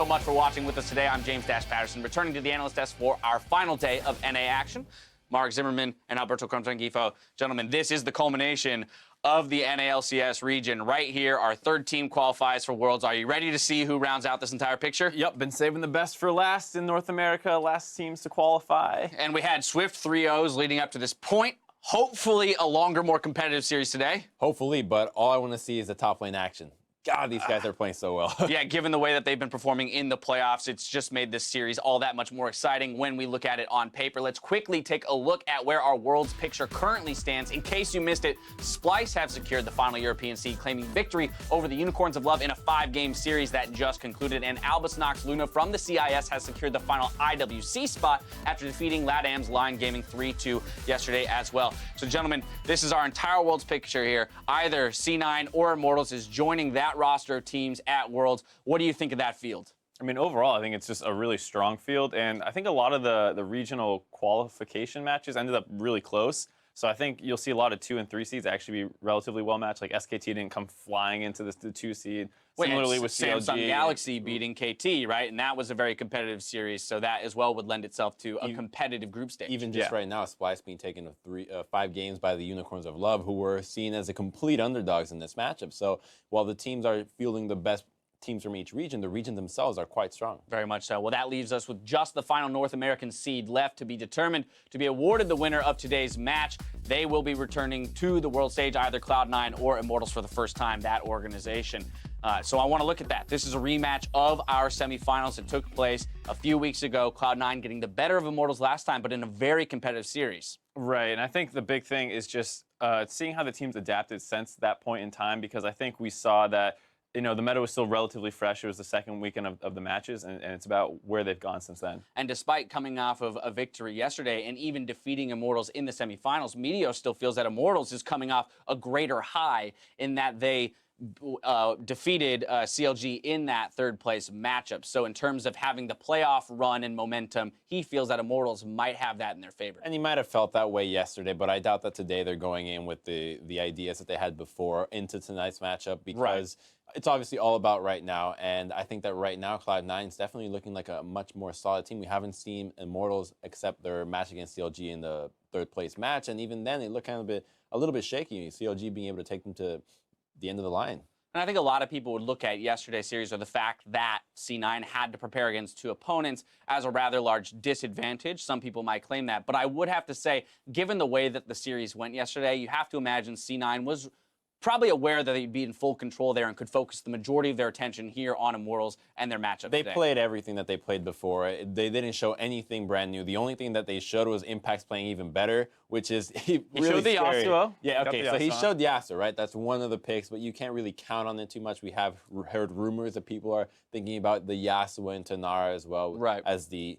So much for watching with us today. I'm James Patterson, returning to the analyst desk for our final day of NA action. Mark Zimmerman and Alberto Crumtangifo. Gentlemen, this is the culmination of the NALCS region. Right here, our third team qualifies for Worlds. Are you ready to see who rounds out this entire picture? Yep, been saving the best for last in North America, last teams to qualify. And we had swift 3-0s leading up to this point. Hopefully a longer, more competitive series today. Hopefully, but all I want to see is the top lane action. God, these guys are playing so well. Yeah, given the way that they've been performing in the playoffs, it's just made this series all that much more exciting when we look at it on paper. Let's quickly take a look at where our Worlds picture currently stands. In case you missed it, Splice have secured the final European seed, claiming victory over the Unicorns of Love in a 5-game series that just concluded. And Albus Nox Luna from the CIS has secured the final IWC spot after defeating LATAM's Lion Gaming 3-2 yesterday as well. So, gentlemen, this is our entire Worlds picture here. Either C9 or Immortals is joining that roster of teams at Worlds. What do you think of that field? I mean, overall, I think it's just a really strong field, and I think a lot of the regional qualification matches ended up really close. So I think you'll see a lot of 2 and 3 seeds actually be relatively well matched. Like SKT didn't come flying into the 2 seed. Similarly with Samsung Galaxy beating KT, right? And that was a very competitive series, so that as well would lend itself to a competitive group stage. Even just right now, Splice being taken to 5 games by the Unicorns of Love, who were seen as a complete underdogs in this matchup. So while the teams are fielding the best teams from each region, the region themselves are quite strong. Very much so. Well, that leaves us with just the final North American seed left to be determined, to be awarded the winner of today's match. They will be returning to the world stage, either Cloud9 or Immortals for the first time, that organization. So I want to look at that. This is a rematch of our semifinals that took place a few weeks ago. Cloud9 getting the better of Immortals last time, but in a very competitive series. Right, and I think the big thing is just seeing how the teams adapted since that point in time, because I think we saw that the meta was still relatively fresh. It was the second weekend of the matches, and it's about where they've gone since then. And despite coming off of a victory yesterday and even defeating Immortals in the semifinals, Meteos still feels that Immortals is coming off a greater high in that they defeated CLG in that third-place matchup. So in terms of having the playoff run and momentum, he feels that Immortals might have that in their favor. And he might have felt that way yesterday, but I doubt that today they're going in with the ideas that they had before into tonight's matchup, because it's obviously all about right now, and I think that right now Cloud9 is definitely looking like a much more solid team. We haven't seen Immortals except their match against CLG in the third-place match, and even then they look kind of a little bit shaky. CLG being able to take them to the end of the line. And I think a lot of people would look at yesterday's series or the fact that C9 had to prepare against 2 opponents as a rather large disadvantage. Some people might claim that. But I would have to say, given the way that the series went yesterday, you have to imagine C9 was probably aware that they'd be in full control there and could focus the majority of their attention here on Immortals and their matchup They today. played everything that they played before. They didn't show anything brand new. The only thing that they showed was Impact's playing even better, which is really showed the scary. Yasuo. Yeah, okay, so he Yasuo. showed Yasuo, right? That's one of the picks, but you can't really count on it too much. We have heard rumors that people are thinking about the Yasuo and Tanara as well, as the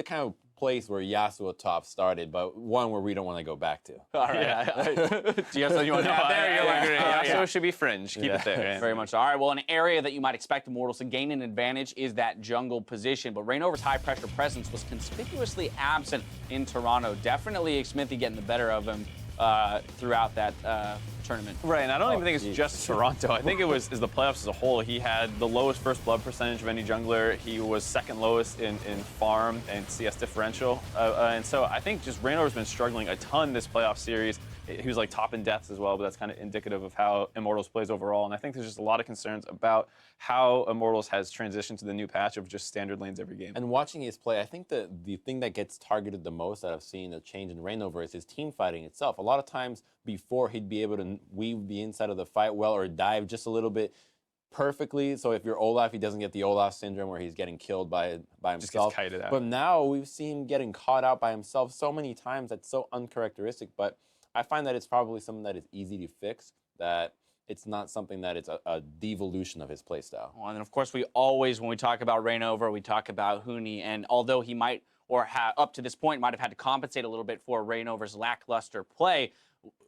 kind of place where Yasuo top started, but one where we don't want to go back to. All right. Do you have something you want to add there? Yasuo should be fringe. Keep it there. Very much so. All right, well, an area that you might expect Immortals to gain an advantage is that jungle position, but ReignOver's high-pressure presence was conspicuously absent in Toronto. Definitely Smoothie getting the better of him throughout that tournament. Right, and I don't even think it's just Toronto. I think it was the playoffs as a whole. He had the lowest first blood percentage of any jungler. He was second lowest in farm and CS differential. And so I think just ReignOver's been struggling a ton this playoff series. He was like top in deaths as well, but that's kind of indicative of how Immortals plays overall. And I think there's just a lot of concerns about how Immortals has transitioned to the new patch of just standard lanes every game. And watching his play, I think the thing that gets targeted the most that I've seen a change in ReignOver is his team fighting itself. A lot of times before, he'd be able to weave the inside of the fight well or dive just a little bit perfectly. So if you're Olaf, he doesn't get the Olaf syndrome where he's getting killed by himself. Just gets kited out. But now we've seen him getting caught out by himself so many times. That's so uncharacteristic. But I find that it's probably something that is easy to fix, that it's not something that it's a devolution of his playstyle. Well, and of course, we always, when we talk about ReignOver, we talk about Huni, and although he might, or up to this point, might have had to compensate a little bit for ReignOver's lackluster play,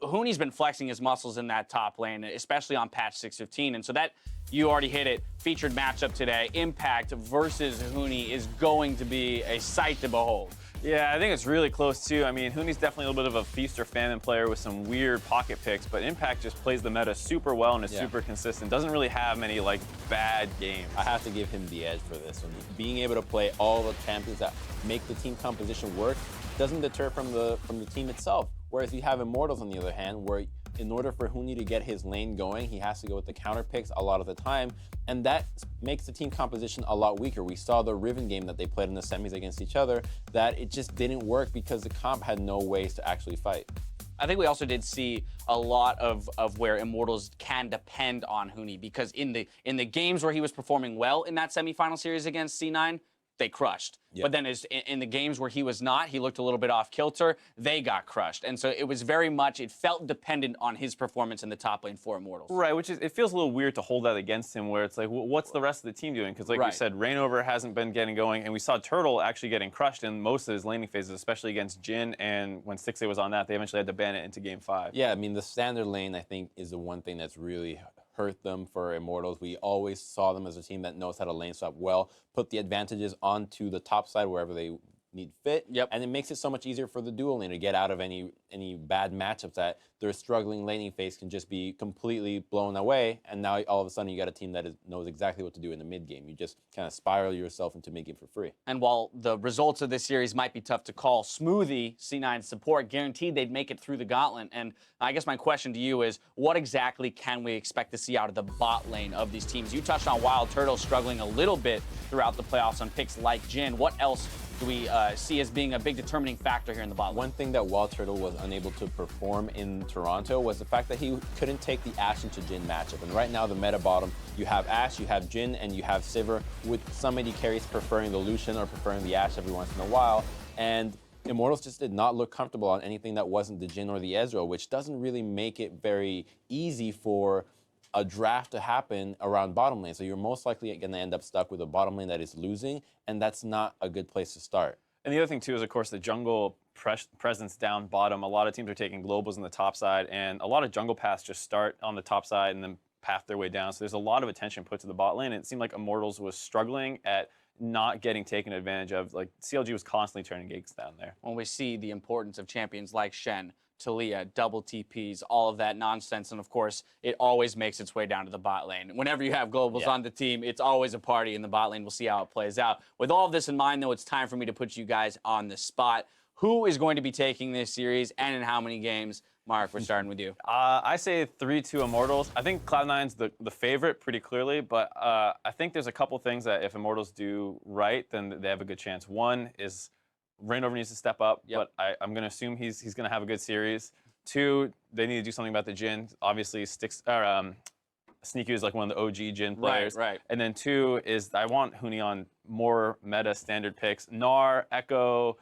Huni's been flexing his muscles in that top lane, especially on patch 615, and so that, you already hit it, featured matchup today, Impact versus Huni is going to be a sight to behold. Yeah, I think it's really close too. I mean, Huni's definitely a little bit of a feast or famine player with some weird pocket picks, but Impact just plays the meta super well and is super consistent. Doesn't really have many like bad games. I have to give him the edge for this one. Being able to play all the champions that make the team composition work doesn't deter from the team itself. Whereas you have Immortals on the other hand, where in order for Huni to get his lane going, he has to go with the counter picks a lot of the time, and that makes the team composition a lot weaker. We saw the Riven game that they played in the semis against each other, that it just didn't work because the comp had no ways to actually fight. I think we also did see a lot of where Immortals can depend on Huni, because in the games where he was performing well in that semifinal series against C9, they crushed. Yep. But then in the games where he was not, he looked a little bit off kilter, they got crushed. And so it was very much, it felt dependent on his performance in the top lane for Immortals. Right, which is, it feels a little weird to hold that against him, where it's like, well, what's the rest of the team doing? Because like you said, ReignOver hasn't been getting going, and we saw Turtle actually getting crushed in most of his laning phases, especially against Jhin, and when 6A was on that, they eventually had to ban it into game 5. Yeah, I mean, the standard lane, I think, is the one thing that's really hurt them for Immortals. We always saw them as a team that knows how to lane swap well, put the advantages onto the top side wherever they need fit, and it makes it so much easier for the dual lane to get out of any bad matchups that their struggling laning phase can just be completely blown away, and now all of a sudden you got a team that knows exactly what to do in the mid game. You just kind of spiral yourself into mid game for free. And while the results of this series might be tough to call, Smoothie, C9 support, guaranteed they'd make it through the gauntlet. And I guess my question to you is, what exactly can we expect to see out of the bot lane of these teams? You touched on WildTurtle struggling a little bit throughout the playoffs on picks like Jhin. What else do we see as being a big determining factor here in the bot lane? One thing that WildTurtle was unable to perform in Toronto was the fact that he couldn't take the Ashe into Jhin matchup. And right now, the meta bottom, you have Ashe, you have Jhin, and you have Sivir, with some AD carries preferring the Lucian or preferring the Ashe every once in a while. And Immortals just did not look comfortable on anything that wasn't the Jhin or the Ezreal, which doesn't really make it very easy for a draft to happen around bottom lane. So you're most likely going to end up stuck with a bottom lane that is losing, and that's not a good place to start. And the other thing, too, is, of course, the jungle presence down bottom. A lot of teams are taking globals on the top side, and a lot of jungle paths just start on the top side and then path their way down. So there's a lot of attention put to the bot lane, and it seemed like Immortals was struggling at not getting taken advantage of. Like, CLG was constantly turning gigs down there. When we see the importance of champions like Shen, Talia, double TPs, all of that nonsense, and of course, it always makes its way down to the bot lane. Whenever you have globals on the team, it's always a party in the bot lane. We'll see how it plays out. With all of this in mind, though, it's time for me to put you guys on the spot. Who is going to be taking this series, and in how many games? Mark, we're starting with you. I say 3-2 Immortals. I think Cloud9's the favorite pretty clearly, but I think there's a couple things that if Immortals do right, then they have a good chance. One is ReignOver needs to step up, but I'm going to assume he's going to have a good series. 2, they need to do something about the Jhin. Obviously, Sneaky is like one of the OG Jhin players. Right. And then 2 is I want Huni on more meta standard picks. Gnar, Echo,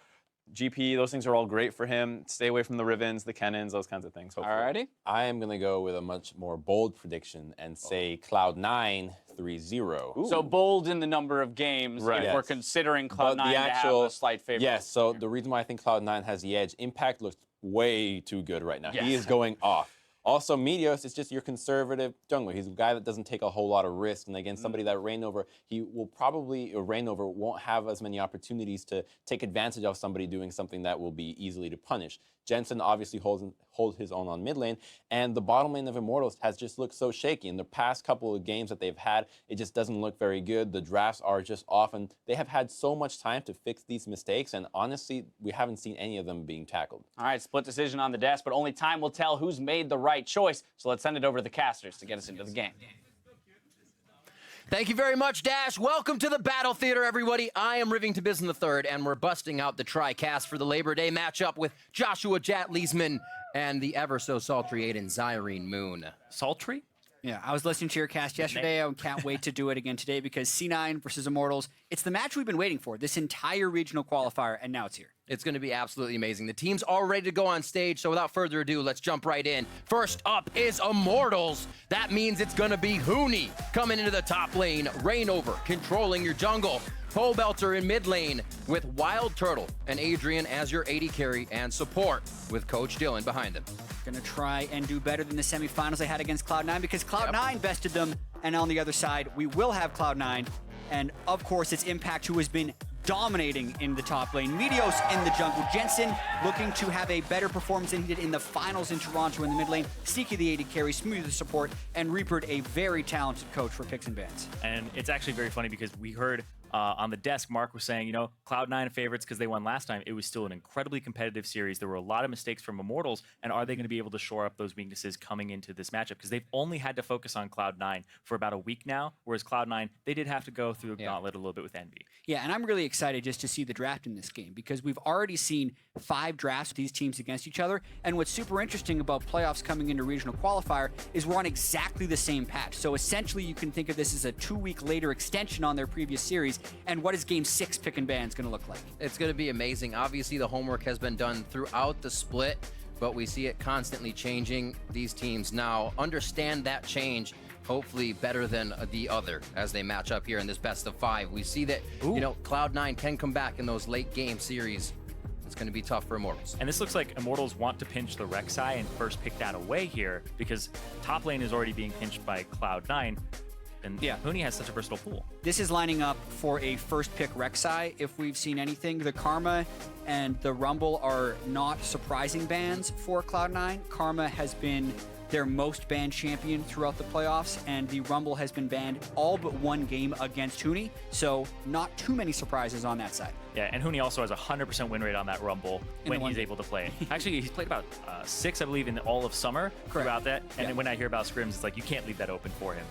GP, those things are all great for him. Stay away from the Rivens, the Kennons, those kinds of things. Hopefully. Alrighty. I am going to go with a much more bold prediction and say Cloud9 3-0. So bold in the number of games if we're considering Cloud9 to have a slight favorite. Yes, so the reason why I think Cloud9 has the edge, Impact looks way too good right now. He is going off. Also, Meteos is just your conservative jungler. He's a guy that doesn't take a whole lot of risk. And again, somebody that ReignOver, he will probably, or ReignOver won't have as many opportunities to take advantage of somebody doing something that will be easily to punish. Jensen obviously holds his own on mid lane, and the bottom lane of Immortals has just looked so shaky. In the past couple of games that they've had, it just doesn't look very good. The drafts are just off, and they have had so much time to fix these mistakes, and honestly, we haven't seen any of them being tackled. All right, split decision on the desk, but only time will tell who's made the right choice. So let's send it over to the casters to get us into the game. Thank you very much, Dash. Welcome to the Battle Theater, everybody. I am Rivington III, and we're busting out the tri-cast for the Labor Day matchup with Joshua Jatt Leesman and the ever-so-sultry Aiden Zirene Moon. Sultry? Yeah, I was listening to your cast yesterday. I can't wait to do it again today because C9 versus Immortals, it's the match we've been waiting for, this entire regional qualifier, and now it's here. It's going to be absolutely amazing. The team's all ready to go on stage, so without further ado, let's jump right in. First up is Immortals. That means it's going to be Huni coming into the top lane, ReignOver controlling your jungle, Pobelter in mid lane with WildTurtle and Adrian as your AD carry and support with Coach Dylan behind them. Gonna try and do better than the semifinals they had against Cloud9 because Cloud9 bested them, and on the other side, we will have Cloud9, and of course, it's Impact who has been dominating in the top lane. Meteos in the jungle. Jensen looking to have a better performance than he did in the finals in Toronto in the mid lane. Sneaky the AD carry, Smoothie the support, and Reaper a very talented coach for picks and bans. And it's actually very funny because we heard on the desk, Mark was saying, you know, Cloud9 favorites because they won last time. It was still an incredibly competitive series. There were a lot of mistakes from Immortals, and are they going to be able to shore up those weaknesses coming into this matchup? Because they've only had to focus on Cloud9 for about a week now, whereas Cloud9, they did have to go through the gauntlet a little bit with Envy. Yeah, and I'm really excited just to see the draft in this game because we've already seen 5 drafts with these teams against each other, and what's super interesting about playoffs coming into regional qualifier is we're on exactly the same patch. So essentially, you can think of this as a 2-week later extension on their previous series, and what is Game 6 pick and ban going to look like? It's going to be amazing. Obviously, the homework has been done throughout the split, but we see it constantly changing. These teams now understand that change, hopefully better than the other as they match up here in this best of 5. We see that, you know, Cloud9 can come back in those late game series. It's going to be tough for Immortals. And this looks like Immortals want to pinch the Rek'Sai and first pick that away here because top lane is already being pinched by Cloud9. And Huni has such a versatile pool. This is lining up for a first pick Rek'Sai. If we've seen anything, the Karma and the Rumble are not surprising bans for Cloud9. Karma has been their most banned champion throughout the playoffs, and the Rumble has been banned all but 1 game against Huni, so not too many surprises on that side. Yeah, and Huni also has a 100% win rate on that Rumble when he's able to play. Actually, he's played about 6, I believe, in all of summer throughout that, and then when I hear about scrims, it's like you can't leave that open for him.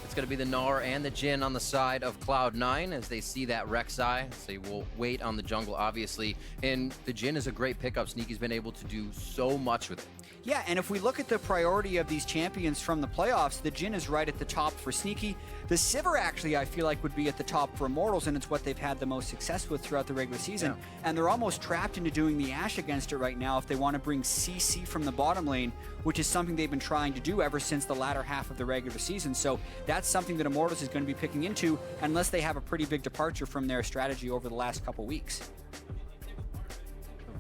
It's going to be the Gnar and the Jhin on the side of Cloud9 as they see that Rek'Sai. So they will wait on the jungle, obviously. And the Jhin is a great pickup. Sneaky's been able to do so much with it. Yeah, and if we look at the priority of these champions from the playoffs, the Jhin is right at the top for Sneaky. The Sivir actually, I feel like, would be at the top for Immortals, and it's what they've had the most success with throughout the regular season. Yeah. And they're almost trapped into doing the Ashe against it right now if they want to bring CC from the bottom lane, which is something they've been trying to do ever since the latter half of the regular season. So that's something that Immortals is going to be picking into unless they have a pretty big departure from their strategy over the last couple weeks.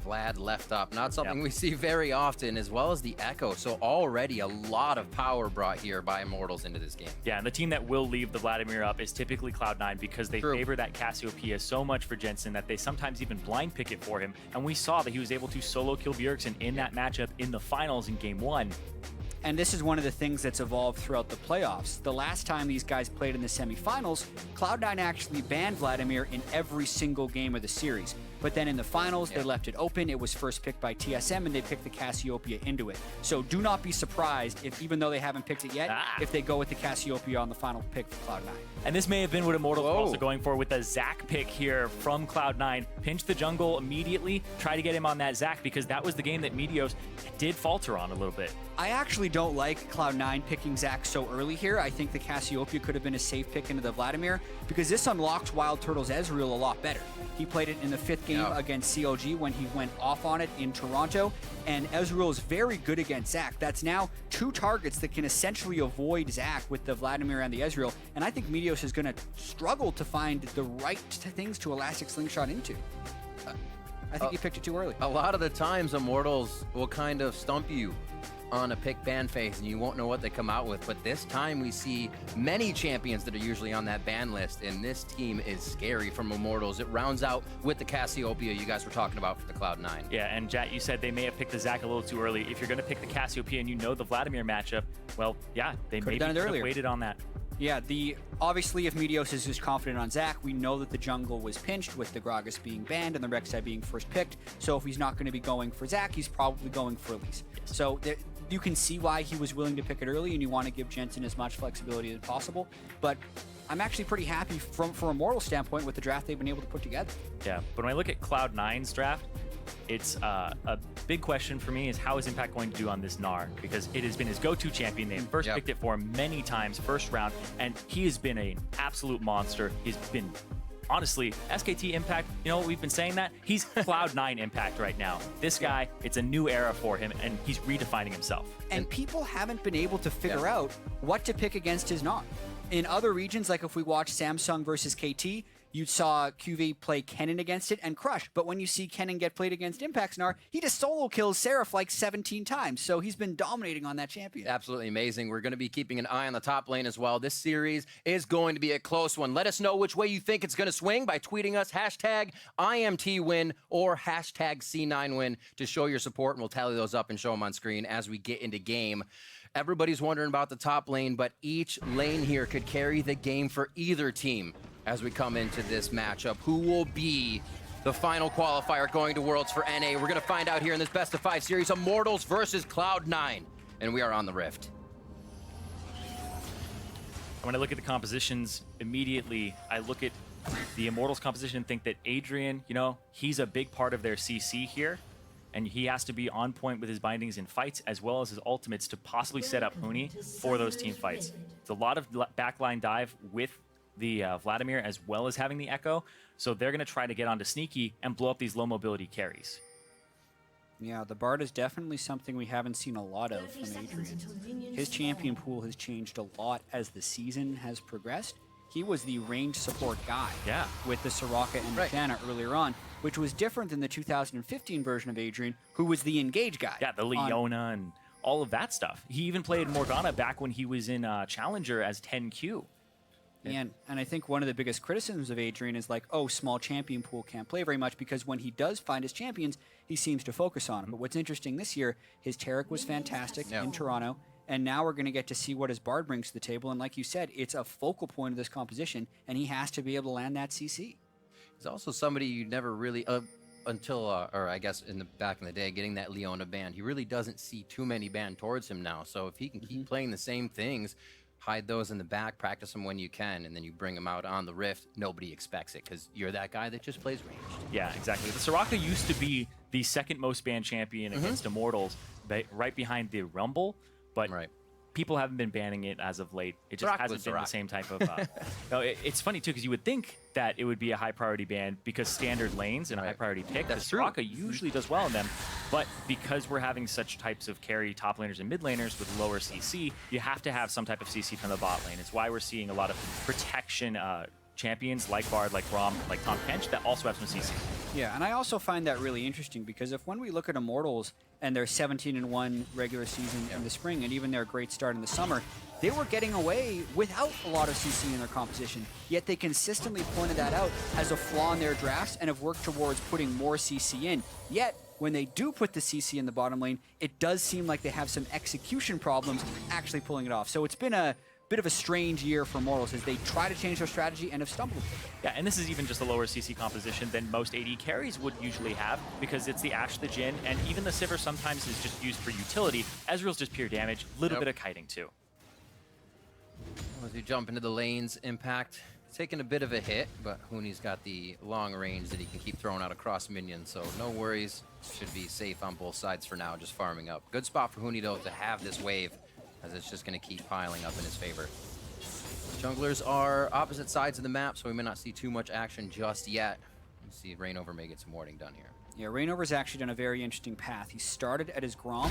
Vlad left up. Not something we see very often, as well as the Echo. So already a lot of power brought here by Immortals into this game. Yeah, and the team that will leave the Vladimir up is typically Cloud9 because they favor that Cassiopeia so much for Jensen that they sometimes even blind pick it for him. And we saw that he was able to solo kill Bjergsen in that matchup in the finals in Game 1. And this is one of the things that's evolved throughout the playoffs. The last time these guys played in the semifinals, Cloud9 actually banned Vladimir in every single game of the series. But then in the finals, they left it open. It was first picked by TSM, and they picked the Cassiopeia into it. So do not be surprised if, even though they haven't picked it yet, if they go with the Cassiopeia on the final pick for Cloud9. And this may have been what Immortals were also going for with a Zac pick here from Cloud9. Pinch the jungle immediately, try to get him on that Zac because that was the game that Meteos did falter on a little bit. I actually don't like Cloud9 picking Zac so early here. I think the Cassiopeia could have been a safe pick into the Vladimir because this unlocks WildTurtle's Ezreal a lot better. He played it in the 5th game against CLG when he went off on it in Toronto, and Ezreal is very good against Zac. That's now 2 targets that can essentially avoid Zac with the Vladimir and the Ezreal, and I think Meteos is going to struggle to find the right things to Elastic Slingshot into. I think he picked it too early. A lot of the times, Immortals will kind of stump you on a pick ban phase and you won't know what they come out with, but this time we see many champions that are usually on that ban list, and this team is scary from Immortals. It rounds out with the Cassiopeia you guys were talking about for the Cloud9. Yeah, and Jatt, you said they may have picked the Zac a little too early. If you're going to pick the Cassiopeia and you know the Vladimir matchup, well, yeah, they maybe could have waited on that. Yeah, obviously if Meteos is just confident on Zac, we know that the jungle was pinched with the Gragas being banned and the Rek'Sai being first picked. So if he's not going to be going for Zac, he's probably going for Elise. Yes. So you can see why he was willing to pick it early, and you want to give Jensen as much flexibility as possible. But I'm actually pretty happy from a Immortal standpoint with the draft they've been able to put together. Yeah, but when I look at Cloud9's draft, it's a big question for me is how is Impact going to do on this Gnar? Because it has been his go-to champion. They first picked it for him many times, first round, and he has been an absolute monster. He's been, honestly, SKT Impact, you know, we've been saying that. He's Cloud9 Impact right now. This guy, it's a new era for him, and he's redefining himself. And people haven't been able to figure out what to pick against his Gnar. In other regions, like if we watch Samsung versus KT, You saw QV play Kennen against it and crush, but when you see Kennen get played against Impact's Gnar, he just solo kills Seraph like 17 times, so he's been dominating on that champion. Absolutely amazing. We're going to be keeping an eye on the top lane as well. This series is going to be a close one. Let us know which way you think it's going to swing by tweeting us hashtag IMT win or hashtag C9 win to show your support, and we'll tally those up and show them on screen as we get into game. Everybody's wondering about the top lane, but each lane here could carry the game for either team as we come into this matchup. Who will be the final qualifier going to Worlds for NA? We're going to find out here in this best of 5 series, Immortals versus Cloud9, and we are on the Rift. When I look at the compositions, immediately I look at the Immortals composition and think that Adrian, you know, he's a big part of their CC here, and he has to be on point with his bindings in fights as well as his ultimates to possibly set up Huni for those team fights. It's a lot of backline dive with the Vladimir as well as having the Echo, so they're going to try to get onto Sneaky and blow up these low mobility carries. Yeah, the Bard is definitely something we haven't seen a lot of from Adrian. His champion pool has changed a lot as the season has progressed. He was the range support guy with the Soraka and the Janna earlier on, which was different than the 2015 version of Adrian, who was the engage guy. Yeah, the Leona and all of that stuff. He even played Morgana back when he was in Challenger as 10Q. And I think one of the biggest criticisms of Adrian is like, oh, small champion pool can't play very much, because when he does find his champions, he seems to focus on them. But what's interesting this year, his Taric was fantastic in Toronto, and now we're going to get to see what his Bard brings to the table. And like you said, it's a focal point of this composition, and he has to be able to land that CC. He's also somebody you never really, until, or I guess back in the day, getting that Leona ban, he really doesn't see too many banned towards him now. So if he can keep playing the same things, hide those in the back, practice them when you can, and then you bring them out on the Rift, nobody expects it because you're that guy that just plays ranged. Yeah, exactly. The Soraka used to be the second most banned champion against Immortals, right behind the Rumble, but people haven't been banning it as of late. It just hasn't been the same type of... no, it's funny, too, because you would think that it would be a high-priority ban because standard lanes and a high-priority pick. That's true. Soraka usually does well in them, but because we're having such types of carry top laners and mid laners with lower CC, you have to have some type of CC from the bot lane. It's why we're seeing a lot of protection champions like Bard, like Braum, like Tom Kench that also have some CC. Yeah, and I also find that really interesting because if when we look at Immortals and their 17-1 regular season in the spring and even their great start in the summer, they were getting away without a lot of CC in their composition, yet they consistently pointed that out as a flaw in their drafts and have worked towards putting more CC in. Yet, when they do put the CC in the bottom lane, it does seem like they have some execution problems actually pulling it off. So it's been a bit of a strange year for Immortals as they try to change their strategy and have stumbled. Yeah, and this is even just a lower CC composition than most AD carries would usually have because it's the Ashe, the Jhin, and even the Sivir sometimes is just used for utility. Ezreal's just pure damage, a little bit of kiting too. As we jump into the lanes, Impact taking a bit of a hit, but Huni's got the long range that he can keep throwing out across minions, so no worries. Should be safe on both sides for now, just farming up. Good spot for Huni, though, to have this wave, as it's just going to keep piling up in his favor. Junglers are opposite sides of the map, so we may not see too much action just yet. Let's see, ReignOver may get some warding done here. Yeah, ReignOver's actually done a very interesting path. He started at his Grom,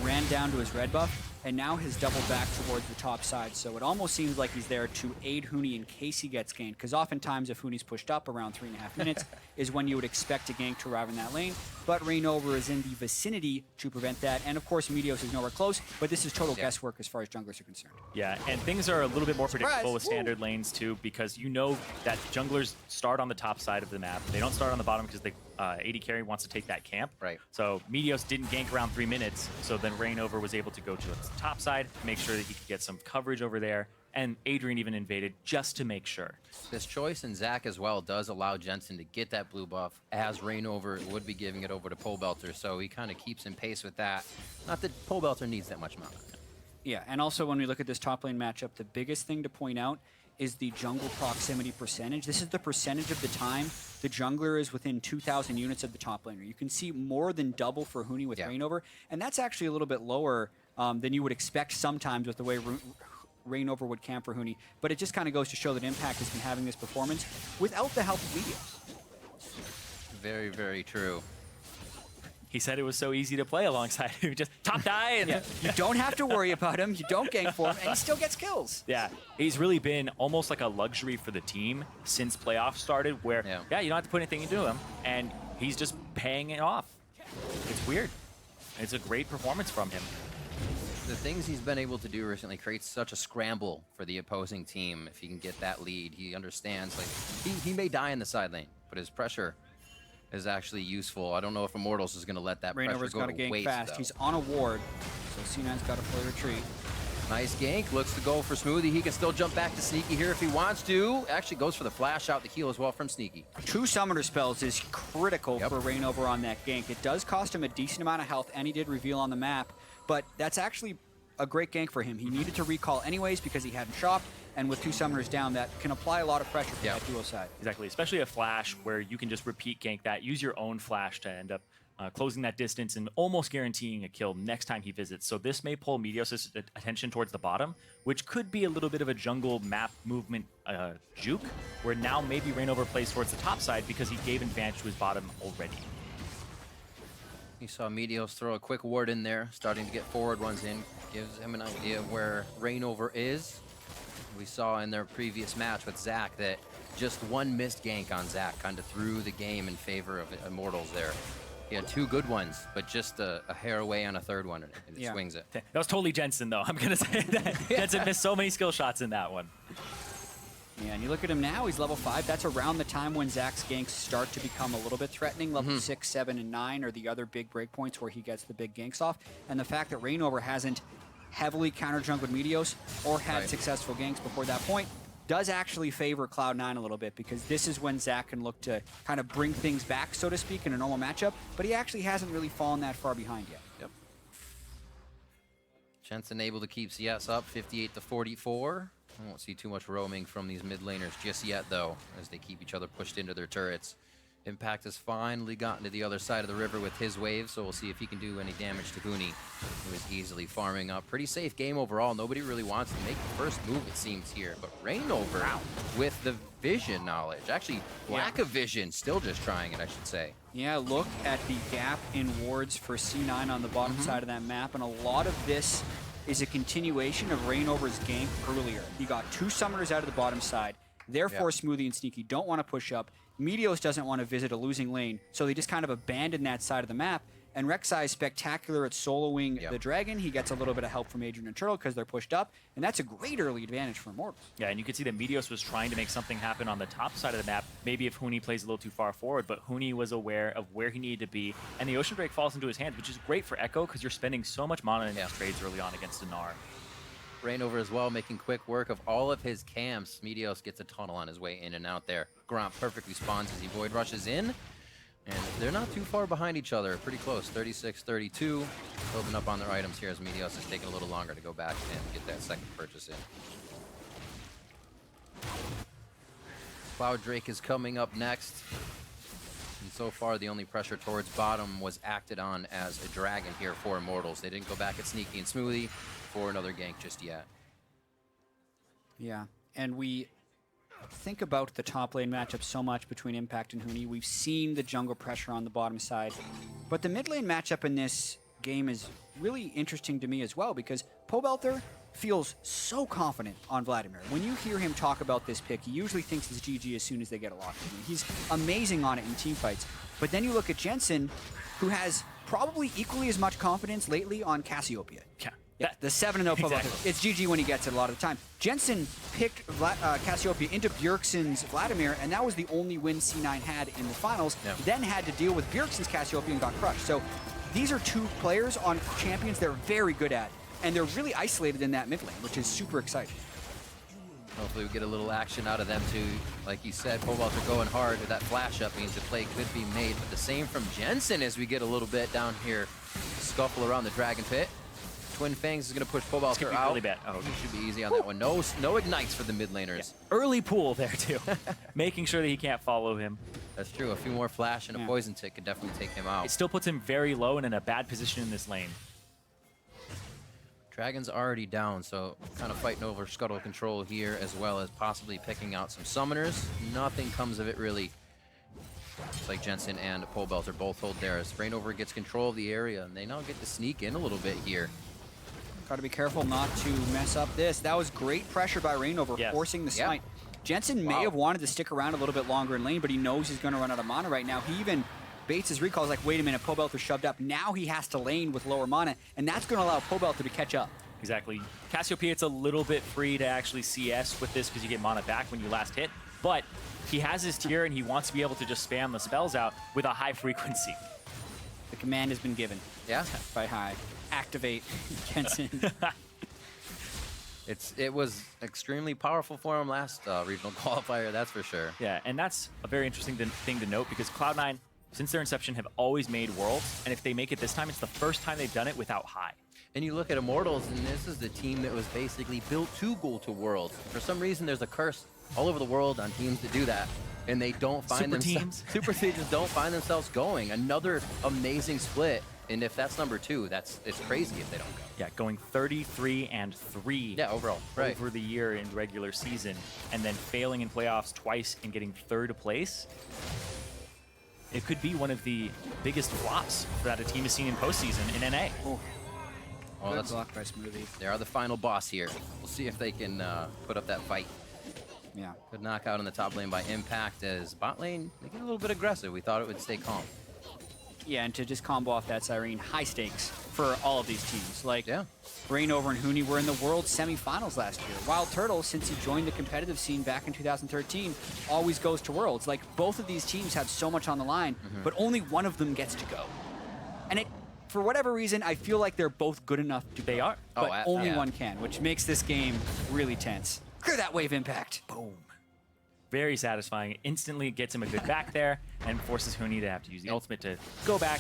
ran down to his red buff, and now has doubled back towards the top side. So it almost seems like he's there to aid Huni in case he gets ganked, because oftentimes if Huni's pushed up around 3.5 minutes is when you would expect a gank to arrive in that lane. But ReignOver is in the vicinity to prevent that. And of course, Meteos is nowhere close, but this is total guesswork as far as junglers are concerned. Yeah, and things are a little bit more predictable with standard lanes too, because you know that junglers start on the top side of the map. They don't start on the bottom because they AD carry wants to take that camp. Right. So Meteos didn't gank around 3 minutes, so then ReignOver was able to go to the top side, make sure that he could get some coverage over there, and Adrian even invaded just to make sure. This choice in Zac as well does allow Jensen to get that blue buff, as ReignOver would be giving it over to Pobelter, so he kind of keeps in pace with that. Not that Pobelter needs that much mana. Yeah, and also when we look at this top lane matchup, the biggest thing to point out is the jungle proximity percentage. This is the percentage of the time the jungler is within 2,000 units of the top laner. You can see more than double for Huni with ReignOver, and that's actually a little bit lower than you would expect sometimes with the way ReignOver would camp for Huni. But it just kind of goes to show that Impact has been having this performance without the help of Meteos. Very, very true. He said it was so easy to play alongside him. Just top die and You don't have to worry about him. You don't gank for him, and he still gets kills. yeah, he's really been almost like a luxury for the team since playoffs started, where yeah, you don't have to put anything into him, and he's just paying it off. It's weird. It's a great performance from him. The things he's been able to do recently creates such a scramble for the opposing team. If he can get that lead, he understands, like, he may die in the side lane, but his pressure is actually useful. I don't know if Immortals is going to let that pressure ReignOver's go got to to gank waste, fast. though. He's on a ward, so C9's got to play retreat. Nice gank, looks to go for Smoothie. He can still jump back to Sneaky here if he wants to. Actually goes for the flash out the heal as well from Sneaky. 2 summoner spells is critical for ReignOver on that gank. It does cost him a decent amount of health, and he did reveal on the map, but that's actually a great gank for him. He needed to recall anyways because he hadn't shopped, and with 2 summoners down, that can apply a lot of pressure for that duo side. Exactly, especially a flash where you can just repeat gank that, use your own flash to end up closing that distance and almost guaranteeing a kill next time he visits. So this may pull Meteos' attention towards the bottom, which could be a little bit of a jungle map movement juke, where now maybe ReignOver plays towards the top side because he gave advantage to his bottom already. You saw Meteos throw a quick ward in there, starting to get forward runs in. Gives him an idea of where ReignOver is. We saw in their previous match with Zach that just one missed gank on Zach kind of threw the game in favor of Immortals there. He had 2 good ones, but just a hair away on a 3rd one, and it swings it. That was totally Jensen, though. I'm going to say that. Jensen missed so many skill shots in that one. Yeah, and you look at him now, he's level 5. That's around the time when Zach's ganks start to become a little bit threatening. Level 6, 7, and 9 are the other big breakpoints where he gets the big ganks off. And the fact that ReignOver hasn't heavily counter-jungled Meteos or had successful ganks before that point does actually favor Cloud9 a little bit, because this is when Zach can look to kind of bring things back, so to speak, in a normal matchup, but he actually hasn't really fallen that far behind yet. Yep. Jensen able to keep CS up 58 to 44. I won't see too much roaming from these mid laners just yet, though, as they keep each other pushed into their turrets. Impact has finally gotten to the other side of the river with his wave, so we'll see if he can do any damage to Huni, who is easily farming up. Pretty safe game overall. Nobody really wants to make the first move, it seems, here. But ReignOver with the vision knowledge. Actually, lack of vision. Still just trying it, I should say. Yeah, look at the gap in wards for C9 on the bottom side of that map, and a lot of this is a continuation of ReignOver's gank earlier. He got 2 summoners out of the bottom side. Therefore, Smoothie and Sneaky don't want to push up. Meteos doesn't want to visit a losing lane, so they just kind of abandon that side of the map. And Rek'Sai is spectacular at soloing the dragon. He gets a little bit of help from Adrian and Turtle because they're pushed up, and that's a great early advantage for Immortals. Yeah, and you can see that Meteos was trying to make something happen on the top side of the map, maybe if Huni plays a little too far forward, but Huni was aware of where he needed to be, and the Ocean Drake falls into his hands, which is great for Echo because you're spending so much mana in these trades early on against a Gnar. ReignOver as well, making quick work of all of his camps. Meteos gets a tunnel on his way in and out there. Gromp perfectly spawns as he void rushes in. And they're not too far behind each other. Pretty close, 36-32. Building up on their items here as Meteos is taking a little longer to go back and get that second purchase in. Cloud Drake is coming up next. And so far, the only pressure towards bottom was acted on as a dragon here for Immortals. They didn't go back at Sneaky and Smoothie for another gank just yet. Yeah, and we think about the top lane matchup so much between Impact and Huni. We've seen the jungle pressure on the bottom side, but the mid lane matchup in this game is really interesting to me as well, because Pobelter feels so confident on Vladimir. When you hear him talk about this pick, he usually thinks it's GG as soon as they get a lock in. He's amazing on it in team fights. But then you look at Jensen, who has probably equally as much confidence lately on Cassiopeia. Yeah, the 7-0 Pobelter. It's GG when he gets it a lot of the time. Jensen picked Cassiopeia into Bjergsen's Vladimir, and that was the only win C9 had in the finals. Then had to deal with Bjergsen's Cassiopeia and got crushed. So these are 2 players on champions they're very good at, and they're really isolated in that mid lane, which is super exciting. Hopefully we get a little action out of them too. Like you said, Pobelter going hard with that flash up means the play could be made, but the same from Jensen as we get a little bit down here. Scuffle around the Dragon Pit. Twin Fangs is going to push Pobelter out. Really bad. Oh, he should be easy on that one. No ignites for the mid laners. Yeah. Early pool there too. Making sure that he can't follow him. That's true. A few more flash and a poison tick could definitely take him out. It still puts him very low and in a bad position in this lane. Dragon's already down, so kind of fighting over scuttle control here, as well as possibly picking out some summoners. Nothing comes of it really. It's like Jensen and Pobelter both hold there as ReignOver gets control of the area, and they now get to sneak in a little bit here. Got to be careful not to mess up this. That was great pressure by ReignOver, forcing the smite. Jensen may have wanted to stick around a little bit longer in lane, but he knows he's going to run out of mana right now. He even baits his recalls like, wait a minute, Pobelter shoved up. Now he has to lane with lower mana, and that's going to allow Pobelter to catch up. Exactly. Cassiopeia, it's a little bit free to actually CS with this because you get mana back when you last hit, but he has his tier and he wants to be able to just spam the spells out with a high frequency. The command has been given. Yeah. By High. Activate Jensen. It was extremely powerful for him last regional qualifier, that's for sure. Yeah, and that's a very interesting thing to note because Cloud9, since their inception, have always made Worlds, and if they make it this time, it's the first time they've done it without High. And you look at Immortals, and this is the team that was basically built to go to Worlds. For some reason, there's a curse all over the world on teams to do that, and they don't find themselves. Super teams don't find themselves going. Another amazing split, and if that's number 2, it's crazy if they don't go. Yeah, going 33-3. Yeah, overall, right. Over the year in regular season, and then failing in playoffs twice and getting 3rd place. It could be one of the biggest flops that a team has seen in postseason in NA. Oh. Well, that's blocked by Smoothie. They are the final boss here. We'll see if they can put up that fight. Yeah. Good knockout in the top lane by Impact as bot lane, they get a little bit aggressive. We thought it would stay calm. Yeah, and to just combo off that Zirene, high stakes for all of these teams. Like, yeah. ReignOver and Huni were in the World semifinals last year. WildTurtle, since he joined the competitive scene back in 2013, always goes to Worlds. Like, both of these teams have so much on the line, but only one of them gets to go. And it, for whatever reason, I feel like they're both good enough to They go, are. but only one can, which makes this game really tense. Clear that wave, Impact. Boom. Very satisfying. Instantly gets him a good back there and forces Huni to have to use the ultimate to go back.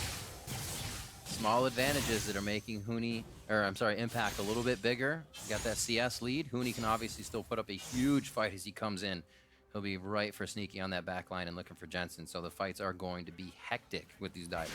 Small advantages that are making Impact a little bit bigger. You got that CS lead. Huni can obviously still put up a huge fight as he comes in. He'll be right for sneaking on that back line and looking for Jensen. So the fights are going to be hectic with these divers.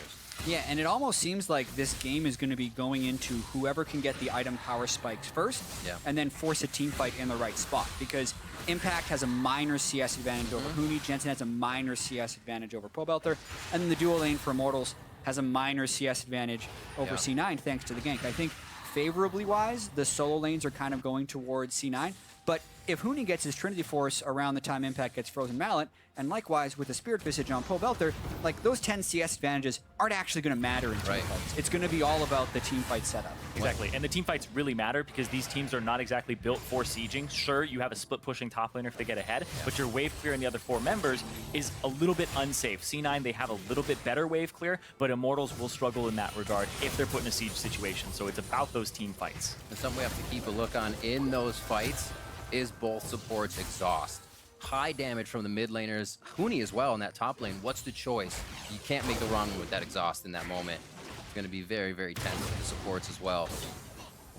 Yeah, and it almost seems like this game is going to be going into whoever can get the item power spikes first, and then force a team fight in the right spot. Because Impact has a minor CS advantage over Huni, Jensen has a minor CS advantage over Pobelter, and then the dual lane for Immortals has a minor CS advantage over C9 thanks to the gank. I think favorably wise, the solo lanes are kind of going towards C9, but if Huni gets his Trinity Force around the time Impact gets Frozen Mallet, and likewise with the Spirit Visage on Pobelter, like those 10 CS advantages aren't actually going to matter in team fights. It's going to be all about the team fight setup. Exactly, and the team fights really matter because these teams are not exactly built for sieging. Sure, you have a split pushing top laner if they get ahead, but your wave clear in the other 4 members is a little bit unsafe. C9, they have a little bit better wave clear, but Immortals will struggle in that regard if they're put in a siege situation. So it's about those team fights. And something we have to keep a look on in those fights is both supports exhaust. High damage from the mid laners. Huni as well in that top lane. What's the choice? You can't make the run with that exhaust in that moment. It's going to be very, very tense for the supports as well.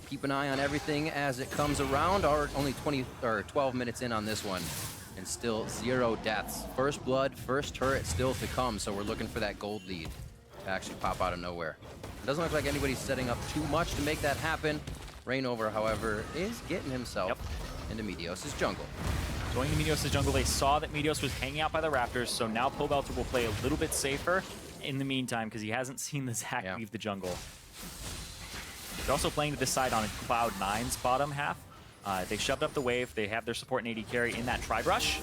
Keep an eye on everything as it comes around. Only 12 minutes in on this one, and still 0 deaths. First blood, first turret still to come, so we're looking for that gold lead to actually pop out of nowhere. It doesn't look like anybody's setting up too much to make that happen. ReignOver, however, is getting himself into Meteos' jungle. Going to Meteos' jungle, they saw that Meteos was hanging out by the Raptors, so now Pobelter will play a little bit safer in the meantime because he hasn't seen the Zac leave the jungle. They're also playing to this side on Cloud9's bottom half. They shoved up the wave. They have their support and AD carry in that tri-brush.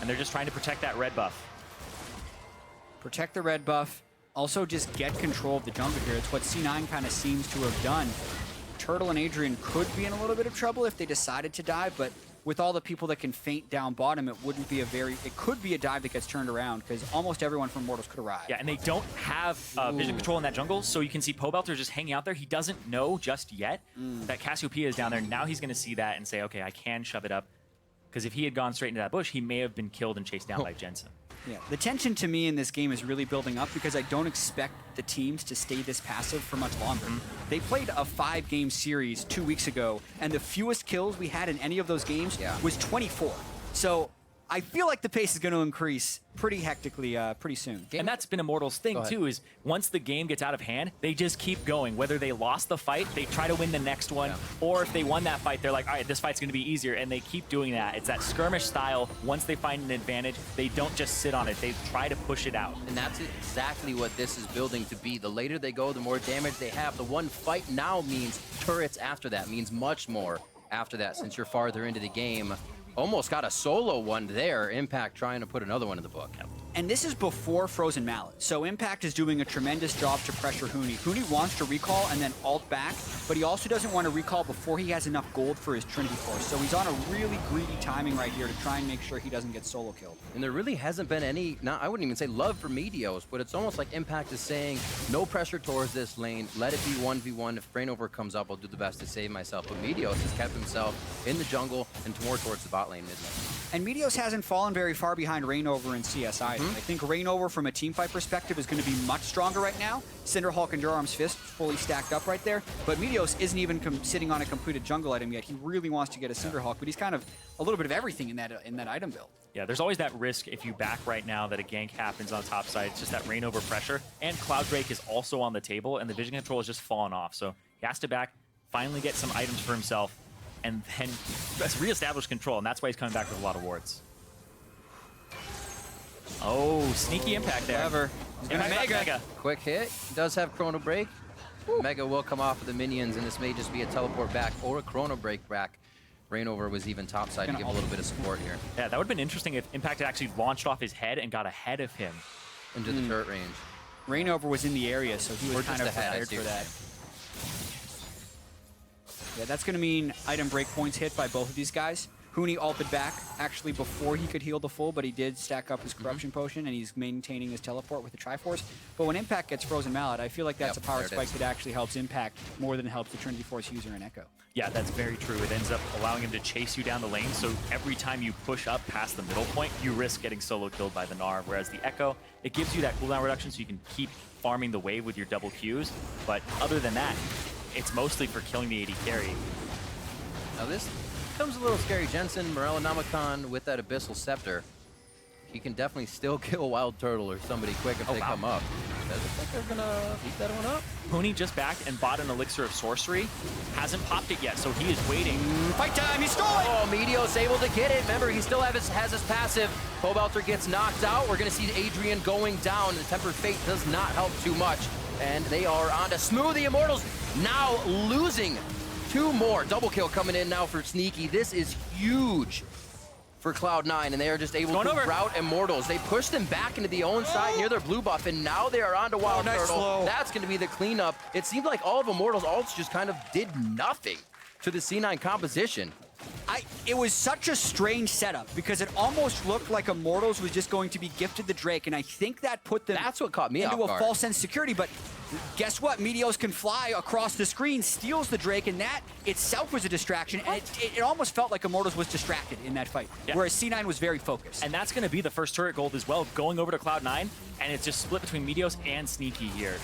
And they're just trying to protect that red buff. Protect the red buff. Also just get control of the jungle here. It's what C9 kind of seems to have done. Turtle and Adrian could be in a little bit of trouble if they decided to dive, but with all the people that can feint down bottom, it wouldn't be it could be a dive that gets turned around because almost everyone from Immortals could arrive. Yeah, and they don't have vision control in that jungle, so you can see Pobelter just hanging out there. He doesn't know just yet that Cassiopeia is down there. Now he's going to see that and say, okay, I can shove it up. Because if he had gone straight into that bush, he may have been killed and chased down by Jensen. Yeah, the tension to me in this game is really building up because I don't expect the teams to stay this passive for much longer. They played a 5-game series 2 weeks ago, and the fewest kills we had in any of those games was 24. So I feel like the pace is going to increase pretty hectically pretty soon. And that's been Immortals' thing too, is once the game gets out of hand, they just keep going. Whether they lost the fight, they try to win the next one, or if they won that fight, they're like, all right, this fight's gonna be easier, and they keep doing that. It's that skirmish style. Once they find an advantage, they don't just sit on it. They try to push it out. And that's exactly what this is building to be. The later they go, the more damage they have. The one fight now means turrets after that, means much more after that, since you're farther into the game. Almost got a solo one there. Impact trying to put another one in the book. And this is before Frozen Mallet. So Impact is doing a tremendous job to pressure Huni. Huni wants to recall and then ult back, but he also doesn't want to recall before he has enough gold for his Trinity Force. So he's on a really greedy timing right here to try and make sure he doesn't get solo killed. And there really hasn't been any, I wouldn't even say love for Meteos, but it's almost like Impact is saying, no pressure towards this lane, let it be 1v1. If ReignOver comes up, I'll do the best to save myself. But Meteos has kept himself in the jungle and more towards the bot lane mid-lane. And Meteos hasn't fallen very far behind ReignOver in CS either. I think ReignOver, from a teamfight perspective, is going to be much stronger right now. Cinderhulk and Durarm's Fist fully stacked up right there. But Meteos isn't even sitting on a completed jungle item yet. He really wants to get a Cinderhulk, but he's kind of a little bit of everything in that item build. Yeah, there's always that risk if you back right now that a gank happens on top side. It's just that ReignOver pressure. And Cloud Drake is also on the table, and the vision control has just fallen off. So he has to back, finally get some items for himself, and then reestablish control. And that's why he's coming back with a lot of wards. Oh, sneaky impact there. Clever. Mega. Quick hit. Does have Chrono Break. Mega will come off of the minions, and this may just be a teleport back or a Chrono Break back. ReignOver was even topside to give a little bit of support here. Yeah, that would have been interesting if Impact had actually launched off his head and got ahead of him. Into the turret range. ReignOver was in the area, so he was kind of prepared for that. Yeah, that's going to mean item break points hit by both of these guys. Huni ulted back, actually, before he could heal the full, but he did stack up his Corruption Potion, and he's maintaining his teleport with the Triforce. But when Impact gets Frozen Mallet, I feel like that's a power spike that actually helps Impact more than it helps the Trinity Force user in Echo. Yeah, that's very true. It ends up allowing him to chase you down the lane, so every time you push up past the middle point, you risk getting solo killed by the Gnar, whereas the Echo, it gives you that cooldown reduction so you can keep farming the wave with your double Qs, but other than that, it's mostly for killing the AD carry. Now this becomes a little scary. Jensen, Morellonomicon with that Abyssal Scepter. He can definitely still kill WildTurtle or somebody quick if they come up. Does it look like they're gonna beat that one up? Huni just backed and bought an Elixir of Sorcery. Hasn't popped it yet, so he is waiting. Fight time, he stole it! Oh, Meteos able to get it. Remember, he still has his passive. Pobelter gets knocked out. We're gonna see Adrian going down. The Tempered Fate does not help too much. And they are on to Smoothie. Immortals now losing 2 more. Double kill coming in now for Sneaky. This is huge for Cloud9, and they are just able to rout Immortals. They push them back into the own side near their blue buff, and now they are on to WildTurtle. That's going to be the cleanup. It seemed like all of Immortals' ults just kind of did nothing to the C9 composition. It was such a strange setup because it almost looked like Immortals was just going to be gifted the Drake, and I think that put them That's what caught me into off a guard. false sense of security. But guess what? Meteos can fly across the screen, steals the Drake, and that itself was a distraction. And it almost felt like Immortals was distracted in that fight, whereas C9 was very focused. And that's going to be the first turret gold as well, going over to Cloud9, and it's just split between Meteos and Sneaky here.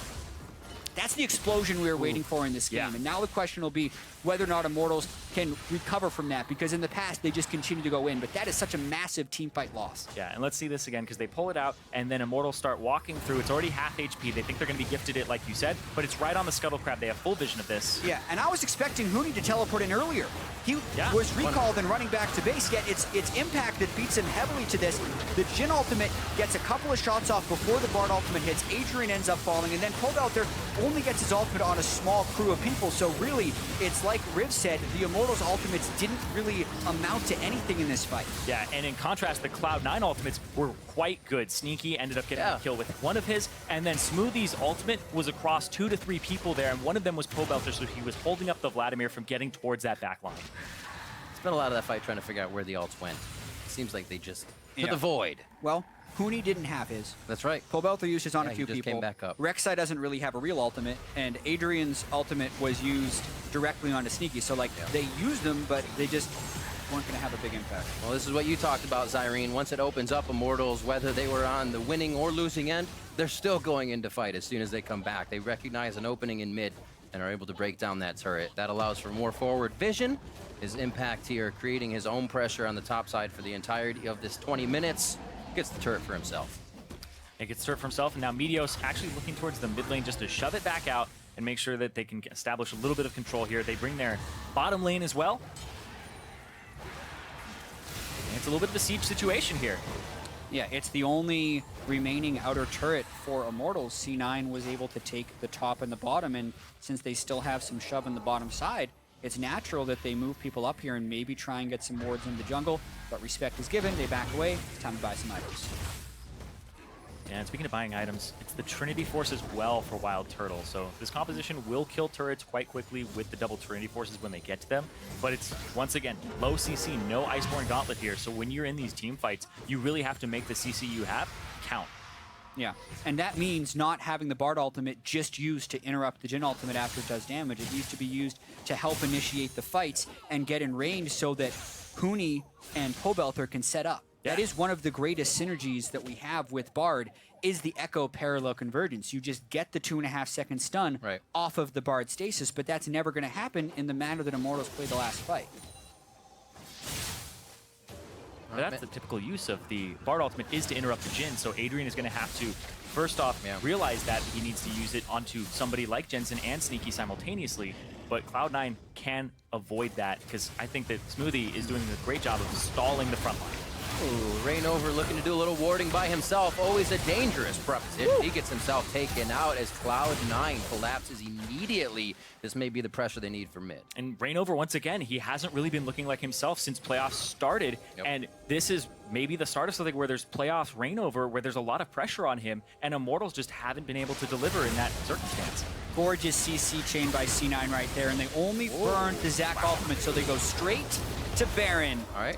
That's the explosion we were waiting for in this game. And now the question will be whether or not Immortals can recover from that, because in the past, they just continue to go in. But that is such a massive team fight loss. Yeah, and let's see this again, because they pull it out, and then Immortals start walking through. It's already half HP. They think they're going to be gifted it, like you said, but it's right on the Scuttle Crab. They have full vision of this. Yeah, and I was expecting Huni to teleport in earlier. He was recalled and running back to base, yet it's Impact that beats him heavily to this. The Jhin ultimate gets a couple of shots off before the Bard ultimate hits. Adrian ends up falling, and then Pobelter only gets his ultimate on a small crew of people. So really, it's like Riv said, the Immortals ultimates didn't really amount to anything in this fight. Yeah, and in contrast, the Cloud9 ultimates were quite good. Sneaky ended up getting a kill with one of his, and then Smoothie's ultimate was across 2 to 3 people there, and one of them was Pobelter, so he was holding up the Vladimir from getting towards that back line. Spent a lot of that fight trying to figure out where the ults went. It seems like they just hit the void. Well, Huni didn't have his. That's right. Pobelter used his on a few people. Came back up. Rek'Sai doesn't really have a real ultimate, and Adrian's ultimate was used directly onto Sneaky. So, like, they used them, but they just weren't going to have a big impact. Well, this is what you talked about, Zirene. Once it opens up, Immortals, whether they were on the winning or losing end, they're still going into fight as soon as they come back. They recognize an opening in mid and are able to break down that turret. That allows for more forward vision His impact here, creating his own pressure on the top side for the entirety of this 20 minutes. Gets the turret for himself. He gets turret for himself, and now Meteos actually looking towards the mid lane just to shove it back out and make sure that they can establish a little bit of control here. They bring their bottom lane as well. And it's a little bit of a siege situation here. Yeah, it's the only remaining outer turret for Immortals. C9 was able to take the top and the bottom, and since they still have some shove on the bottom side, it's natural that they move people up here and maybe try and get some wards in the jungle, but respect is given, they back away, it's time to buy some items. And speaking of buying items, it's the Trinity Force as well for WildTurtle. So this composition will kill turrets quite quickly with the double Trinity Forces when they get to them. But it's, once again, low CC, no Iceborne Gauntlet here. So when you're in these team fights, you really have to make the CC you have count. Yeah, and that means not having the Bard ultimate just used to interrupt the Jhin ultimate after it does damage. It needs to be used to help initiate the fights and get in range so that Huni and Pobelter can set up. That is one of the greatest synergies that we have with Bard, is the Echo parallel convergence. You just get the 2.5-second stun off of the Bard stasis, but that's never going to happen in the manner that Immortals played the last fight. But that's the typical use of the Bard ultimate, is to interrupt the Jhin, so Adrian is going to have to, first off, realize that he needs to use it onto somebody like Jensen and Sneaky simultaneously, but Cloud9 can avoid that, because I think that Smoothie is doing a great job of stalling the front line. Ooh, ReignOver looking to do a little warding by himself. Always a dangerous proposition. He gets himself taken out as Cloud9 collapses immediately. This may be the pressure they need for mid. And ReignOver, once again, he hasn't really been looking like himself since playoffs started. And this is maybe the start of something where there's playoffs ReignOver, where there's a lot of pressure on him, and Immortals just haven't been able to deliver in that circumstance. Gorgeous CC chain by C9 right there, and they only burned the Zac ultimate, so they go straight to Baron. All right.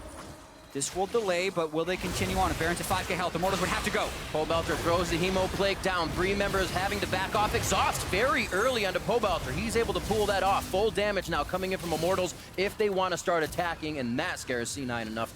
This will delay, but will they continue on? If Baron's at 5k health, Immortals would have to go. Pobelter throws the Hemo Plague down. 3 members having to back off. Exhaust very early onto Pobelter. He's able to pull that off. Full damage now coming in from Immortals if they want to start attacking, and that scares C9 enough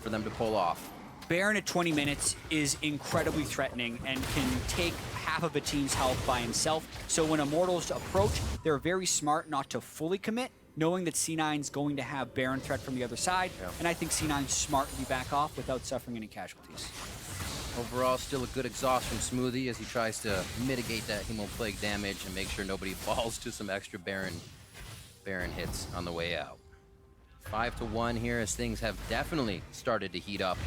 for them to pull off. Baron at 20 minutes is incredibly threatening and can take half of a team's health by himself. So when Immortals approach, they're very smart not to fully commit, knowing that C9's going to have Baron threat from the other side, and I think C9's smartly back off without suffering any casualties. Overall, still a good exhaust from Smoothie as he tries to mitigate that Hemo Plague damage and make sure nobody falls to some extra Baron hits on the way out. 5-1 here as things have definitely started to heat up.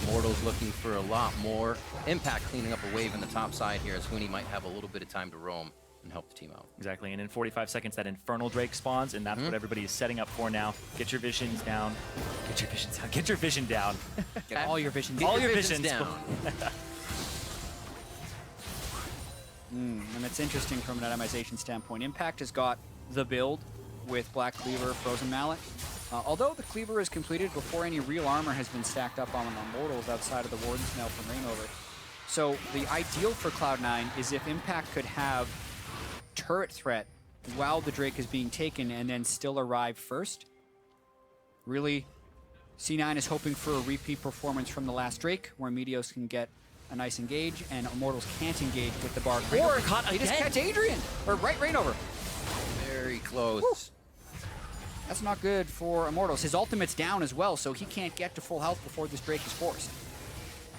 Immortals looking for a lot more. Impact cleaning up a wave in the top side here as Huni might have a little bit of time to roam and help the team out. Exactly, and in 45 seconds that Infernal Drake spawns, and that's what everybody is setting up for now. Get your visions down. Get your visions down. Get your vision down. Get all your visions down. All your visions down. And it's interesting from an itemization standpoint. Impact has got the build with Black Cleaver, Frozen Mallet. Although the Cleaver is completed before any real armor has been stacked up on Immortals outside of the Warden Smell from ReignOver. So the ideal for Cloud9 is if Impact could have turret threat while the Drake is being taken and then still arrive first. Really, C9 is hoping for a repeat performance from the last Drake where Meteos can get a nice engage and Immortals can't engage with the Bard. Or caught They just again. catch Adrian, or ReignOver. Very close. Woo. That's not good for Immortals. His ultimate's down as well, so he can't get to full health before this Drake is forced.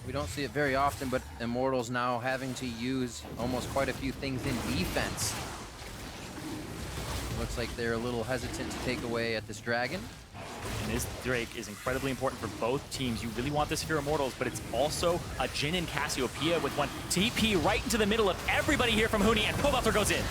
We don't see it very often, but Immortals now having to use almost quite a few things in defense. Looks like they're a little hesitant to take away at this dragon. And this Drake is incredibly important for both teams. You really want this if you're Immortals, but it's also a Jhin and Cassiopeia with one TP right into the middle of everybody here from Huni, and Pobelter goes in.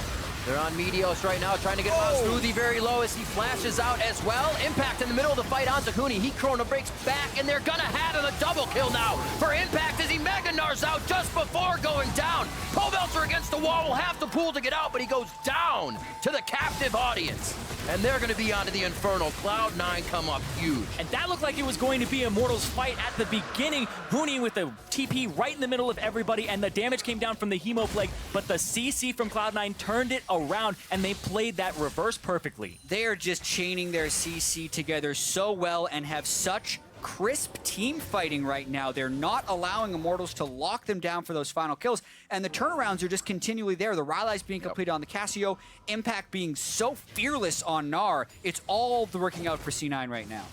They're on Meteos right now, trying to get on Smoothie very low as he flashes out as well. Impact in the middle of the fight onto Huni. He chrono breaks back, and they're gonna have him a double kill now for Impact as he Mega Nars out just before going down. Pobelter against the wall will have to pull to get out, but he goes down to the captive audience. And they're gonna be onto the Infernal. Cloud9 come up huge. And that looked like it was going to be Immortals' fight at the beginning. Huni with the TP right in the middle of everybody, and the damage came down from the Hemo Plague, but the CC from Cloud9 turned it around, and they played that reverse perfectly. They are just chaining their CC together so well and have such crisp team fighting right now. They're not allowing Immortals to lock them down for those final kills, and the turnarounds are just continually there. The Rylai's being completed on the Casio, Impact being so fearless on Gnar. It's all working out for C9 right now.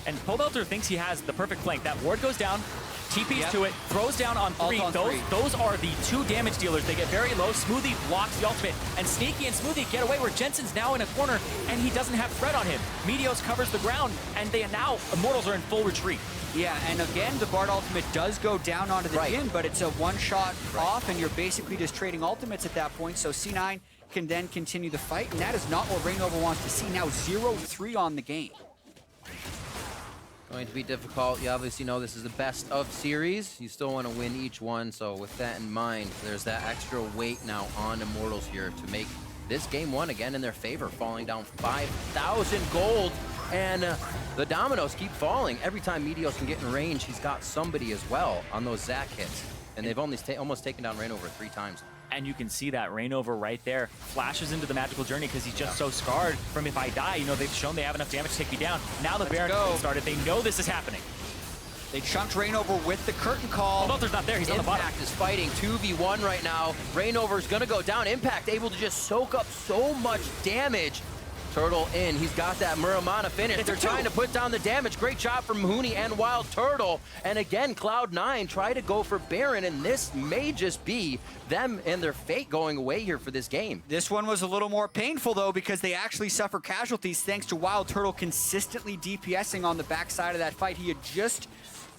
And Pobelter thinks he has the perfect flank. That ward goes down, TPs to it, throws down on three. Those are the 2 damage dealers. They get very low. Smoothie blocks the ultimate. And Sneaky and Smoothie get away where Jensen's now in a corner and he doesn't have threat on him. Meteos covers the ground and now Immortals are in full retreat. Yeah, and again, the Bard ultimate does go down onto the Jhin, but it's a one-shot off and you're basically just trading ultimates at that point. So C9 can then continue the fight, and that is not what ReignOver wants to see. Now 0-3 on the game. Going to be difficult. You obviously know this is the best of series. You still want to win each one. So with that in mind, there's that extra weight now on Immortals here to make this game 1 again in their favor, falling down 5,000 gold. And the dominoes keep falling. Every time Meteos can get in range, he's got somebody as well on those Zac hits. And they've only almost taken down ReignOver 3 times. And you can see that ReignOver right there flashes into the magical journey because he's just so scarred from if I die. You know, they've shown they have enough damage to take me down. Now the Baron started. They know this is happening. They chunked ReignOver with the curtain call. Pobelter's not there. He's on the bottom. Impact is fighting 2v1 right now. ReignOver's going to go down. Impact able to just soak up so much damage. Turtle in. He's got that Muramana finish. They're trying to put down the damage. Great shot from Huni and WildTurtle. And again, Cloud9 try to go for Baron, and this may just be them and their fate going away here for this game. This one was a little more painful, though, because they actually suffer casualties thanks to WildTurtle consistently DPSing on the backside of that fight. He had just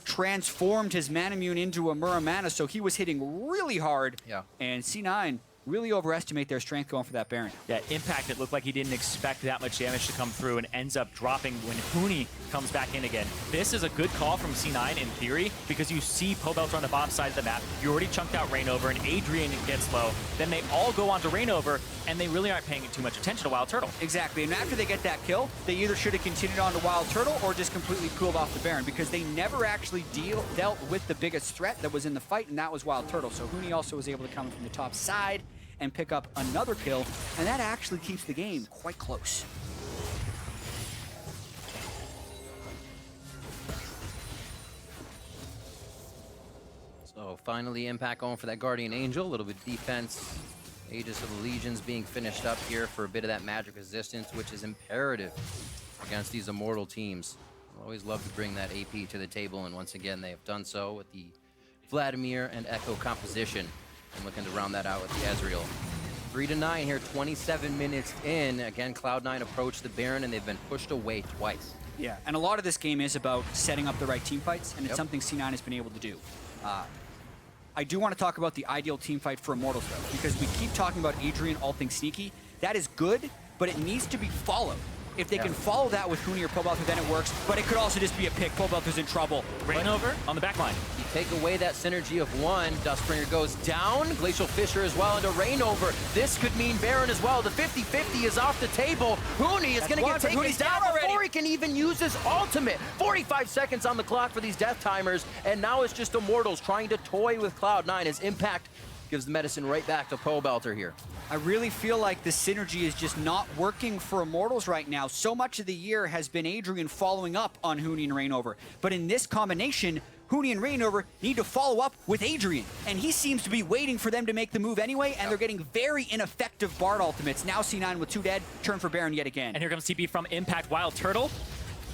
transformed his Manamune into a Muramana, so he was hitting really hard. Yeah. And C9 really overestimate their strength going for that Baron. Yeah, Impact, it looked like he didn't expect that much damage to come through and ends up dropping when Huni comes back in again. This is a good call from C9 in theory because you see Pobelter on the bottom side of the map. You already chunked out ReignOver and Adrian gets low. Then they all go onto ReignOver and they really aren't paying too much attention to WildTurtle. Exactly, and after they get that kill, they either should have continued on to WildTurtle or just completely cooled off the Baron because they never actually dealt with the biggest threat that was in the fight, and that was WildTurtle. So Huni also was able to come from the top side and pick up another kill, and that actually keeps the game quite close. So finally, Impact going for that Guardian Angel. A little bit of defense. Aegis of the Legions being finished up here for a bit of that magic resistance, which is imperative against these Immortal teams. I always love to bring that AP to the table, and once again, they have done so with the Vladimir and Echo composition. I'm looking to round that out with the Ezreal. 3-9 here, 27 minutes in. Again, Cloud9 approached the Baron, and they've been pushed away twice. Yeah, and a lot of this game is about setting up the right team fights, and it's something C9 has been able to do. I do want to talk about the ideal team fight for Immortals, though, because we keep talking about Adrian ulting Sneaky. That is good, but it needs to be followed. If they can follow that with Huni or Pobelter, then it works, but it could also just be a pick. Pobelter's in trouble. ReignOver on the back line. You take away that synergy of one, Dustbringer goes down, Glacial Fissure as well into ReignOver. This could mean Baron as well. The 50-50 is off the table. Huni is going to get taken down before he can even use his ultimate. 45 seconds on the clock for these death timers, and now it's just Immortals trying to toy with Cloud9 as Impact gives the medicine right back to Pobelter here. I really feel like the synergy is just not working for Immortals right now. So much of the year has been Adrian following up on Huni and ReignOver. But in this combination, Huni and ReignOver need to follow up with Adrian. And he seems to be waiting for them to make the move anyway, and they're getting very ineffective Bard ultimates. Now C9 with 2 dead, turn for Baron yet again. And here comes TP from Impact. WildTurtle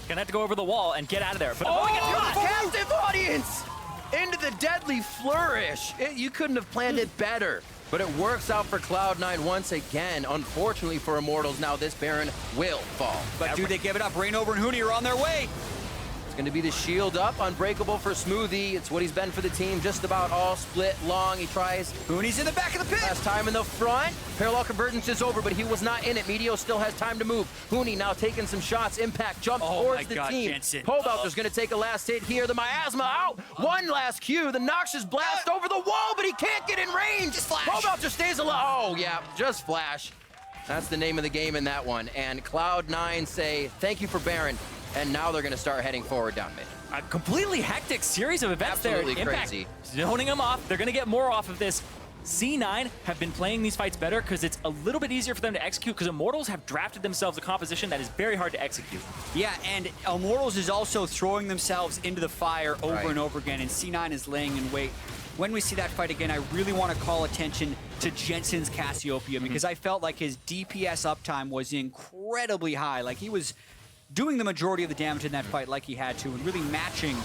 gonna have to go over the wall and get out of there. But captive audience! Into the deadly flourish. You couldn't have planned it better. But it works out for Cloud9 once again. Unfortunately for Immortals, now this Baron will fall. But do they give it up? ReignOver and Huni are on their way. It's going to be the shield up, unbreakable for Smoothie. It's what he's been for the team just about all split long. He tries. Huni's in the back of the pit. Last time in the front. Parallel convergence is over, but he was not in it. Meteos still has time to move. Huni now taking some shots. Impact jumps towards the team. Jensen. Pobelter's going to take a last hit here. The Miasma out. One last Q. The Noxious Blast over the wall, but he can't get in range. Just flash. Pobelter stays alive. Oh, yeah, just flash. That's the name of the game in that one. And Cloud9 say, thank you for Baron. And now they're going to start heading forward down mid. A completely hectic series of events Absolutely there. crazy. Impact zoning them off. They're going to get more off of this. C9 have been playing these fights better because it's a little bit easier for them to execute because Immortals have drafted themselves a composition that is very hard to execute. Yeah, and Immortals is also throwing themselves into the fire over Right. and over again, and C9 is laying in wait. When we see that fight again, I really want to call attention to Jensen's Cassiopeia because I felt like his DPS uptime was incredibly high. Like, he was doing the majority of the damage in that fight like he had to and really matching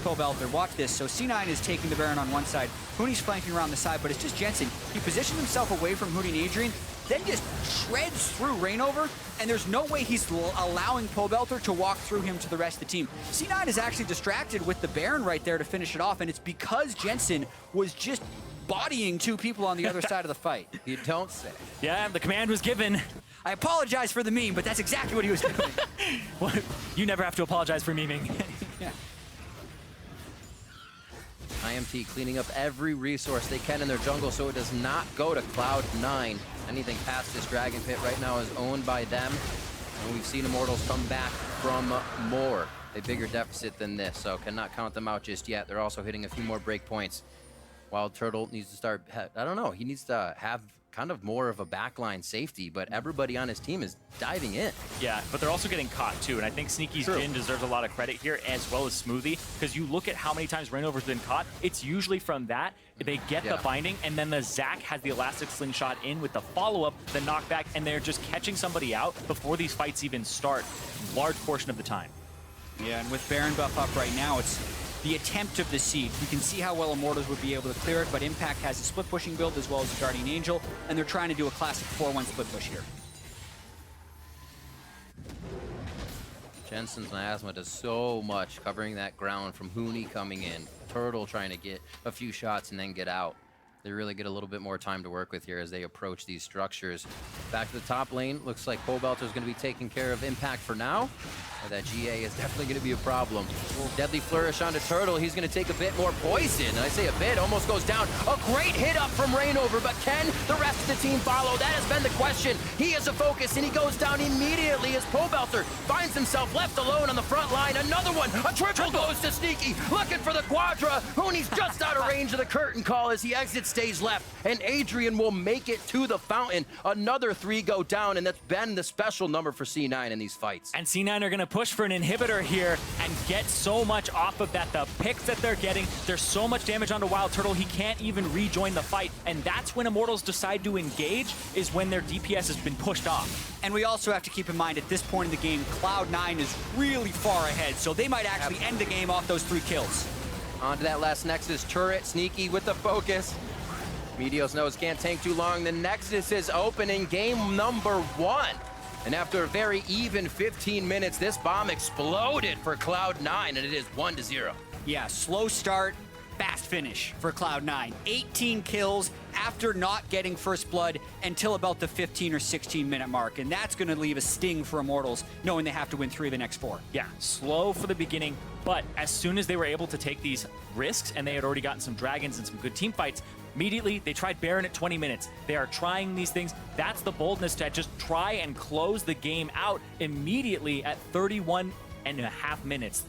Pobelter. Watch this. So C9 is taking the Baron on one side. Huni's flanking around the side, but it's just Jensen. He positioned himself away from Huni and Adrian, then just shreds through ReignOver, and there's no way he's allowing Pobelter to walk through him to the rest of the team. C9 is actually distracted with the Baron right there to finish it off, and it's because Jensen was just bodying two people on the other side of the fight. You don't say. Yeah, the command was given. I apologize for the meme, but that's exactly what he was doing. What? You never have to apologize for memeing. Yeah. IMT cleaning up every resource they can in their jungle so it does not go to Cloud9. Anything past this Dragon Pit right now is owned by them. And we've seen Immortals come back from more. A bigger deficit than this, so cannot count them out just yet. They're also hitting a few more breakpoints. WildTurtle needs to start, I don't know, he needs to have kind of more of a backline safety, but everybody on his team is diving in. Yeah, but they're also getting caught too, and I think Sneaky's True. Jin deserves a lot of credit here, as well as Smoothie, because you look at how many times ReignOver's been caught, it's usually from that. They get the binding, and then the Zac has the elastic slingshot in with the follow-up, the knockback, and they're just catching somebody out before these fights even start, large portion of the time. Yeah, and with Baron buff up right now, it's the attempt of the Siege. You can see how well Immortals would be able to clear it, but Impact has a split pushing build as well as a Guardian Angel, and they're trying to do a classic 4-1 split push here. Jensen's Miasma does so much, covering that ground from Huni coming in, Turtle trying to get a few shots and then get out. They really get a little bit more time to work with here as they approach these structures. Back to the top lane, looks like Pobelter's going to be taking care of Impact for now. But that GA is definitely going to be a problem. Deadly Flourish onto Turtle. He's going to take a bit more poison. I say a bit, almost goes down. A great hit up from ReignOver, but can the rest of the team follow? That has been the question. He is a focus, and he goes down immediately as Pobelter finds himself left alone on the front line. Another one, a triple goes to Sneaky, looking for the Quadra. Huni's just out of range of the curtain call as he exits stage left, and Adrian will make it to the fountain. Another 3 go down, and that's been the special number for C9 in these fights. And C9 are going to push for an inhibitor here and get so much off of that. The picks that they're getting, there's so much damage onto WildTurtle, he can't even rejoin the fight. And that's when Immortals decide to engage, is when their DPS has been pushed off. And we also have to keep in mind at this point in the game, Cloud9 is really far ahead, so they might actually end the game off those 3 kills. On to that last Nexus turret, Sneaky with the focus. Meteos knows can't take too long. The Nexus is opening game number 1. And after a very even 15 minutes, this bomb exploded for Cloud9, and it is 1-0. Yeah, slow start, fast finish for Cloud9. 18 kills after not getting first blood until about the 15 or 16 minute mark. And that's going to leave a sting for Immortals, knowing they have to win 3 of the next 4. Yeah, slow for the beginning, but as soon as they were able to take these risks, and they had already gotten some dragons and some good team fights, immediately they tried Baron at 20 minutes. They are trying these things. That's the boldness to just try and close the game out immediately at 31 and a half minutes.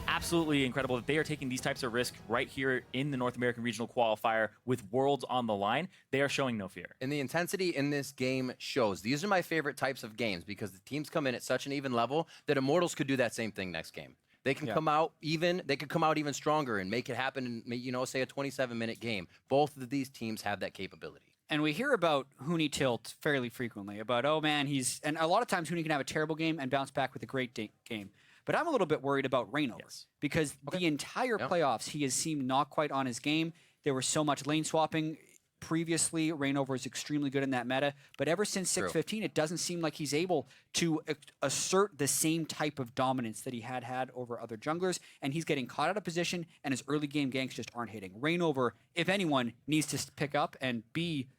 Absolutely incredible that they are taking these types of risks right here in the North American Regional Qualifier with Worlds on the line. They are showing no fear. And the intensity in this game shows. These are my favorite types of games because the teams come in at such an even level that Immortals could do that same thing next game. They can come out even, they could come out even stronger and make it happen in, you know, say a 27-minute game. Both of these teams have that capability. And we hear about Huni tilt fairly frequently, about, oh man, and a lot of times Huni can have a terrible game and bounce back with a great game. But I'm a little bit worried about ReignOver because the entire playoffs, he has seemed not quite on his game. There was so much lane swapping. Previously, ReignOver was extremely good in that meta, but ever since 615, it doesn't seem like he's able to assert the same type of dominance that he had over other junglers, and he's getting caught out of position, and his early game ganks just aren't hitting. ReignOver, if anyone, needs to pick up and be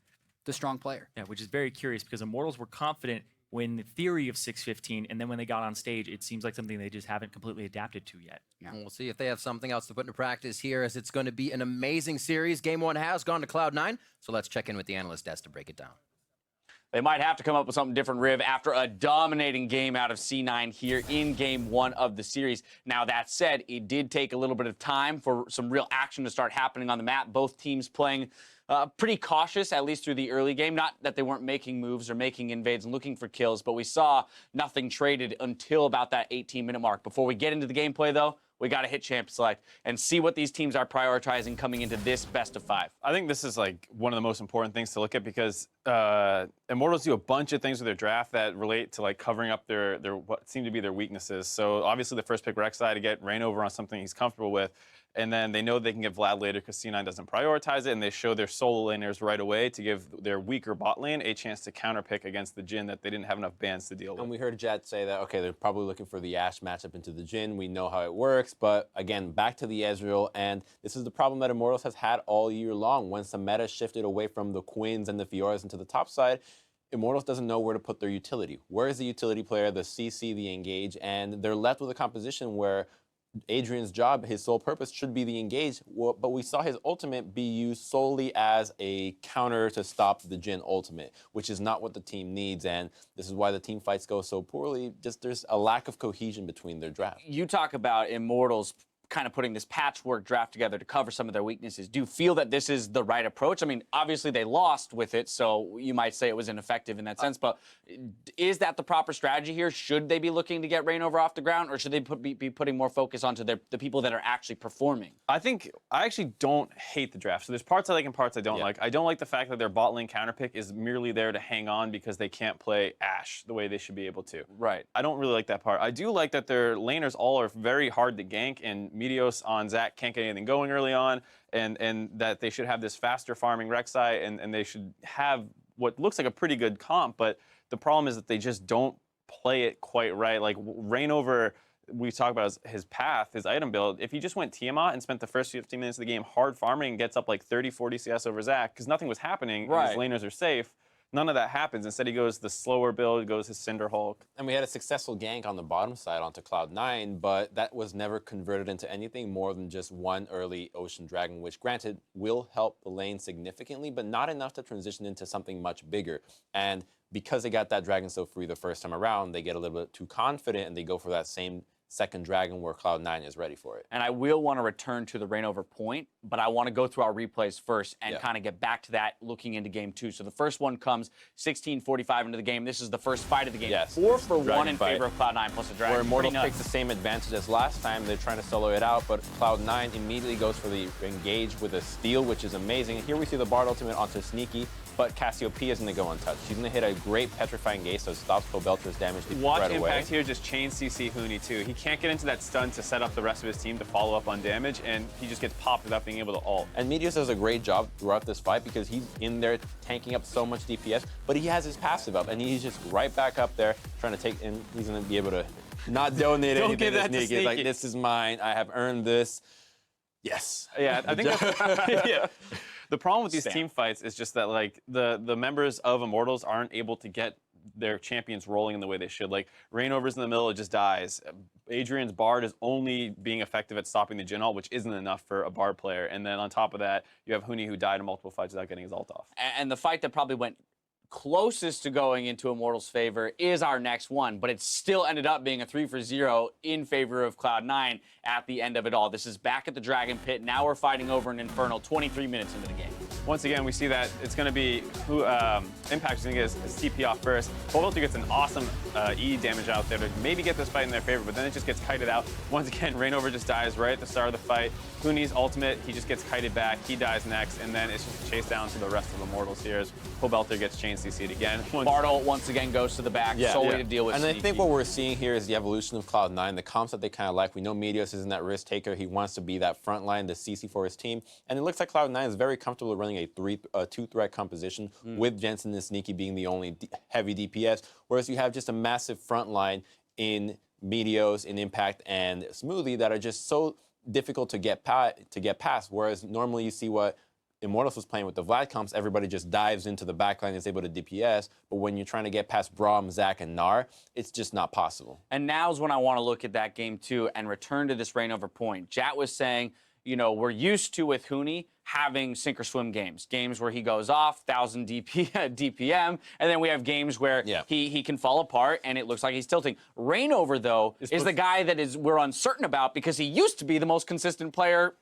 the strong player. Yeah, which is very curious because Immortals were confident when the theory of 615, and then when they got on stage, it seems like something they just haven't completely adapted to yet. Yeah. And we'll see if they have something else to put into practice here, as it's going to be an amazing series. Game 1 has gone to Cloud9, so let's check in with the analyst desk to break it down. They might have to come up with something different, Riv, after a dominating game out of C9 here in game 1 of the series. Now, that said, it did take a little bit of time for some real action to start happening on the map. Both teams playing pretty cautious, at least through the early game. Not that they weren't making moves or making invades and looking for kills, but we saw nothing traded until about that 18-minute mark. Before we get into the gameplay, though, we got to hit Champ Select and see what these teams are prioritizing coming into this best of 5. I think this is like one of the most important things to look at because Immortals do a bunch of things with their draft that relate to like covering up their what seem to be their weaknesses. So obviously the first pick Rek'Sai to get ReignOver on something he's comfortable with. And then they know they can get Vlad later because C9 doesn't prioritize it, and they show their solo laners right away to give their weaker bot lane a chance to counterpick against the Jhin that they didn't have enough bans to deal with. And we heard Jatt say that, okay, they're probably looking for the Ashe matchup into the Jhin. We know how it works, but again, back to the Ezreal, and this is the problem that Immortals has had all year long. Once the meta shifted away from the Quinns and the Fioras into the top side, Immortals doesn't know where to put their utility. Where is the utility player, the CC, the engage, and they're left with a composition where Adrian's job, his sole purpose should be the engage, but we saw his ultimate be used solely as a counter to stop the Jhin ultimate, which is not what the team needs, and this is why the team fights go so poorly. Just there's a lack of cohesion between their drafts. You talk about Immortals kind of putting this patchwork draft together to cover some of their weaknesses. Do you feel that this is the right approach? I mean, obviously they lost with it, so you might say it was ineffective in that sense, but is that the proper strategy here? Should they be looking to get ReignOver off the ground, or should they be putting more focus onto the people that are actually performing? I actually don't hate the draft. So there's parts I like and parts I don't like. I don't like the fact that their bot lane counterpick is merely there to hang on because they can't play Ashe the way they should be able to. Right. I don't really like that part. I do like that their laners all are very hard to gank, and Meteos on Zach can't get anything going early on, and that they should have this faster farming Rek'Sai, and they should have what looks like a pretty good comp, but the problem is that they just don't play it quite right. Like ReignOver, we talk about his path, his item build. If he just went Tiamat and spent the first 15 minutes of the game hard farming and gets up like 30, 40 CS over Zach, because nothing was happening, right, his laners are safe, none of that happens. Instead, he goes the slower build, goes his Cinder Hulk. And we had a successful gank on the bottom side onto Cloud9, but that was never converted into anything more than just one early Ocean Dragon, which granted will help the lane significantly, but not enough to transition into something much bigger. And because they got that dragon so free the first time around, they get a little bit too confident and they go for that same second dragon where Cloud9 is ready for it. And I will want to return to the ReignOver point, but I want to go through our replays first and kind of get back to that looking into game 2. So the first one comes 16:45 into the game. This is the first fight of the game. Yes. 4 for Dragon 1 in fight. favor of Cloud9 plus a dragon. Where Immortals Pretty takes nuts. the same advantage as last time. They're trying to solo it out, but Cloud9 immediately goes for the engage with a steal, which is amazing. Here we see the Bard ultimate onto Sneaky, but Cassiopeia is going to go untouched. She's going to hit a great petrifying gaze, so it stops Pobelter's damage Watch right away. Impact here just chain CC Huni too. He can't get into that stun to set up the rest of his team to follow up on damage, and he just gets popped without being able to ult. And Meteos does a great job throughout this fight because he's in there tanking up so much DPS, but he has his passive up, and he's just right back up there trying to take, and he's going to be able to not donate Don't anything give to that to Sneaky. It's like, Sneaky. this is mine. I have earned this. Yes. Yeah, I think that's, yeah. The problem with these Stamp. team fights is just that like the members of Immortals aren't able to get their champions rolling in the way they should. Like ReignOver's in the middle, it just dies. Adrian's Bard is only being effective at stopping the Jhin ult, which isn't enough for a Bard player. And then on top of that, you have Huni who died in multiple fights without getting his ult off. And the fight that probably went closest to going into Immortals' favor is our next one, but it still ended up being a 3-for-0 in favor of Cloud9 at the end of it all. This is back at the Dragon Pit. Now we're fighting over an Infernal 23 minutes into the game. Once again, we see that it's going to be who Impact is going to get his TP off first. Pobelter gets an awesome E damage out there to maybe get this fight in their favor, but then it just gets kited out. Once again, ReignOver just dies right at the start of the fight. Huni's ultimate, he just gets kited back. He dies next, and then it's just a chase down to the rest of Immortals here as Pobelter gets chain CC'd again. Bard once again goes to the back solely to deal with And Sneaky. I think what we're seeing here is the evolution of Cloud9, the comps that they kind of like. We know Meteos isn't that risk taker. He wants to be that front line, the CC for his team. And it looks like Cloud9 is very comfortable running a two-threat composition with Jensen and Sneaky being the only heavy DPS, whereas you have just a massive front line in Meteos, in Impact, and Smoothie that are just so difficult to get past, whereas normally you see what Immortals was playing with the Vlad comps, everybody just dives into the backline and is able to DPS, but when you're trying to get past Braum, Zach, and Gnar, it's just not possible. And now's when I want to look at that game too and return to this ReignOver point. Jatt was saying, you know, we're used to with Huni having sink or swim games where he goes off 1,000 DPM, and then we have games where he can fall apart and it looks like he's tilting. ReignOver, though, is the guy that we're uncertain about because he used to be the most consistent player,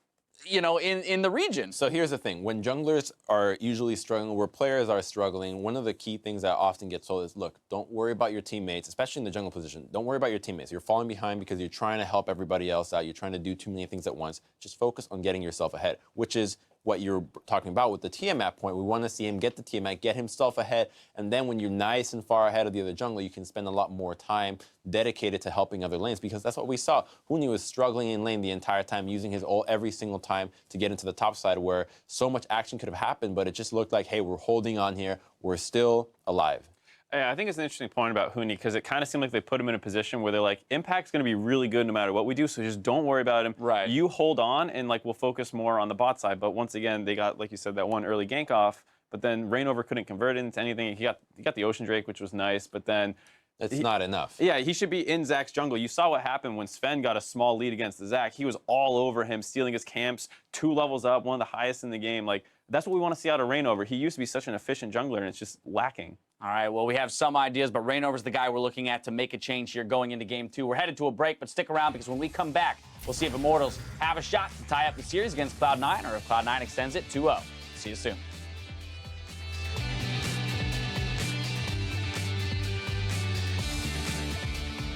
you know, in the region. So here's the thing. When junglers are usually struggling, where players are struggling, one of the key things that often gets told is, look, don't worry about your teammates, especially in the jungle position. Don't worry about your teammates. You're falling behind because you're trying to help everybody else out. You're trying to do too many things at once. Just focus on getting yourself ahead, which is what you're talking about with the Tiamat point. We want to see him get the Tiamat, get himself ahead, and then when you're nice and far ahead of the other jungler, you can spend a lot more time dedicated to helping other lanes, because that's what we saw. Huni was struggling in lane the entire time, using his ult every single time to get into the top side where so much action could have happened, but it just looked like, hey, we're holding on here, we're still alive. Yeah, I think it's an interesting point about Huni, because it kind of seemed like they put him in a position where they're like, Impact's going to be really good no matter what we do, so just don't worry about him. Right. You hold on, and like we'll focus more on the bot side. But once again, they got, like you said, that one early gank off, but then ReignOver couldn't convert it into anything. He got the Ocean Drake, which was nice, but then it's not enough. Yeah, he should be in Zach's jungle. You saw what happened when Sven got a small lead against the Zach. He was all over him, stealing his camps, 2 levels up, one of the highest in the game. Like, that's what we want to see out of ReignOver. He used to be such an efficient jungler, and it's just lacking. All right, well, we have some ideas, but ReignOver's the guy we're looking at to make a change here going into Game 2. We're headed to a break, but stick around, because when we come back, we'll see if Immortals have a shot to tie up the series against Cloud9, or if Cloud9 extends it 2-0. See you soon.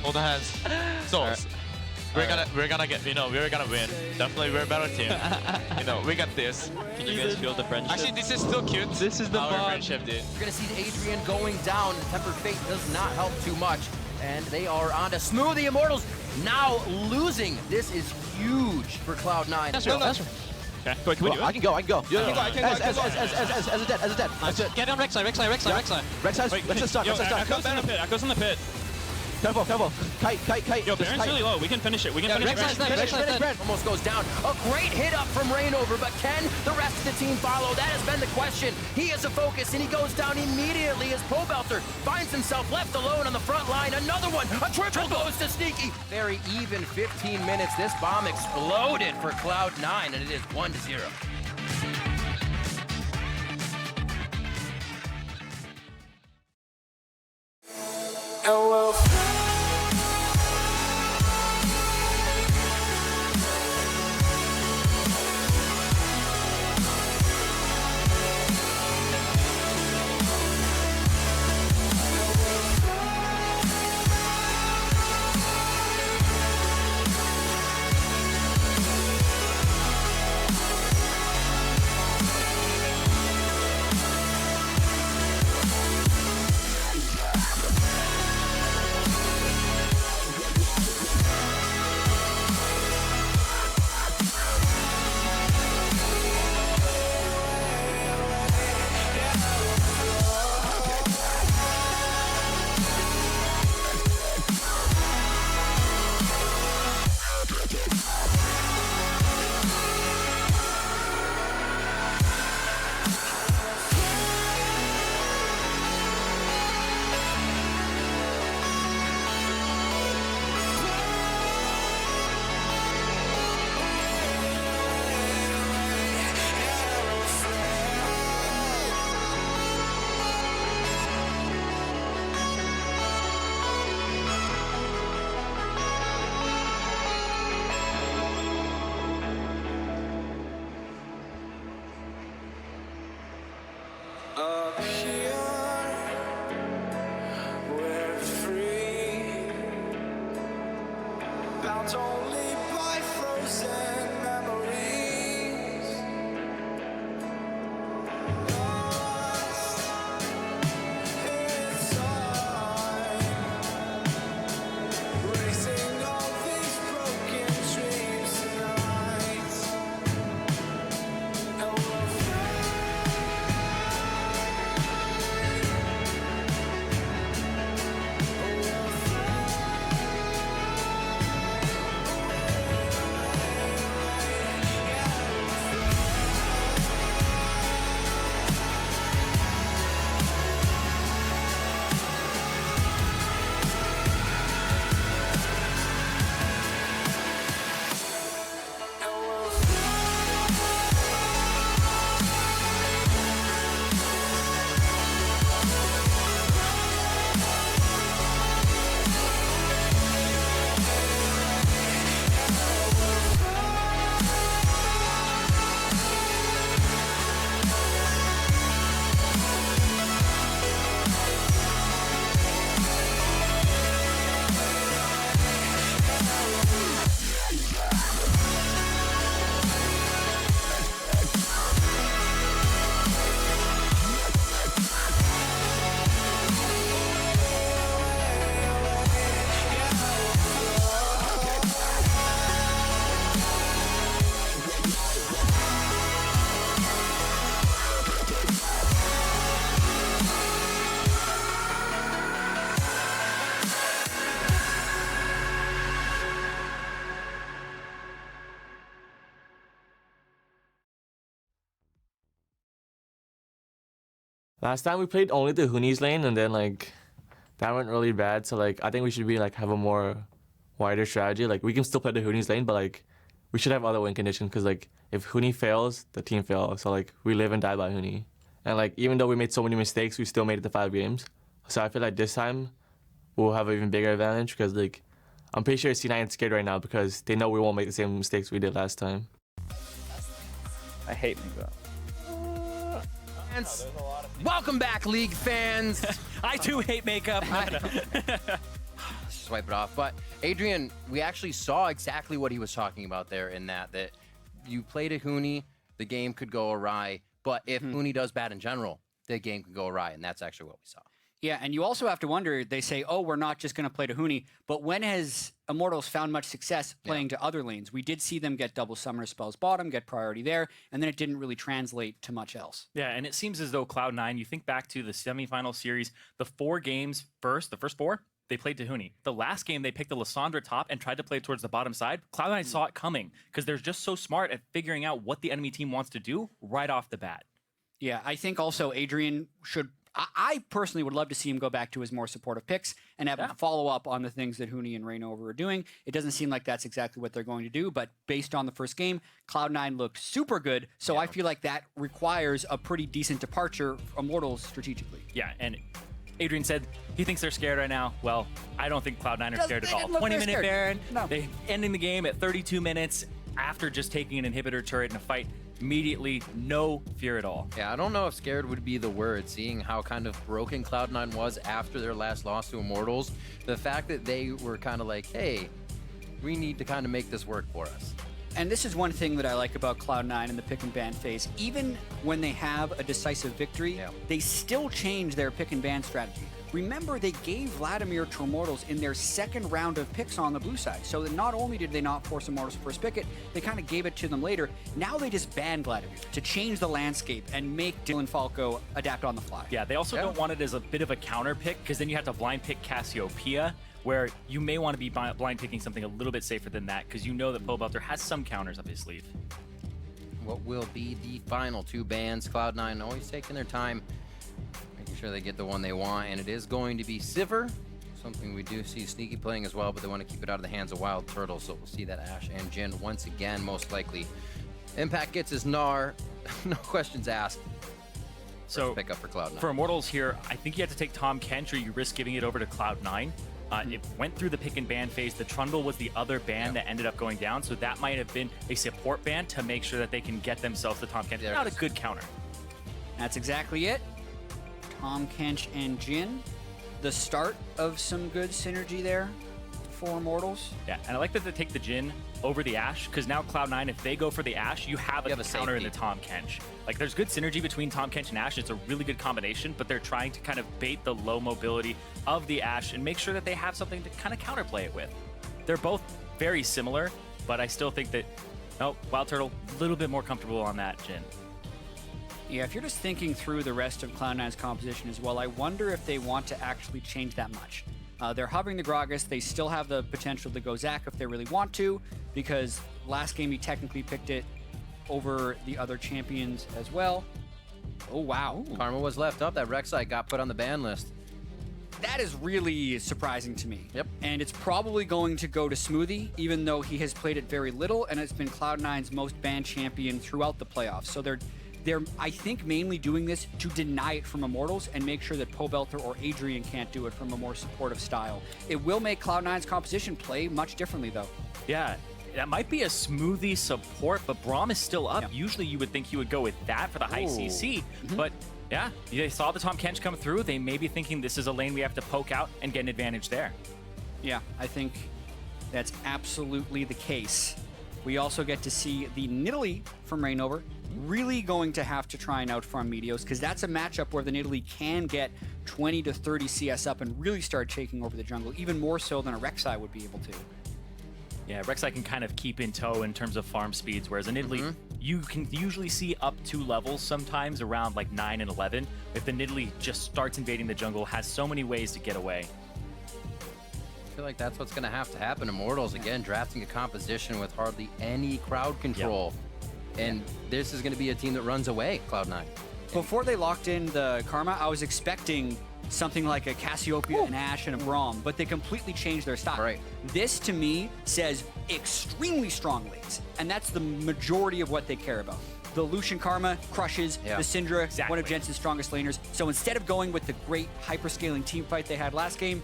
Hold the hands. So we're gonna get, you know, we're gonna win. Definitely we're a better team. You know, we got this. Can you guys feel the friendship? Actually, this is still cute. This is the friendship, dude. You're gonna see Adrian going down. Tempered Fate does not help too much. And they are on to Smoothie. Immortals now losing. This is huge for Cloud9. That's right. That's right. Okay. Wait, can we do it? I can go. I can go. As a dead. That's it. Get on Rek'Sai. Rek'Sai stuck. Echo's in the pit. Echo's in the pit. Careful. Kite. Yo, Baron's really low. We can finish it. We can finish it. Almost goes down. A great hit up from ReignOver, but can the rest of the team follow? That has been the question. He is a focus, and he goes down immediately as Pobelter finds himself left alone on the front line. Another one. A triple goes to Sneaky. Very even 15 minutes. This bomb exploded for Cloud9, and it is 1-0. Last time we played only the Huni's lane, and then like that went really bad. So like I think we should be like have a more wider strategy. Like we can still play the Huni's lane, but like we should have other win conditions because like if Huni fails, the team fails. So like we live and die by Huni. And like even though we made so many mistakes, we still made it to 5 games. So I feel like this time we'll have an even bigger advantage because like I'm pretty sure C9 is scared right now because they know we won't make the same mistakes we did last time. I hate makeup. Welcome back, League fans. I too hate makeup. Swipe it off. But Adrian, we actually saw exactly what he was talking about there in that you played a Huni, the game could go awry. But if Huni does bad in general, the game could go awry, and that's actually what we saw. Yeah, and you also have to wonder, they say, oh, we're not just going to play to Huni, but when has Immortals found much success playing to other lanes? We did see them get double summoner spells bottom, get priority there, and then it didn't really translate to much else. Yeah, and it seems as though Cloud9, you think back to the semifinal series, the 4 games the first 4, they played to Huni. The last game, they picked the Lissandra top and tried to play towards the bottom side. Cloud9 saw it coming because they're just so smart at figuring out what the enemy team wants to do right off the bat. Yeah, I think also Adrian should... I personally would love to see him go back to his more supportive picks and have him follow up on the things that Huni and ReignOver are doing. It doesn't seem like that's exactly what they're going to do, but based on the first game, Cloud9 looked super good, so I feel like that requires a pretty decent departure from Immortals strategically. Yeah, and Adrian said he thinks they're scared right now. Well, I don't think Cloud9 are scared at all. 20-minute Baron, they ending the game at 32 minutes after just taking an inhibitor turret in a fight. Immediately, no fear at all. Yeah, I don't know if scared would be the word, seeing how kind of broken Cloud9 was after their last loss to Immortals. The fact that they were kind of like, hey, we need to kind of make this work for us. And this is one thing that I like about Cloud9 in the pick and ban phase. Even when they have a decisive victory, they still change their pick and ban strategy. Remember, they gave Vladimir to Immortals in their second round of picks on the blue side. So that not only did they not force Immortals to first pick it, they kind of gave it to them later. Now they just banned Vladimir to change the landscape and make Dylan Falco adapt on the fly. Yeah, they also don't want it as a bit of a counter pick because then you have to blind pick Cassiopeia, where you may want to be blind picking something a little bit safer than that because you know that Pobelter has some counters up his sleeve. What will be the final 2 bans? Cloud9 always taking their time, making sure they get the one they want, and it is going to be Sivir, something we do see Sneaky playing as well, but they want to keep it out of the hands of WildTurtle, so we'll see that Ashe and Jin once again, most likely. Impact gets his Gnar, no questions asked. So pick up for Cloud9. For Immortals here, I think you have to take Tahm Kench or you risk giving it over to Cloud9. It went through the pick and ban phase. The Trundle was the other ban that ended up going down, so that might have been a support ban to make sure that they can get themselves the Tahm Kench. Not a good counter. That's exactly it. Tahm Kench and Jin. The start of some good synergy there for Immortals. Yeah, and I like that they take the Jin over the Ashe, because now Cloud9, if they go for the Ashe, you have a counter in the Tahm Kench. Like, there's good synergy between Tahm Kench and Ashe. It's a really good combination, but they're trying to kind of bait the low mobility of the Ashe and make sure that they have something to kind of counterplay it with. They're both very similar, but I still think that, WildTurtle, a little bit more comfortable on that Jin. Yeah, if you're just thinking through the rest of Cloud9's composition as well, I wonder if they want to actually change that much. They're hovering the Gragas. They still have the potential to go Zac if they really want to, because last game he technically picked it over the other champions as well. Oh, wow. Karma was left up. That Rek'Sai got put on the ban list. That is really surprising to me. Yep. And it's probably going to go to Smoothie, even though he has played it very little, and it's been Cloud9's most banned champion throughout the playoffs. So they're, I think, mainly doing this to deny it from Immortals and make sure that Pobelter or Adrian can't do it from a more supportive style. It will make Cloud9's composition play much differently, though. Yeah, that might be a Smoothie support, but Braum is still up. Yep. Usually you would think he would go with that for the high CC, but yeah, they saw the Tahm Kench come through. They may be thinking this is a lane we have to poke out and get an advantage there. Yeah, I think that's absolutely the case. We also get to see the Nidalee from ReignOver really going to have to try and outfarm Meteos, because that's a matchup where the Nidalee can get 20 to 30 CS up and really start taking over the jungle, even more so than a Rek'Sai would be able to. Yeah, Rek'Sai can kind of keep in tow in terms of farm speeds, whereas a Nidalee, you can usually see up 2 levels sometimes around like 9 and 11. If the Nidalee just starts invading the jungle, has so many ways to get away. I feel like that's what's going to have to happen. Immortals, again, drafting a composition with hardly any crowd control. And this is going to be a team that runs away, Cloud9. Before they locked in the Karma, I was expecting something like a Cassiopeia, an Ashe, and a Braum, but they completely changed their style. Right. This, to me, says extremely strong lanes, and that's the majority of what they care about. The Lucian Karma crushes, the Syndra, one of Jensen's strongest laners. So instead of going with the great hyperscaling team fight they had last game,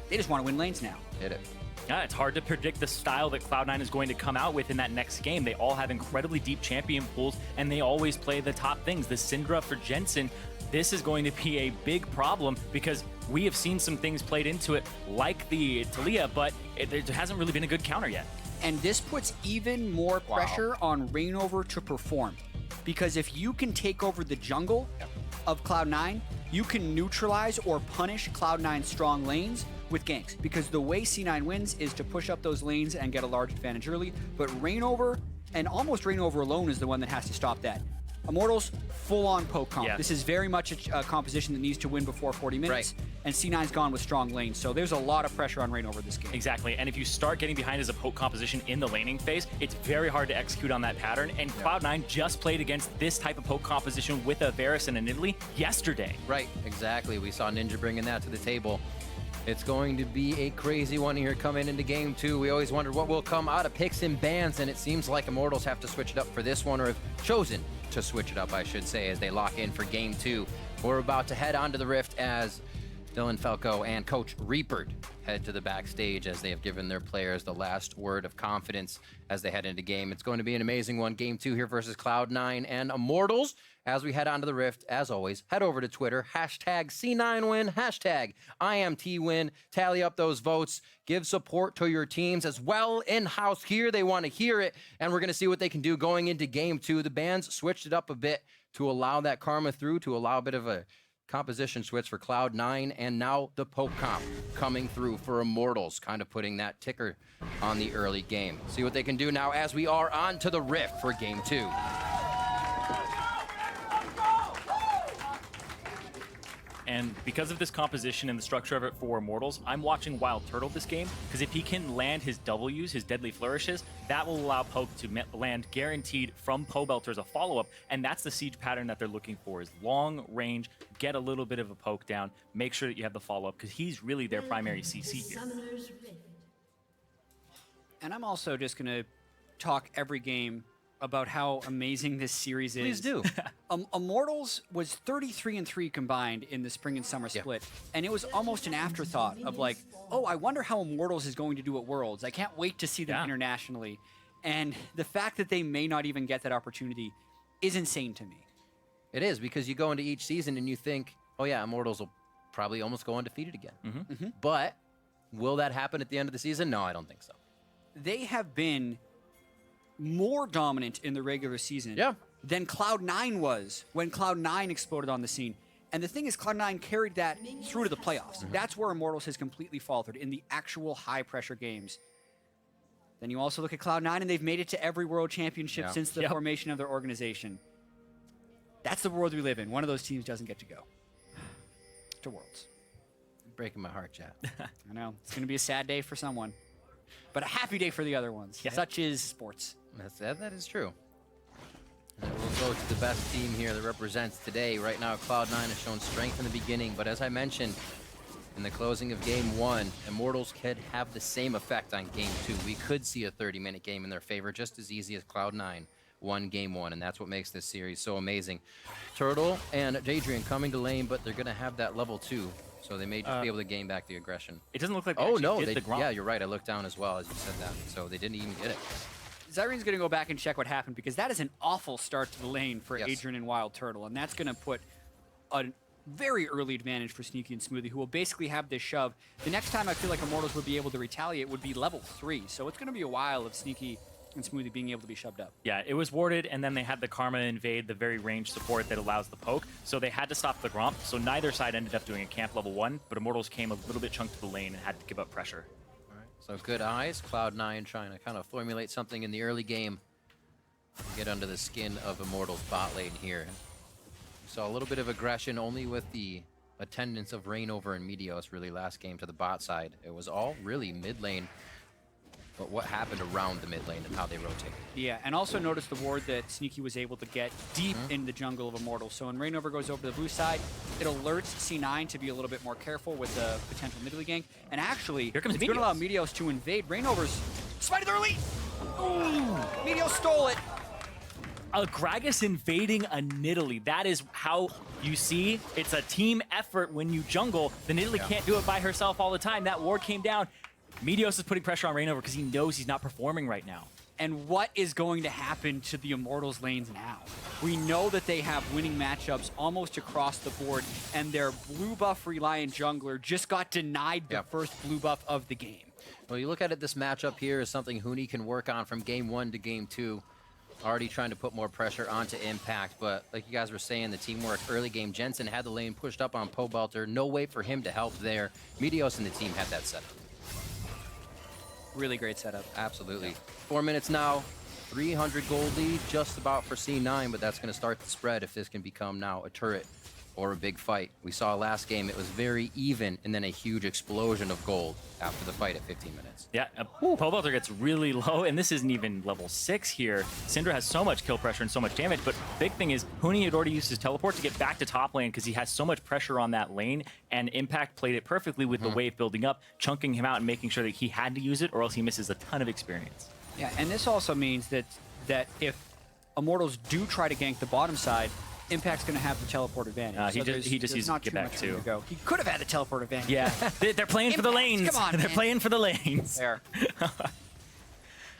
they just want to win lanes now. Hit it. Yeah, it's hard to predict the style that Cloud9 is going to come out with in that next game. They all have incredibly deep champion pools, and they always play the top things. The Syndra for Jensen, this is going to be a big problem because we have seen some things played into it, like the Talia, but there hasn't really been a good counter yet. And this puts even more pressure on ReignOver to perform. Because if you can take over the jungle of Cloud9, you can neutralize or punish Cloud9's strong lanes with ganks. Because the way C9 wins is to push up those lanes and get a large advantage early. But ReignOver, and almost ReignOver alone, is the one that has to stop that. Immortals, full-on poke comp. Yeah. This is very much a composition that needs to win before 40 minutes. And C9's gone with strong lanes, so there's a lot of pressure on ReignOver this game. Exactly, and if you start getting behind as a poke composition in the laning phase, it's very hard to execute on that pattern, and Cloud9 just played against this type of poke composition with a Varus and a Nidalee yesterday. Right, exactly. We saw Ninja bringing that to the table. It's going to be a crazy one here coming into game 2. We always wondered what will come out of picks and bans, and it seems like Immortals have to switch it up for this one, or have chosen to switch it up, I should say, as they lock in for game 2. We're about to head onto the Rift as Dylan Falco and Coach Reapert head to the backstage as they have given their players the last word of confidence as they head into game. It's going to be an amazing one. Game 2 here versus Cloud9 and Immortals. As we head onto the Rift, as always, head over to Twitter, hashtag C9win, hashtag IMTwin. Tally up those votes. Give support to your teams as well. In-house here, they want to hear it. And we're going to see what they can do going into game 2. The bans switched it up a bit to allow that Karma through, to allow a bit of a composition switch for Cloud9, and now the poke comp coming through for Immortals, kind of putting that ticker on the early game. See what they can do now as we are on to the Rift for game 2. And because of this composition and the structure of it for Immortals, I'm watching WildTurtle this game, because if he can land his Ws, his deadly flourishes, that will allow Poke to land guaranteed from Pobelter as a follow-up, and that's the siege pattern that they're looking for, is long range, get a little bit of a poke down, make sure that you have the follow-up, because he's really their primary CC here. And I'm also just going to talk every game about how amazing this series is. Please do. Immortals was 33-3 combined in the spring and summer split, and it was almost an afterthought of like, oh, I wonder how Immortals is going to do at Worlds. I can't wait to see them internationally. And the fact that they may not even get that opportunity is insane to me. It is, because you go into each season and you think, oh yeah, Immortals will probably almost go undefeated again. But will that happen at the end of the season? No, I don't think so. They have been more dominant in the regular season than Cloud9 was when Cloud9 exploded on the scene. And the thing is, Cloud9 carried that through to the playoffs. That's where Immortals has completely faltered, in the actual high-pressure games. Then you also look at Cloud9, and they've made it to every World Championship since the formation of their organization. That's the world we live in. One of those teams doesn't get to go to Worlds. Breaking my heart, Jatt. I know. It's going to be a sad day for someone, but a happy day for the other ones. Such is sports. That is true. And we'll go to the best team here that represents today. Right now, Cloud9 has shown strength in the beginning, but as I mentioned in the closing of Game 1, Immortals could have the same effect on Game 2. We could see a 30-minute game in their favor just as easy as Cloud9 won Game 1, and that's what makes this series so amazing. Turtle and Adrian coming to lane, but they're going to have that level 2, so they may just be able to gain back the aggression. It doesn't look like they did the Gromp. Yeah, you're right. I looked down as well as you said that, so they didn't even get it. Zirene's going to go back and check what happened, because that is an awful start to the lane for Adrian and WildTurtle, and that's going to put a very early advantage for Sneaky and Smoothie, who will basically have this shove. The next time I feel like Immortals would be able to retaliate would be level 3, so it's going to be a while of Sneaky and Smoothie being able to be shoved up. Yeah, it was warded, and then they had the Karma invade the very ranged support that allows the poke, so they had to stop the Gromp, so neither side ended up doing a camp level 1, but Immortals came a little bit chunked to the lane and had to give up pressure. All right, so good eyes. Cloud9 trying to kind of formulate something in the early game. Get under the skin of Immortals bot lane here. We saw a little bit of aggression only with the attendance of ReignOver and Meteos really last game to the bot side. It was all really mid lane but what happened around the mid lane and how they rotated. Yeah, and also notice the ward that Sneaky was able to get deep in the jungle of Immortals. So when ReignOver goes over to the blue side, it alerts C9 to be a little bit more careful with the potential mid lane gank. And actually, Here comes it's going to allow Meteos to invade. ReignOver's smited early. Ooh, Meteos stole it. A Gragas invading a Nidalee. That is how you see it's a team effort when you jungle. The Nidalee can't do it by herself all the time. That ward came down. Meteos is putting pressure on ReignOver because he knows he's not performing right now. And what is going to happen to the Immortals lanes now? We know that they have winning matchups almost across the board, and their blue buff reliant jungler just got denied the first blue buff of the game. Well, you look at it, this matchup here is something Huni can work on from game 1 to game 2. Already trying to put more pressure onto Impact, but like you guys were saying, the teamwork early game, Jensen had the lane pushed up on Pobelter. No way for him to help there. Meteos and the team had that setup. Really great setup. Absolutely. 4 minutes now, 300 gold lead, just about for C9, but that's going to start the spread if this can become now a turret or a big fight. We saw last game, it was very even, and then a huge explosion of gold after the fight at 15 minutes. Yeah, Pobelter gets really low, and this isn't even level 6 here. Syndra has so much kill pressure and so much damage, but big thing is Huni had already used his teleport to get back to top lane because he has so much pressure on that lane, and Impact played it perfectly with the wave building up, chunking him out and making sure that he had to use it or else he misses a ton of experience. Yeah, and this also means that if Immortals do try to gank the bottom side, Impact's going to have the teleport advantage. He just used not to get back too. Go. He could have had the teleport advantage. Yeah, they're playing for the lanes. Come on, they're man. playing for the lanes. There.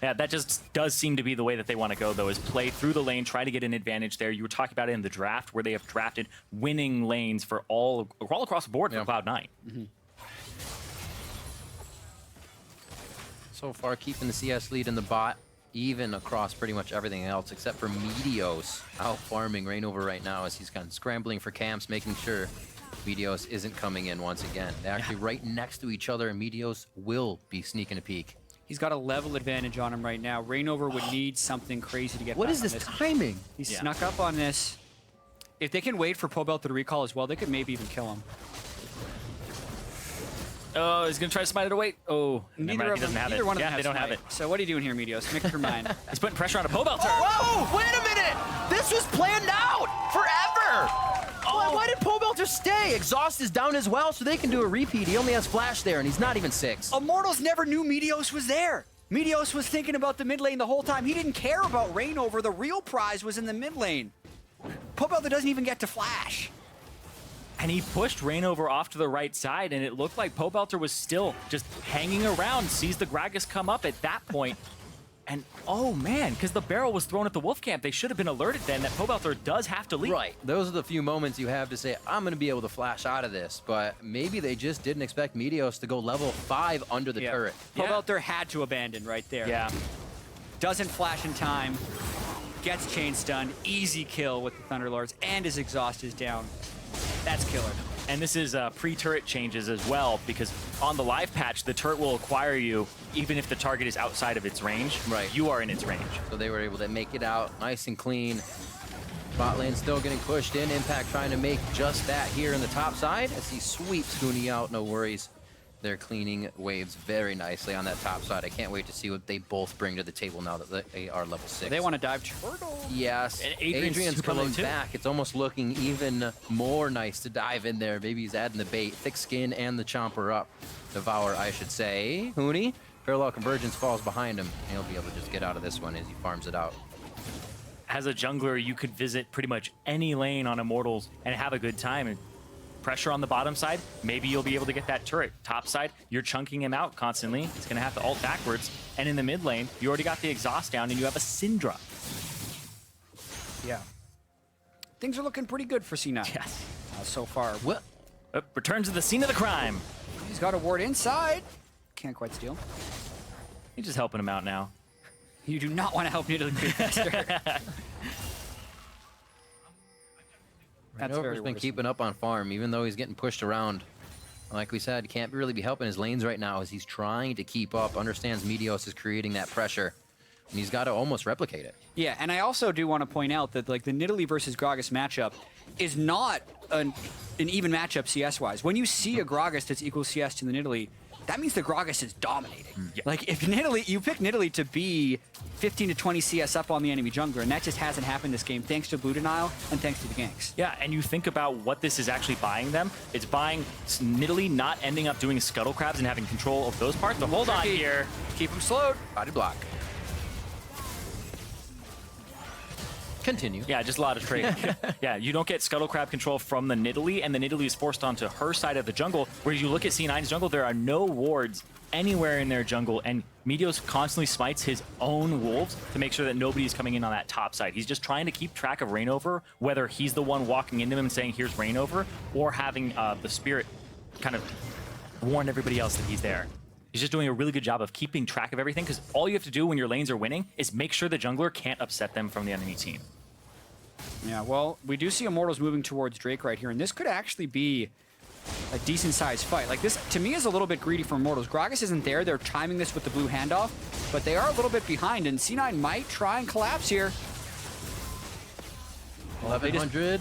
Yeah, that just does seem to be the way that they want to go, though, is play through the lane, try to get an advantage there. You were talking about it in the draft, where they have drafted winning lanes for all across the board for Cloud9. So far, keeping the CS lead in the bot, even across pretty much everything else, except for Meteos out farming ReignOver right now as he's kind of scrambling for camps, making sure Meteos isn't coming in once again. They're actually right next to each other, and Meteos will be sneaking a peek. He's got a level advantage on him right now. ReignOver would need something crazy to get What back is on this timing? He snuck up on this. If they can wait for Pobelter to recall as well, they could maybe even kill him. Oh, he's going to try to smite it away. Oh, never mind, he doesn't have it. One of them Yeah, they don't have smite. it. So what are you doing here, Meteos? Make up your mind. He's putting pressure on a Pobelter. Whoa! Wait a minute! This was planned out forever! Why did Pobelter stay? Exhaust is down as well, so they can do a repeat. He only has flash there, and he's not even 6. Immortals never knew Meteos was there. Meteos was thinking about the mid lane the whole time. He didn't care about ReignOver. The real prize was in the mid lane. Pobelter doesn't even get to flash. And he pushed ReignOver off to the right side, and it looked like Pobelter was still just hanging around, sees the Gragas come up at that point. And, oh man, because the barrel was thrown at the wolf camp, they should have been alerted then that Pobelter does have to leave. Right. Those are the few moments you have to say, I'm going to be able to flash out of this. But maybe they just didn't expect Meteos to go level 5 under the turret. Pobelter had to abandon right there. Yeah. Doesn't flash in time. Gets chain stun. Easy kill with the Thunderlords, and his exhaust is down. That's killer. And this is pre-turret changes as well, because on the live patch, the turret will acquire you even if the target is outside of its range. Right. You are in its range. So they were able to make it out nice and clean. Bot lane still getting pushed in. Impact trying to make just that here in the top side as he sweeps Huni out. No worries. They're cleaning waves very nicely on that top side. I can't wait to see what they both bring to the table now that they are level 6. They want to dive turtle. Yes. And Adrian's super low coming too. back. It's almost looking even more nice to dive in there. Maybe he's adding the bait. Thick skin and the chomper up. Devour, I should say. Huni, parallel convergence falls behind him. He'll be able to just get out of this one as he farms it out. As a jungler, you could visit pretty much any lane on Immortals and have a good time. And pressure on the bottom side, maybe you'll be able to get that turret. Top side, you're chunking him out constantly. He's going to have to ult backwards. And in the mid lane, you already got the exhaust down and you have a Syndra. Yeah. Things are looking pretty good for C9. Yes. So far. What? Return to the scene of the crime. He's got a ward inside. Can't quite steal. He's just helping him out now. You do not want to help Nidalee creep faster. ReignOver's been keeping up on farm, even though he's getting pushed around. Like we said, can't really be helping his lanes right now as he's trying to keep up. Understands Meteos is creating that pressure, and he's got to almost replicate it. Yeah, and I also do want to point out that like the Nidalee versus Gragas matchup is not an even matchup CS-wise. When you see a Gragas that's equal CS to the Nidalee, that means the Gragas is dominating. Like, if Nidalee, you pick Nidalee to be 15 to 20 CS up on the enemy jungler, and that just hasn't happened this game, thanks to Blue Denial and thanks to the ganks. Yeah, and you think about what this is actually buying them. It's buying Nidalee not ending up doing scuttle crabs and having control of those parts. But hold on here. Keep him slowed. Body block. Continue. Yeah, just a lot of trade. Yeah, you don't get scuttle crab control from the Nidalee, and the Nidalee is forced onto her side of the jungle, where you look at C9's jungle, there are no wards anywhere in their jungle, and Meteos constantly smites his own wolves to make sure that nobody's coming in on that top side. He's just trying to keep track of ReignOver, whether he's the one walking into him and saying, here's ReignOver, or having the Spirit kind of warn everybody else that he's there. He's just doing a really good job of keeping track of everything, because all you have to do when your lanes are winning is make sure the jungler can't upset them from the enemy team. Yeah, well, we do see Immortals moving towards Drake right here, and this could actually be a decent-sized fight. Like, this, to me, is a little bit greedy for Immortals. Gragas isn't there. They're timing this with the blue handoff, but they are a little bit behind, and C9 might try and collapse here. 1100.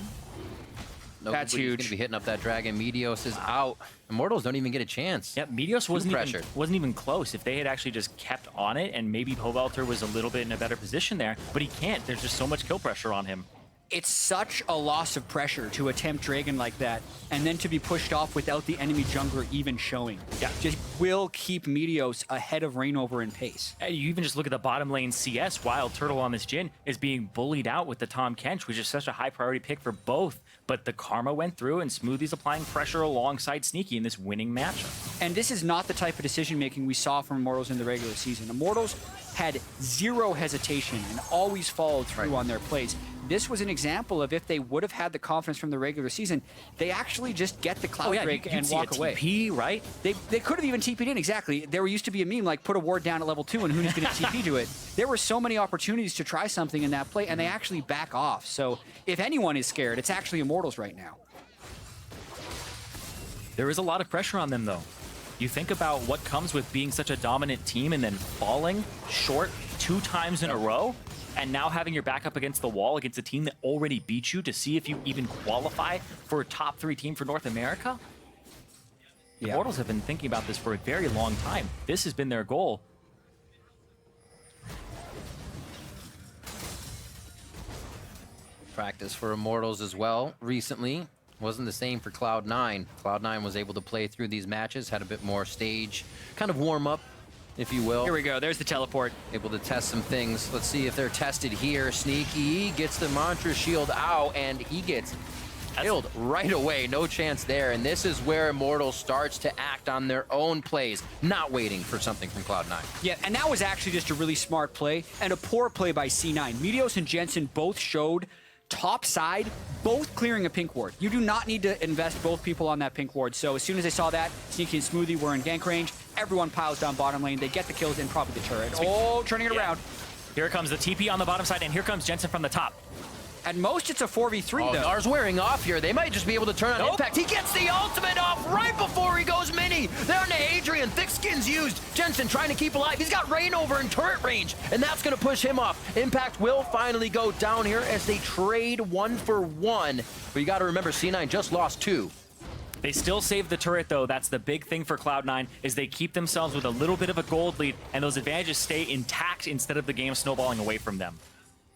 That's huge. Going to be hitting up that dragon. Meteos is out. Immortals don't even get a chance. Yep, Meteos wasn't even close. If they had actually just kept on it, and maybe Pobelter was a little bit in a better position there, but he can't. There's just so much kill pressure on him. It's such a loss of pressure to attempt Dragon like that, and then to be pushed off without the enemy jungler even showing. Yeah. Just will keep Meteos ahead of ReignOver in pace. And you even just look at the bottom lane CS, WildTurtle on this Jhin is being bullied out with the Tahm Kench, which is such a high priority pick for both. But the Karma went through, and Smoothie's applying pressure alongside Sneaky in this winning matchup. And this is not the type of decision-making we saw from Immortals in the regular season. Immortals had zero hesitation and always followed through on their plays. This was an example of if they would have had the confidence from the regular season, they actually just get the Cloud Drake and walk away. TP, right? They could have even TP'd in, exactly. There used to be a meme like put a ward down at level 2 and Huni's going to TP to it. There were so many opportunities to try something in that play, and they actually back off. So if anyone is scared, it's actually Immortals right now. There is a lot of pressure on them, though. You think about what comes with being such a dominant team and then falling short 2 times in a row, and now having your back up against the wall against a team that already beat you to see if you even qualify for a top 3 team for North America? The Immortals have been thinking about this for a very long time. This has been their goal. Practice for Immortals as well recently. Wasn't the same for Cloud9. Cloud9 was able to play through these matches, had a bit more stage, kind of warm up, if you will. Here we go. There's the teleport. Able to test some things. Let's see if they're tested here. Sneaky gets the Mantra Shield out, and he gets killed right away. No chance there. And this is where Immortals starts to act on their own plays, not waiting for something from Cloud9. Yeah, and that was actually just a really smart play and a poor play by C9. Meteos and Jensen both showed top side, both clearing a pink ward. You do not need to invest both people on that pink ward. So as soon as they saw that, Sneaky and Smoothie were in gank range. Everyone piles down bottom lane. They get the kills and probably the turret. Oh, turning it around. Here comes the TP on the bottom side, and here comes Jensen from the top. At most, it's a 4v3, though. Nars wearing off here. They might just be able to turn on Impact. He gets the ultimate off right before he goes mini. They're into Adrian. Thick skin's used. Jensen trying to keep alive. He's got ReignOver in turret range, and that's going to push him off. Impact will finally go down here as they trade 1 for 1. But you got to remember, C9 just lost 2. They still save the turret, though. That's the big thing for Cloud9, is they keep themselves with a little bit of a gold lead, and those advantages stay intact instead of the game snowballing away from them.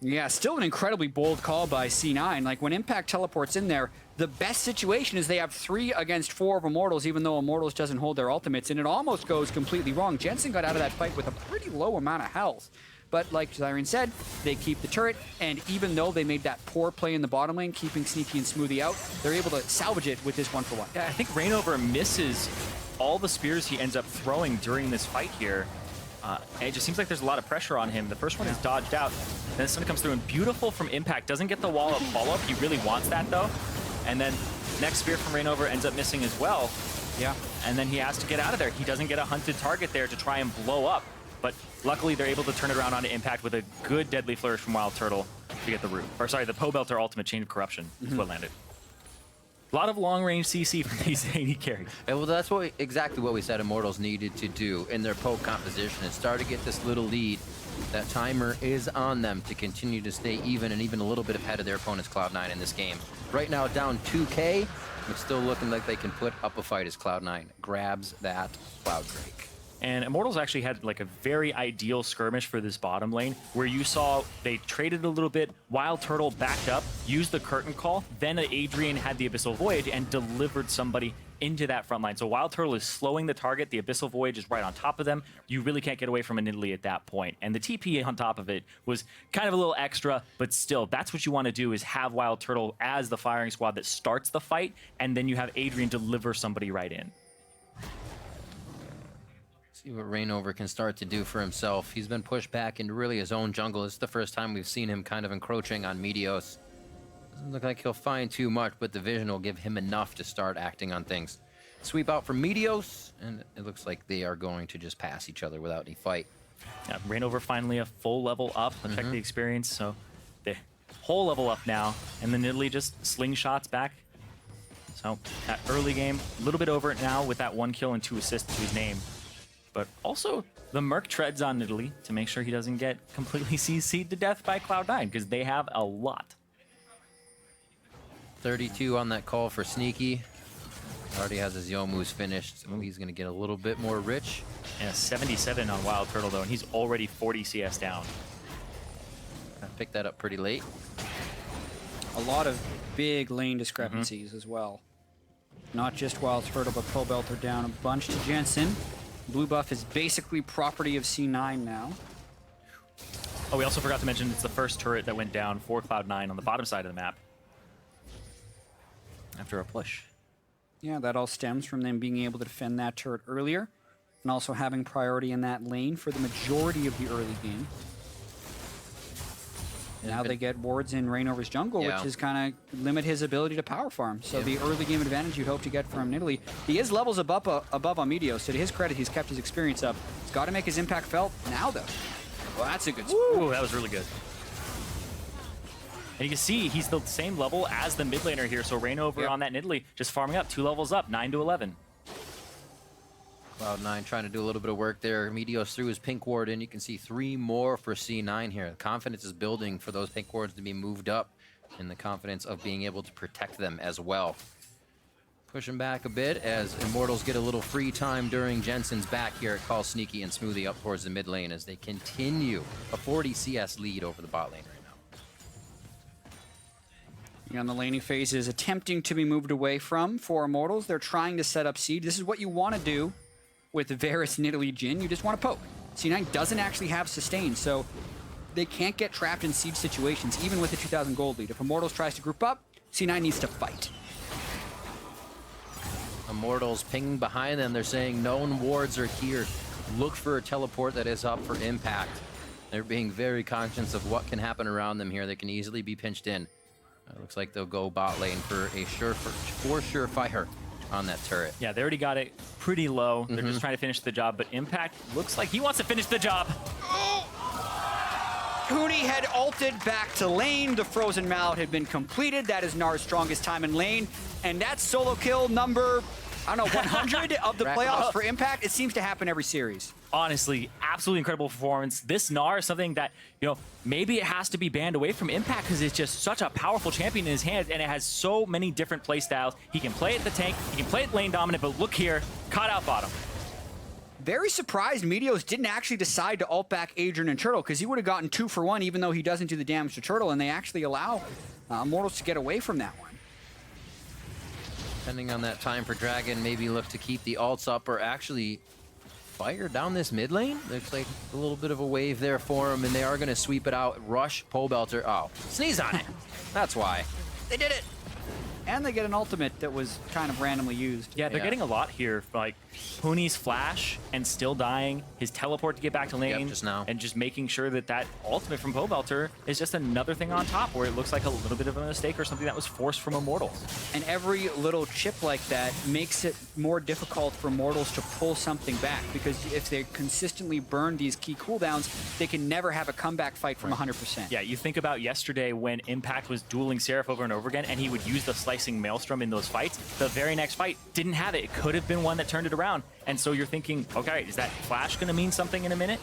Yeah, still an incredibly bold call by C9. Like, when Impact teleports in there, the best situation is they have 3 against 4 of Immortals, even though Immortals doesn't hold their ultimates, and it almost goes completely wrong. Jensen got out of that fight with a pretty low amount of health. But like Zirene said, they keep the turret, and even though they made that poor play in the bottom lane, keeping Sneaky and Smoothie out, they're able to salvage it with this 1 for 1. Yeah, I think ReignOver misses all the spears he ends up throwing during this fight here. And it just seems like there's a lot of pressure on him. The first one is dodged out. Then this one comes through, and beautiful from Impact. Doesn't get the wall up follow-up. He really wants that, though. And then next spear from ReignOver ends up missing as well. Yeah. And then he has to get out of there. He doesn't get a hunted target there to try and blow up. But luckily, they're able to turn it around onto Impact with a good Deadly Flourish from WildTurtle to get the root. Or sorry, the Pobelter ultimate Chain of Corruption is what landed. A lot of long-range CC from these AD carries. Well, that's exactly what we said Immortals needed to do in their poke composition and start to get this little lead. That timer is on them to continue to stay even and even a little bit ahead of their opponents, Cloud9, in this game. Right now, down 2K, but still looking like they can put up a fight as Cloud9 grabs that Cloud Drake. And Immortals actually had like a very ideal skirmish for this bottom lane where you saw they traded a little bit, WildTurtle backed up, used the curtain call, then Adrian had the Abyssal Voyage and delivered somebody into that front line. So WildTurtle is slowing the target, the Abyssal Voyage is right on top of them. You really can't get away from an Italy at that point. And the TP on top of it was kind of a little extra, but still, that's what you want to do is have WildTurtle as the firing squad that starts the fight, and then you have Adrian deliver somebody right in. See what ReignOver can start to do for himself. He's been pushed back into really his own jungle. This is the first time we've seen him kind of encroaching on Meteos. Doesn't look like he'll find too much, but the vision will give him enough to start acting on things. Sweep out from Meteos, and it looks like they are going to just pass each other without any fight. Yeah, ReignOver finally a full level up. Check the experience. So the whole level up now, and then Italy just slingshots back. So that early game, a little bit over it now with that 1 kill and 2 assists to his name. But also, the Merc treads on Italy to make sure he doesn't get completely CC'd to death by Cloud9, because they have a lot. 32 on that call for Sneaky. Already has his Youmu's finished, so he's going to get a little bit more rich. Yeah, 77 on WildTurtle, though, and he's already 40 CS down. I picked that up pretty late. A lot of big lane discrepancies as well. Not just WildTurtle, but Pobelter down a bunch to Jensen. Blue buff is basically property of C9 now. Oh, we also forgot to mention it's the first turret that went down for Cloud9 on the bottom side of the map after a push. Yeah, that all stems from them being able to defend that turret earlier and also having priority in that lane for the majority of the early game. Now they get wards in ReignOver's jungle, which is kind of limit his ability to power farm. So the early game advantage you'd hope to get from Italy. He is levels above on Meteos, so to his credit, he's kept his experience up. He's got to make his impact felt now, though. Well, that's a good Ooh, that was really good. And you can see he's the same level as the mid laner here, so ReignOver on that Italy just farming up, 2 levels up, 9 to 11. Cloud9 trying to do a little bit of work there. Meteos threw his pink ward in. You can see 3 more for C9 here. The confidence is building for those pink wards to be moved up, and the confidence of being able to protect them as well. Pushing back a bit as Immortals get a little free time during Jensen's back here. It calls Sneaky and Smoothie up towards the mid lane as they continue a 40 CS lead over the bot lane right now. On the laning phase is attempting to be moved away from for Immortals. They're trying to set up seed. This is what you want to do with Varus and Italy Jhin. You just want to poke. C9 doesn't actually have sustain, so they can't get trapped in siege situations, even with a 2,000 gold lead. If Immortals tries to group up, C9 needs to fight. Immortals pinging behind them. They're saying known wards are here. Look for a teleport that is up for impact. They're being very conscious of what can happen around them here. They can easily be pinched in. Looks like they'll go bot lane for a surefire on that turret. Yeah, they already got it pretty low. They're just trying to finish the job, but Impact looks like he wants to finish the job. Huni had ulted back to lane. The Frozen Mallet had been completed. That is Nar's strongest time in lane. And that's solo kill number, I don't know, 100 of the playoffs for Impact. It seems to happen every series. Honestly, absolutely incredible performance. This Gnar is something that, you know, maybe it has to be banned away from Impact because it's just such a powerful champion in his hands, and it has so many different play styles. He can play at the tank, he can play at lane dominant, but look here, caught out bottom. Very surprised Meteos didn't actually decide to ult back Adrian and Turtle, because he would have gotten 2 for 1 even though he doesn't do the damage to Turtle, and they actually allow Immortals to get away from that one. Depending on that time for Dragon, maybe look to keep the ults up or actually fire down this mid lane. Looks like a little bit of a wave there for him, and they are going to sweep it out. Rush Pobelter. Oh, sneeze on it. That's why. They did it. And they get an ultimate that was kind of randomly used. Yeah, they're getting a lot here. Like Huni's flash and still dying, his teleport to get back to lane, just now, and just making sure that that ultimate from Pobelter is just another thing on top where it looks like a little bit of a mistake or something that was forced from Immortals. And every little chip like that makes it more difficult for Immortals to pull something back, because if they consistently burn these key cooldowns, they can never have a comeback fight from 100%. Yeah, you think about yesterday when Impact was dueling Seraph over and over again, and he would use the Slice slicing Maelstrom in those fights. The very next fight didn't have it. It could have been one that turned it around. And so you're thinking, okay, is that flash going to mean something in a minute?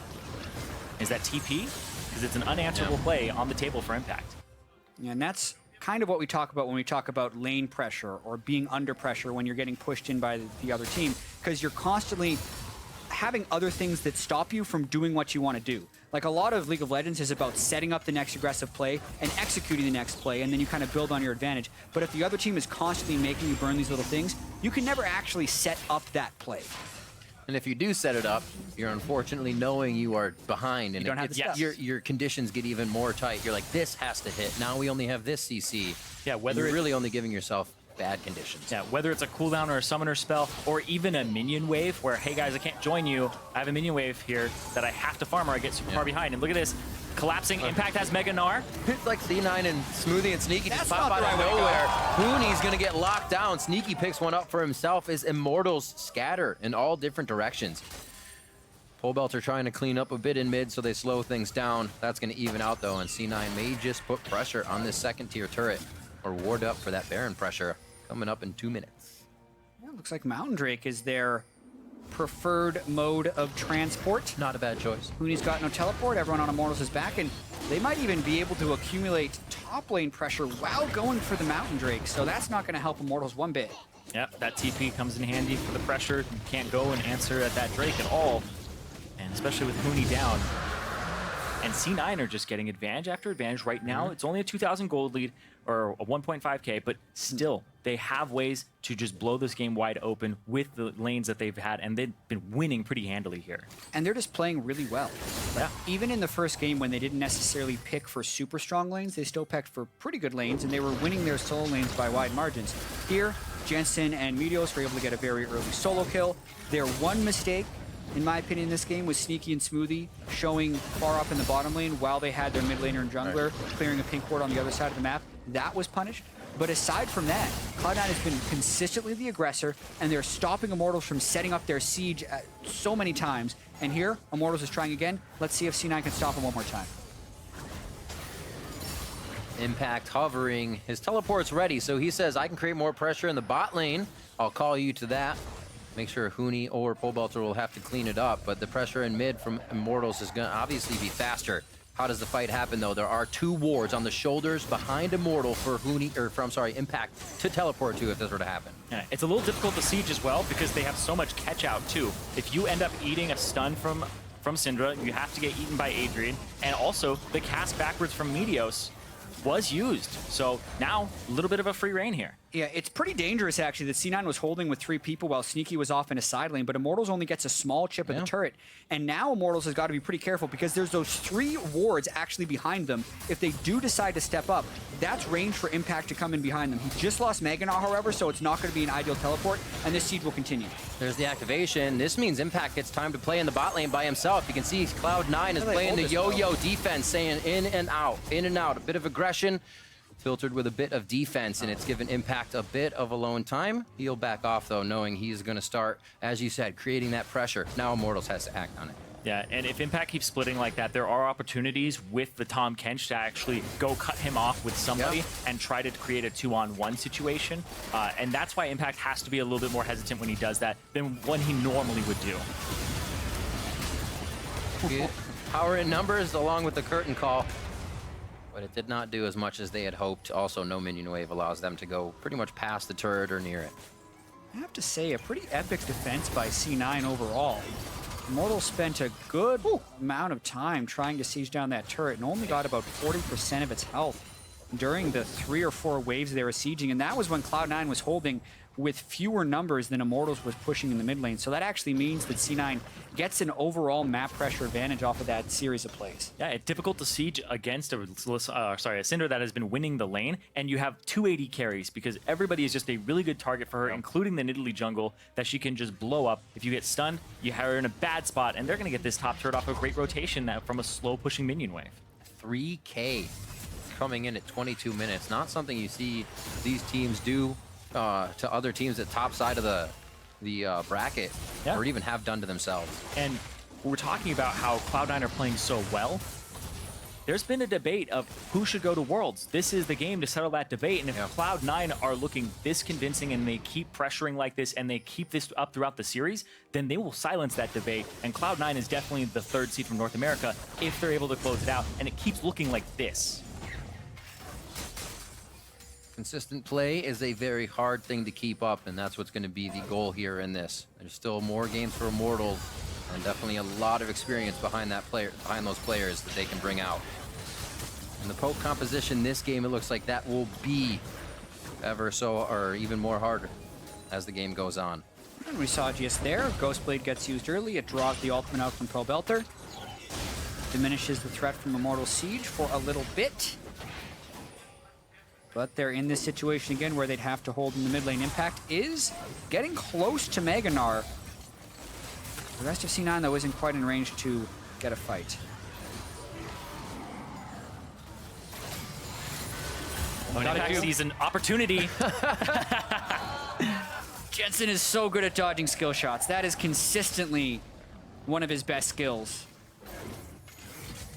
Is that TP? Because it's an unanswerable play on the table for Impact. Yeah, and that's kind of what we talk about when we talk about lane pressure or being under pressure when you're getting pushed in by the other team, because you're constantly having other things that stop you from doing what you want to do. Like a lot of League of Legends is about setting up the next aggressive play and executing the next play, and then you kind of build on your advantage. But if the other team is constantly making you burn these little things, you can never actually set up that play. And if you do set it up, you're unfortunately knowing you are behind, and You don't have the stuff. your conditions get even more tight. You're like, this has to hit. Now we only have this CC. Yeah, whether you're it- really only giving yourself bad conditions. Yeah, whether it's a cooldown or a summoner spell, or even a minion wave where, hey guys, I can't join you. I have a minion wave here that I have to farm or I get super far behind. And look at this. Collapsing Impact has Mega Gnar. It's like C9 and Smoothie and Sneaky just That's pop not out the of right way to nowhere. Huni's gonna get locked down. Sneaky picks one up for himself as Immortals scatter in all different directions. Pobelter trying to clean up a bit in mid, so they slow things down. That's gonna even out though, and C9 may just put pressure on this second tier turret or ward up for that Baron pressure coming up in 2 minutes. Yeah, looks like Mountain Drake is their preferred mode of transport. Not a bad choice. Huni's got no teleport, everyone on Immortals is back, and they might even be able to accumulate top lane pressure while going for the Mountain Drake, so that's not going to help Immortals one bit. Yep, that TP comes in handy for the pressure. You can't go and answer at that Drake at all. And especially with Huni down. And C9 are just getting advantage after advantage right now. It's only a 2,000 gold lead, or a 1.5k, but still, they have ways to just blow this game wide open with the lanes that they've had, and they've been winning pretty handily here. And they're just playing really well. Yeah. Even in the first game when they didn't necessarily pick for super strong lanes, they still picked for pretty good lanes, and they were winning their solo lanes by wide margins. Here, Jensen and Meteos were able to get a very early solo kill. Their one mistake, in my opinion, in this game was Sneaky and Smoothie showing far up in the bottom lane while they had their mid laner and jungler clearing a pink ward on the other side of the map. That was punished. But aside from that, Cloud9 has been consistently the aggressor, and they're stopping Immortals from setting up their siege so many times. And here, Immortals is trying again. Let's see if C9 can stop him one more time. Impact hovering. His teleport's ready, so he says, I can create more pressure in the bot lane. I'll call you to that. Make sure Huni or Pobelter will have to clean it up, but the pressure in mid from Immortals is going to obviously be faster. How does the fight happen, though? There are 2 wards on the shoulders behind Immortal for Impact to teleport to if this were to happen. Yeah, it's a little difficult to siege as well because they have so much catch out too. If you end up eating a stun from Syndra, you have to get eaten by Adrian, and also the cast backwards from Meteos was used. So now a little bit of a free reign here. Yeah, it's pretty dangerous, actually, that C9 was holding with 3 people while Sneaky was off in a side lane, but Immortals only gets a small chip of the turret. And now Immortals has got to be pretty careful because there's those 3 wards actually behind them. If they do decide to step up, that's range for Impact to come in behind them. He just lost Mega Gnar, however, so it's not going to be an ideal teleport, and this siege will continue. There's the activation. This means Impact gets time to play in the bot lane by himself. You can see Cloud9 is playing the yo-yo defense, saying in and out, in and out. A bit of aggression, filtered with a bit of defense, and it's given Impact a bit of alone time. He'll back off, though, knowing he's going to start, as you said, creating that pressure. Now Immortals has to act on it. Yeah, and if Impact keeps splitting like that, there are opportunities with the Tom Kench to actually go cut him off with somebody and try to create a 2-on-1 situation. And that's why Impact has to be a little bit more hesitant when he does that than when he normally would do. Good power in numbers along with the curtain call. But it did not do as much as they had hoped. Also, no minion wave allows them to go pretty much past the turret or near it. I have to say, a pretty epic defense by C9 overall. Immortals spent a good amount of time trying to siege down that turret and only got about 40% of its health during the 3 or 4 waves they were sieging, and that was when Cloud9 was holding with fewer numbers than Immortals was pushing in the mid lane. So that actually means that C9 gets an overall map pressure advantage off of that series of plays. Yeah, it's difficult to siege against a Syndra that has been winning the lane, and you have 280 carries because everybody is just a really good target for her, including the Nidalee jungle that she can just blow up. If you get stunned, you have her in a bad spot, and they're going to get this top turret off a great rotation from a slow pushing minion wave. 3K coming in at 22 minutes. Not something you see these teams do to other teams at top side of the bracket, or even have done to themselves. And we're talking about how Cloud9 are playing so well. there's been a debate of who should go to Worlds. This is the game to settle that debate, and if Cloud9 are looking this convincing and they keep pressuring like this and they keep this up throughout the series, then they will silence that debate, and Cloud9 is definitely the 3rd seed from North America if they're able to close it out, and it keeps looking like this. Consistent play is a very hard thing to keep up, and that's what's going to be the goal here in this. There's still more games for Immortals, and definitely a lot of experience behind those players that they can bring out. And the poke composition this game, it looks like that will be ever so, or even more harder as the game goes on. And we saw just there, Ghostblade gets used early. It draws the ultimate out from Pobelter. Diminishes the threat from Immortal Siege for a little bit. But they're in this situation again where they'd have to hold in the mid lane. Impact is getting close to Meganar. The rest of C9, though, isn't quite in range to get a fight. Impact sees an opportunity. Jensen is so good at dodging skill shots. That is consistently one of his best skills.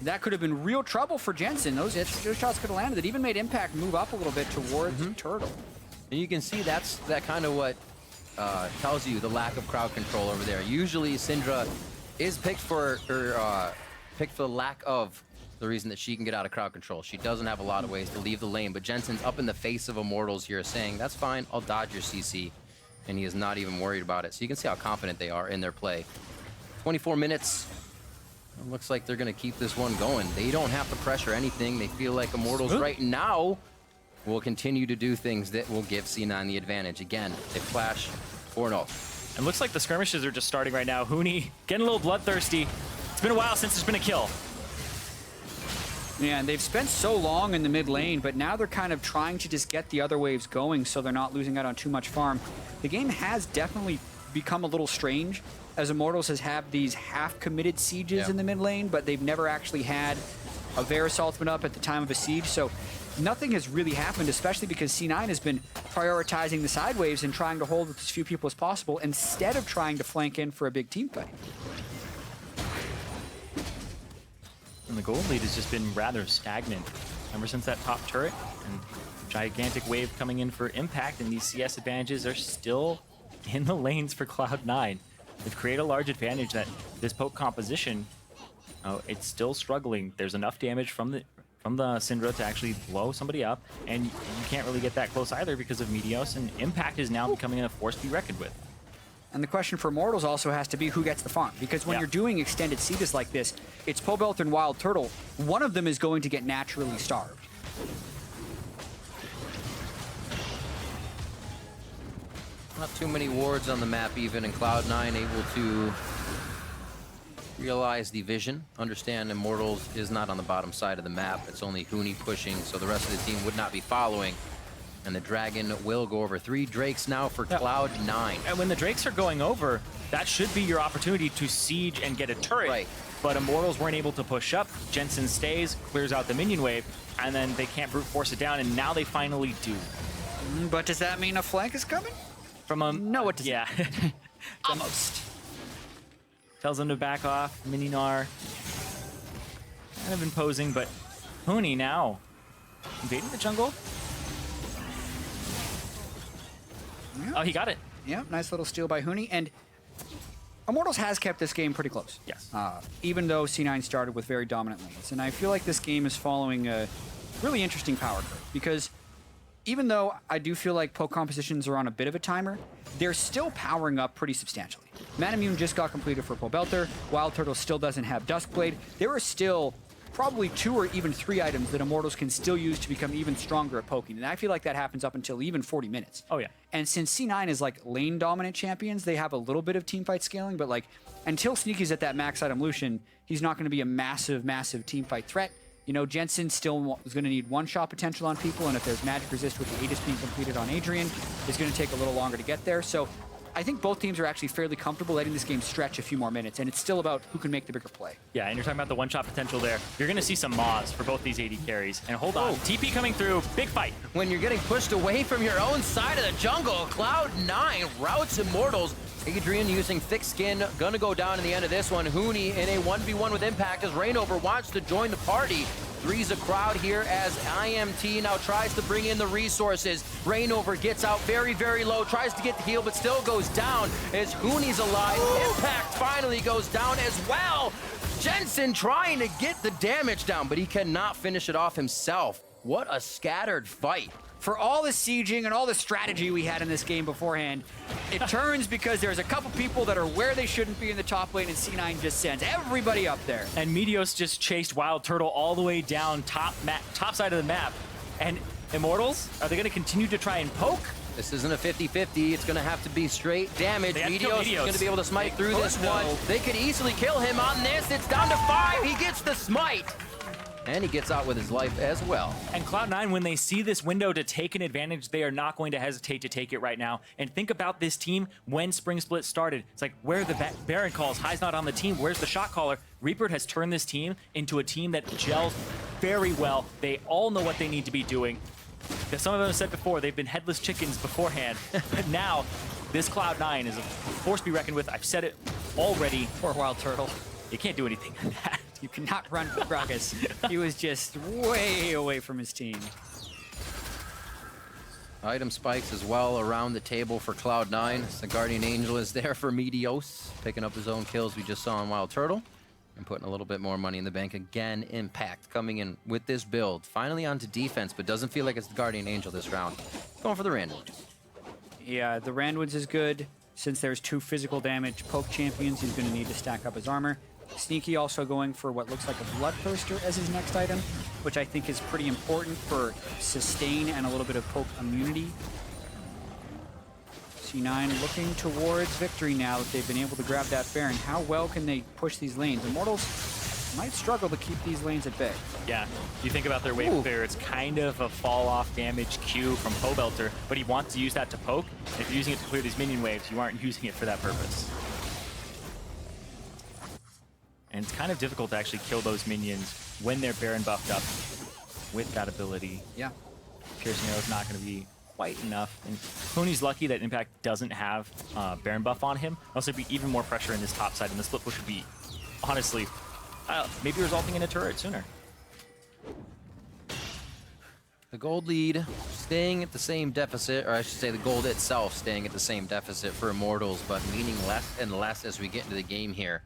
That could have been real trouble for Jensen. Those shots could have landed. It even made Impact move up a little bit towards Turtle. And you can see that kind of what tells you the lack of crowd control over there. Usually Syndra is picked for the lack of the reason that she can get out of crowd control. She doesn't have a lot of ways to leave the lane, but Jensen's up in the face of Immortals here saying, that's fine, I'll dodge your CC. And he is not even worried about it. So you can see how confident they are in their play. 24 minutes. It looks like they're going to keep this one going. They don't have to pressure anything. They feel like Immortals right now will continue to do things that will give C9 the advantage. Again, they flash 4-0. It looks like the skirmishes are just starting right now. Huni getting a little bloodthirsty. It's been a while since there's been a kill. Yeah, and they've spent so long in the mid lane, but now they're kind of trying to just get the other waves going so they're not losing out on too much farm. The game has definitely become a little strange, as Immortals has had these half-committed sieges in the mid lane, but they've never actually had a Varus ultimate up at the time of a siege, so nothing has really happened, especially because C9 has been prioritizing the side waves and trying to hold with as few people as possible instead of trying to flank in for a big team fight. And the gold lead has just been rather stagnant ever since that top turret, and gigantic wave coming in for Impact, and these CS advantages are still in the lanes for Cloud9. They've created a large advantage that this poke composition, it's still struggling. There's enough damage from the Syndra to actually blow somebody up, and you can't really get that close either because of Meteos, and Impact is now becoming a force to be reckoned with. And the question for Immortals also has to be who gets the farm, because when you're doing extended sieges like this, it's Pobelter and WildTurtle. One of them is going to get naturally starved. Not too many wards on the map even, and Cloud9 able to realize the vision. Understand Immortals is not on the bottom side of the map. It's only Huni pushing, so the rest of the team would not be following. And the Dragon will go over. 3 Drakes now for Cloud9. And when the Drakes are going over, that should be your opportunity to siege and get a turret. Right. But Immortals weren't able to push up. Jensen stays, clears out the minion wave, and then they can't brute force it down, and now they finally do. But does that mean a flank is coming? From a... No, it doesn't. Yeah. Almost. Tells them to back off. Mininar. Kind of imposing, but Huni now invading the jungle. Yeah. Oh, he got it. Yeah, nice little steal by Huni. And Immortals has kept this game pretty close. Yes. Even though C9 started with very dominant lanes. And I feel like this game is following a really interesting power curve. Because even though I do feel like poke compositions are on a bit of a timer, they're still powering up pretty substantially. Manamune just got completed for Pobelter. WildTurtle still doesn't have Duskblade. There are still probably 2 or even 3 items that Immortals can still use to become even stronger at poking. And I feel like that happens up until even 40 minutes. Oh, yeah. And since C9 is like lane dominant champions, they have a little bit of teamfight scaling, but like until Sneaky's at that max item Lucian, he's not going to be a massive, massive teamfight threat. You know, Jensen still is going to need one-shot potential on people, and if there's magic resist with the Aegis being completed on Adrian, it's going to take a little longer to get there. So I think both teams are actually fairly comfortable letting this game stretch a few more minutes, and it's still about who can make the bigger play. Yeah, and you're talking about the one-shot potential there. You're going to see some Maws for both these AD carries. And hold on, TP coming through, big fight. When you're getting pushed away from your own side of the jungle, Cloud9 routes Immortals. Adrian using thick skin, gonna go down in the end of this one. Huni in a 1v1 with Impact as ReignOver wants to join the party. Three's a crowd here as IMT now tries to bring in the resources. ReignOver gets out very, very low, tries to get the heal, but still goes down as Huni's alive. Impact finally goes down as well. Jensen trying to get the damage down, but he cannot finish it off himself. What a scattered fight. For all the sieging and all the strategy we had in this game beforehand, it turns because there's a couple people that are where they shouldn't be in the top lane, and C9 just sends everybody up there. And Meteos just chased WildTurtle all the way down top side of the map. And Immortals, are they going to continue to try and poke? This isn't a 50-50. It's going to have to be straight damage. Meteos is going to be able to smite through this one. They could easily kill him on this. It's down to 5. He gets the smite. And he gets out with his life as well. And Cloud9, when they see this window to take an advantage, they are not going to hesitate to take it right now. And think about this team when Spring Split started. It's like, where are the Baron calls? High's not on the team. Where's the shot caller? Reaper has turned this team into a team that gels very well. They all know what they need to be doing. As some of them have said before, they've been headless chickens beforehand. But now, this Cloud9 is a force to be reckoned with. I've said it already. Poor WildTurtle. You can't do anything on that. You cannot run with Gragas. He was just way away from his team. Item spikes as well around the table for Cloud9. The Guardian Angel is there for Meteos, picking up his own kills we just saw on WildTurtle and putting a little bit more money in the bank. Again, Impact coming in with this build. Finally onto defense, but doesn't feel like it's the Guardian Angel this round. Going for the Randwood. Yeah, the Randwoods is good. Since there's 2 physical damage poke champions, he's going to need to stack up his armor. Sneaky also going for what looks like a Bloodthirster as his next item, which I think is pretty important for sustain and a little bit of poke immunity. C9 looking towards victory now that they've been able to grab that Baron. How well can they push these lanes? Immortals might struggle to keep these lanes at bay. Yeah, you think about their wave clear, it's kind of a fall-off damage Q from Pobelter, but he wants to use that to poke. If you're using it to clear these minion waves, you aren't using it for that purpose. And it's kind of difficult to actually kill those minions when they're Baron buffed up with that ability. Yeah. Piercing Arrow is not going to be quite enough. And Huni's lucky that Impact doesn't have Baron buff on him. Also, be even more pressure in this top side, and the split push would be, honestly, maybe resulting in a turret sooner. The gold lead staying at the same deficit, or I should say the gold itself staying at the same deficit for Immortals, but meaning less and less as we get into the game here.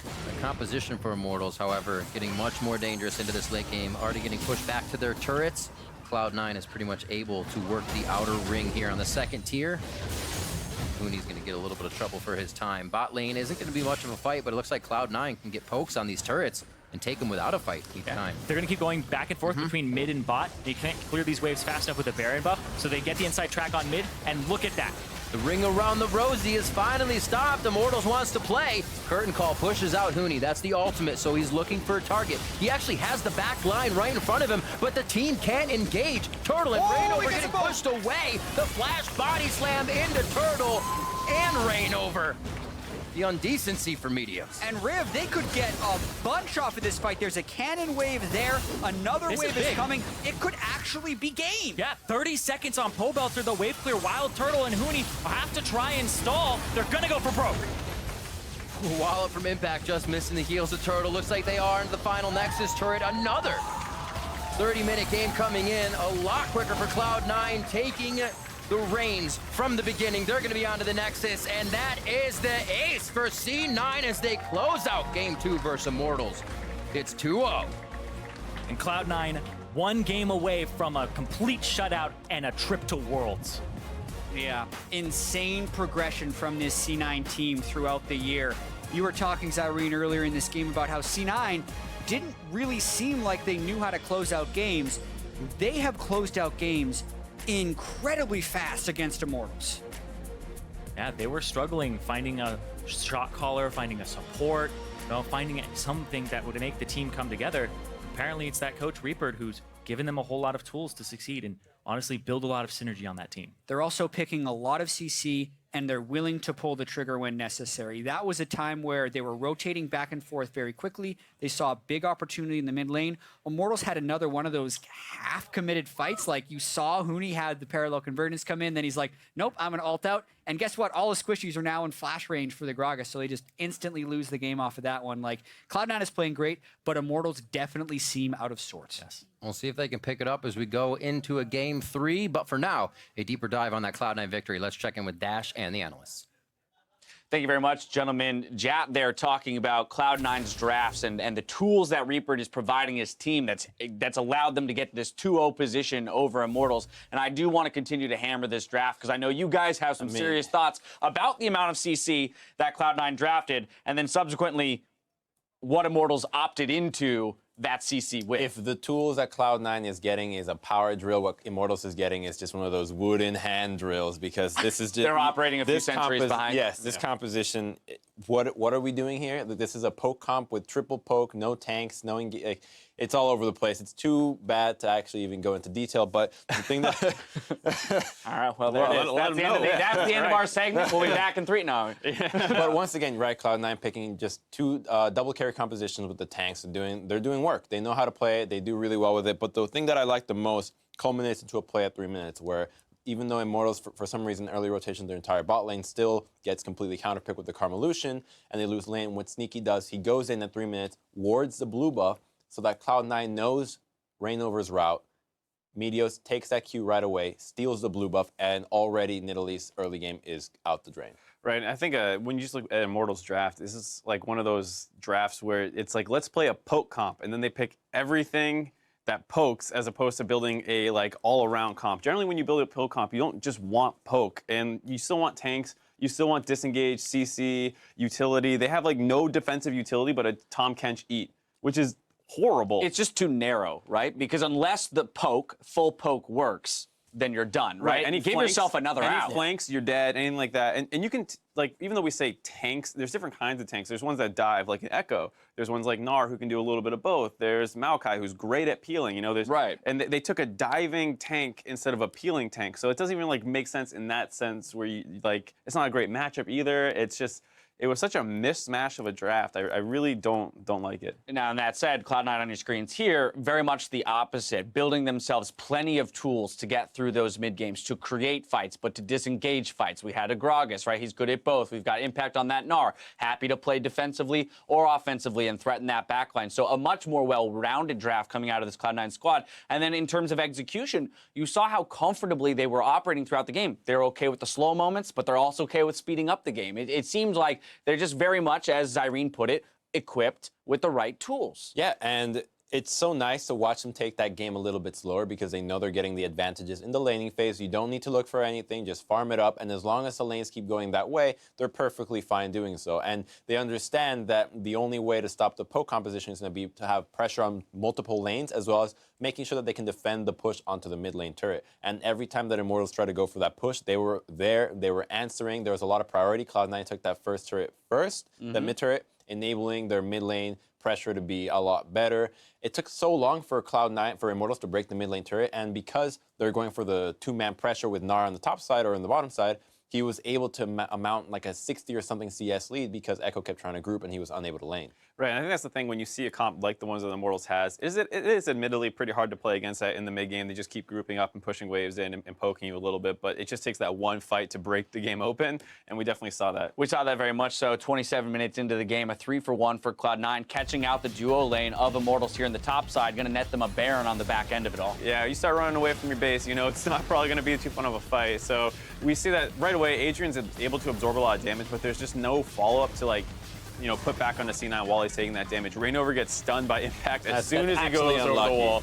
The composition for Immortals, however, getting much more dangerous into this late game, already getting pushed back to their turrets. Cloud9 is pretty much able to work the outer ring here on the second tier. Huni's going to get a little bit of trouble for his time. Bot lane isn't going to be much of a fight, but it looks like Cloud9 can get pokes on these turrets and take them without a fight each time. They're going to keep going back and forth between mid and bot. They can't clear these waves fast enough with a Baron buff, so they get the inside track on mid, and look at that. The ring around the Rosie is finally stopped. Immortals wants to play. Curtain Call pushes out Huni. That's the ultimate, so he's looking for a target. He actually has the back line right in front of him, but the team can't engage. Turtle and ReignOver getting pushed away. The flash body slam into Turtle and ReignOver. The undecency for Meteos. And Riv, they could get a bunch off of this fight. There's a cannon wave there. Another wave is coming. It could actually be game. Yeah, 30 seconds on Pobelter. The wave clear. WildTurtle and Huni have to try and stall. They're going to go for broke. Wallop from Impact just missing the heals of Turtle. Looks like they are into the final Nexus turret. Another 30-minute game coming in. A lot quicker for Cloud9, taking the reins from the beginning. They're going to be on to the Nexus, and that is the ace for C9 as they close out Game 2 versus Immortals. It's 2-0. And Cloud9, one game away from a complete shutout and a trip to Worlds. Yeah, insane progression from this C9 team throughout the year. You were talking, Zirene, earlier in this game about how C9 didn't really seem like they knew how to close out games. They have closed out games incredibly fast against Immortals. Yeah, they were struggling finding a shot caller, finding a support, finding something that would make the team come together. Apparently, it's that coach Reaper who's given them a whole lot of tools to succeed and honestly build a lot of synergy on that team. They're also picking a lot of CC and they're willing to pull the trigger when necessary. That was a time where they were rotating back and forth very quickly. They saw a big opportunity in the mid lane. Immortals had another one of those half-committed fights. Like you saw Huni had the parallel convergence come in, then he's like, nope, I'm going to ult out. And guess what? All the squishies are now in flash range for the Gragas, so they just instantly lose the game off of that one. Like, Cloud9 is playing great, but Immortals definitely seem out of sorts. Yes. We'll see if they can pick it up as we go into a game 3. But for now, a deeper dive on that Cloud9 victory. Let's check in with Dash and the analysts. Thank you very much, gentlemen. Jatt there talking about Cloud9's drafts and the tools that Reaper is providing his team that's allowed them to get this 2-0 position over Immortals. And I do want to continue to hammer this draft because I know you guys have some serious thoughts about the amount of CC that Cloud9 drafted and then subsequently what Immortals opted into that CC with. If the tools that Cloud9 is getting is a power drill, what Immortals is getting is just one of those wooden hand drills because this is just... They're operating a few centuries behind. Yes, this composition, what are we doing here? This is a poke comp with triple poke, no tanks, no... It's all over the place. It's too bad to actually even go into detail, but the thing that... All right, well, there it is. That's the end of our segment. We'll be back in 3 now. But once again, right, Cloud9 picking just 2 double carry compositions with the tanks. They're doing work. They know how to play it. They do really well with it. But the thing that I like the most culminates into a play at 3 minutes where even though Immortals, for some reason, early rotation, their entire bot lane still gets completely counterpicked with the Karmalution, and they lose lane. What Sneaky does, he goes in at 3 minutes, wards the blue buff, so that Cloud9 knows ReignOver's route. Meteos takes that Q right away, steals the blue buff, and already Nidalee's early game is out the drain. Right, and I think when you just look at Immortals draft, this is like one of those drafts where it's like, let's play a poke comp, and then they pick everything that pokes as opposed to building a like all-around comp. Generally, when you build a poke comp, you don't just want poke, and you still want tanks, you still want disengage, CC, utility. They have like no defensive utility but a Tahm Kench eat, which is horrible. It's just too narrow, right? Because unless the full poke works, then you're done, right? Any give flanks, yourself another out. Any flanks, you're dead, anything like that. And you can, like, even though we say tanks, there's different kinds of tanks. There's ones that dive, like an Echo. There's ones like Gnar who can do a little bit of both. There's Maokai who's great at peeling, you know? Right. And they took a diving tank instead of a peeling tank. So it doesn't even, like, make sense in that sense where you, like, it's not a great matchup either. It's just... It was such a mismatch of a draft. I really don't like it. Now, that said, Cloud9 on your screens here, very much the opposite, building themselves plenty of tools to get through those mid games, to create fights, but to disengage fights. We had a Gragas, right? He's good at both. We've got Impact on that Gnar, happy to play defensively or offensively and threaten that backline. So a much more well-rounded draft coming out of this Cloud9 squad. And then in terms of execution, you saw how comfortably they were operating throughout the game. They're okay with the slow moments, but they're also okay with speeding up the game. It seems like they're just very much, as Zirene put it, equipped with the right tools. Yeah, and it's so nice to watch them take that game a little bit slower because they know they're getting the advantages in the laning phase. You don't need to look for anything, just farm it up, and as long as the lanes keep going that way, they're perfectly fine doing so. And they understand that the only way to stop the poke composition is going to be to have pressure on multiple lanes, as well as making sure that they can defend the push onto the mid lane turret. And every time that Immortals tried to go for that push, they were there, they were answering. There was a lot of priority. Cloud9 took that first turret first, the mid turret, enabling their mid lane pressure to be a lot better. It took so long for Cloud9, for Immortals to break the mid lane turret, and because they're going for the 2-man pressure with Gnar on the top side or on the bottom side, he was able to mount like a 60 or something CS lead because Echo kept trying to group and he was unable to lane. Right, and I think that's the thing when you see a comp like the ones that Immortals has, it is admittedly pretty hard to play against that in the mid game. They just keep grouping up and pushing waves in and poking you a little bit, but it just takes that one fight to break the game open, and we definitely saw that. We saw that very much so. 27 minutes into the game, a 3-for-1 for Cloud9, catching out the duo lane of Immortals here in the top side, going to net them a Baron on the back end of it all. Yeah, you start running away from your base, you know, it's not probably going to be too fun of a fight. So we see that right away, Adrian's able to absorb a lot of damage, but there's just no follow-up to, like, you know, put back onto C9 while he's taking that damage. ReignOver gets stunned by Impact as soon as he goes over the wall.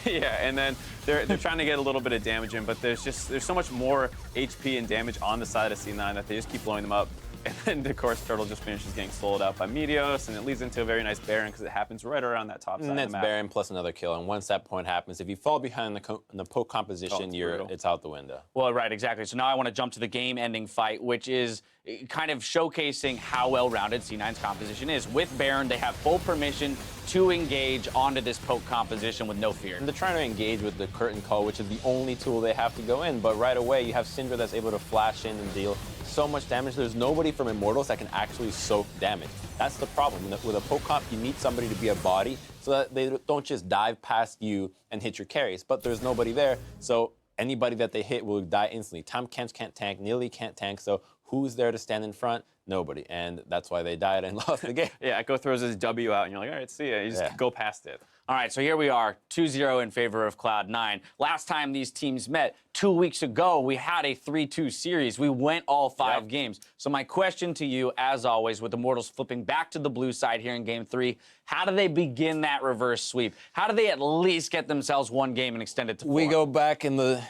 Yeah, and then they're trying to get a little bit of damage in, but there's so much more HP and damage on the side of C9 that they just keep blowing them up. And then, of course, Turtle just finishes getting sold out by Meteos, and it leads into a very nice Baron because it happens right around that top side and of the map. Baron plus another kill, and once that point happens, if you fall behind the poke composition, it's out the window. Well, right, exactly. So now I want to jump to the game-ending fight, which is kind of showcasing how well-rounded C9's composition is. With Baron, they have full permission to engage onto this poke composition with no fear. And they're trying to engage with the curtain call, which is the only tool they have to go in, but right away you have Syndra that's able to flash in and deal so much damage. There's nobody from Immortals that can actually soak damage. That's the problem. With a poke comp, you need somebody to be a body so that they don't just dive past you and hit your carries. But there's nobody there, so anybody that they hit will die instantly. Tom Kent can't tank, Nearly can't tank, so who's there to stand in front? Nobody. And that's why they died and lost the game. Yeah, Echo throws his W out, and you're like, all right, see ya. You just go past it. All right, so here we are, 2-0 in favor of Cloud9. Last time these teams met, 2 weeks ago, we had a 3-2 series. We went all 5 games. So my question to you, as always, with Immortals flipping back to the blue side here in Game 3, how do they begin that reverse sweep? How do they at least get themselves 1 game and extend it to 4? We go back in the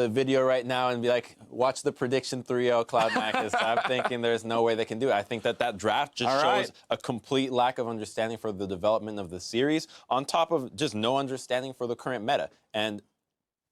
video right now and be like, watch the prediction 3-0 Cloud9, because I'm thinking there's no way they can do it. I think that draft just shows a complete lack of understanding for the development of the series, on top of just no understanding for the current meta and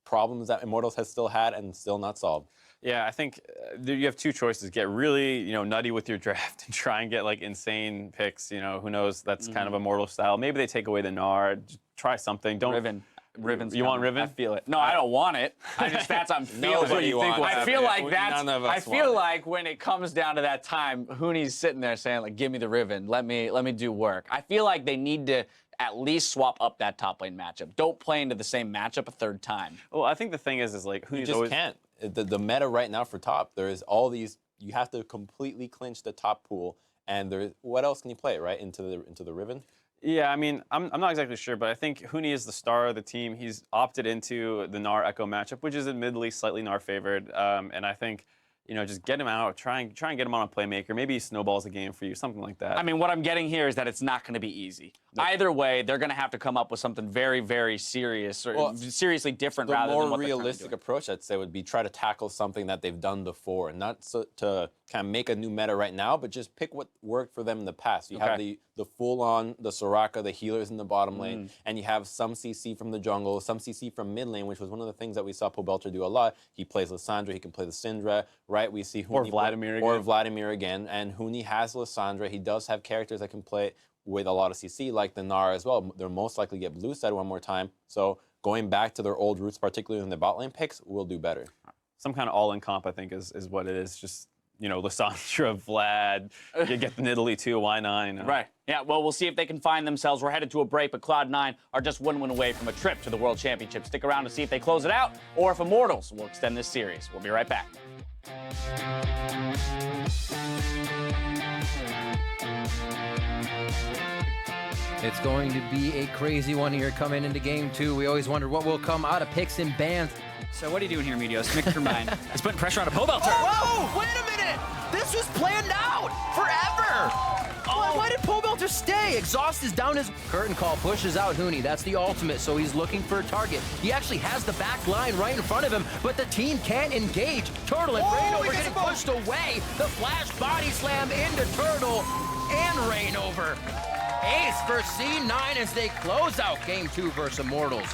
problems that Immortals has still had and still not solved. Yeah, I think you have 2 choices. Get really, nutty with your draft and try and get like insane picks. Who knows? That's kind of Immortal style. Maybe they take away the Nard. Try something. Don't. Riven's you want Riven? I feel it. No, I don't want it. That's I'm feeling. That's what you think. I feel like that's. None of us I feel want like when it comes down to that time, Huni's sitting there saying like, "Give me the Riven. Let me do work." I feel like they need to at least swap up that top lane matchup. Don't play into the same matchup a 3rd time. Well, I think the thing is like Huni's just can't. The meta right now for top, there is all these. You have to completely clinch the top pool, and what else can you play right into the Riven? Yeah, I mean, I'm not exactly sure, but I think Huni is the star of the team. He's opted into the Gnar Echo matchup, which is admittedly slightly Gnar favored, and I think, just get him out, try and get him on a playmaker. Maybe he snowballs a game for you, something like that. I mean, what I'm getting here is that it's not going to be easy. Either way, they're going to have to come up with something very, very serious or seriously different rather than what the more realistic approach, I'd say, would be try to tackle something that they've done before, and not to kind of make a new meta right now, but just pick what worked for them in the past. You have the full-on, the Soraka, the healers in the bottom lane, and you have some CC from the jungle, some CC from mid lane, which was one of the things that we saw Pobelter do a lot. He plays Lissandra, he can play the Syndra, right? We see Huni or Vladimir again, and Huni has Lissandra. He does have characters that can play with a lot of CC, like the Gnar as well. They'll most likely get blue side one more time. So going back to their old roots, particularly in the bot lane picks, will do better. Some kind of all-in comp, I think, is what it is. Just, Lissandra, Vlad, you get the Nidalee too, why not? Right. Yeah, well, we'll see if they can find themselves. We're headed to a break, but Cloud9 are just 1 win away from a trip to the World Championship. Stick around to see if they close it out or if Immortals will extend this series. We'll be right back. It's going to be a crazy one here coming into Game 2. We always wondered what will come out of picks and bans. So what are you doing here, Meteos? Make your mind. It's putting pressure on a Pobelter. Whoa! Wait a minute! This was planned out forever! Why did Pobelter stay? Exhaust is down his... Curtain call pushes out Huni. That's the ultimate, so he's looking for a target. He actually has the back line right in front of him, but the team can't engage. Turtle and ReignOver getting pushed away. The flash body slam into Turtle and ReignOver. Ace for C9 as they close out Game 2 versus Immortals.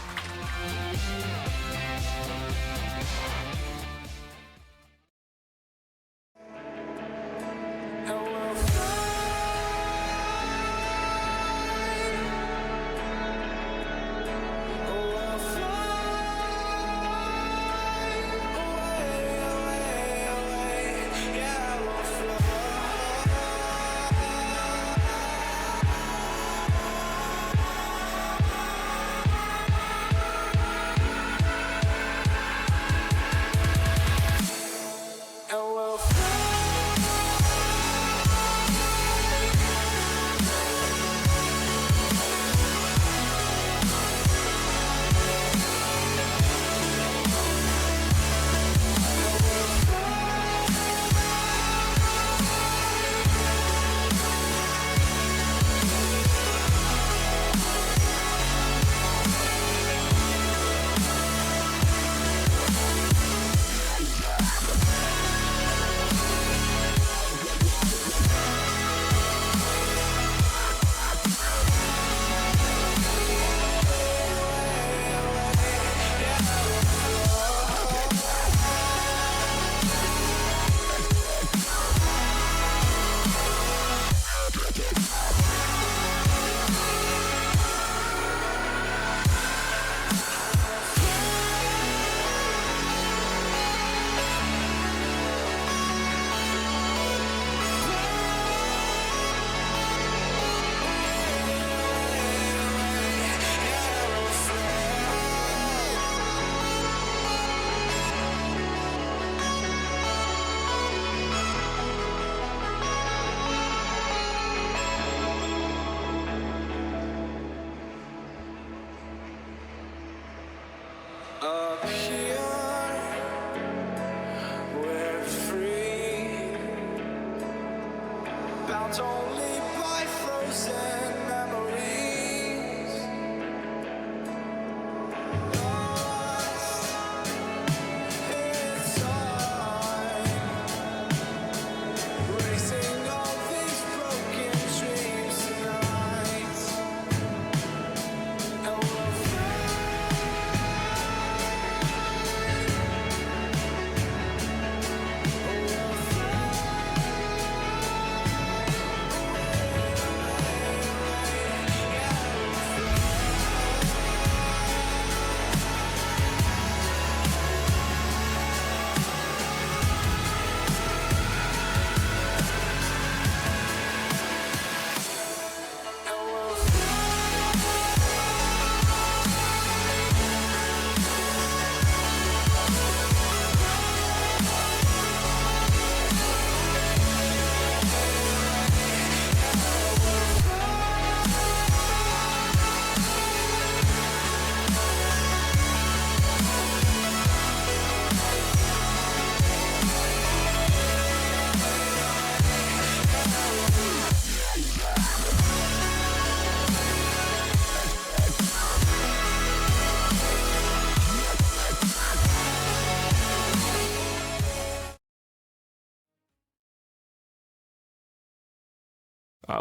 bound only by frozen memories. Lost in time, racing all these broken dreams tonight. And we'll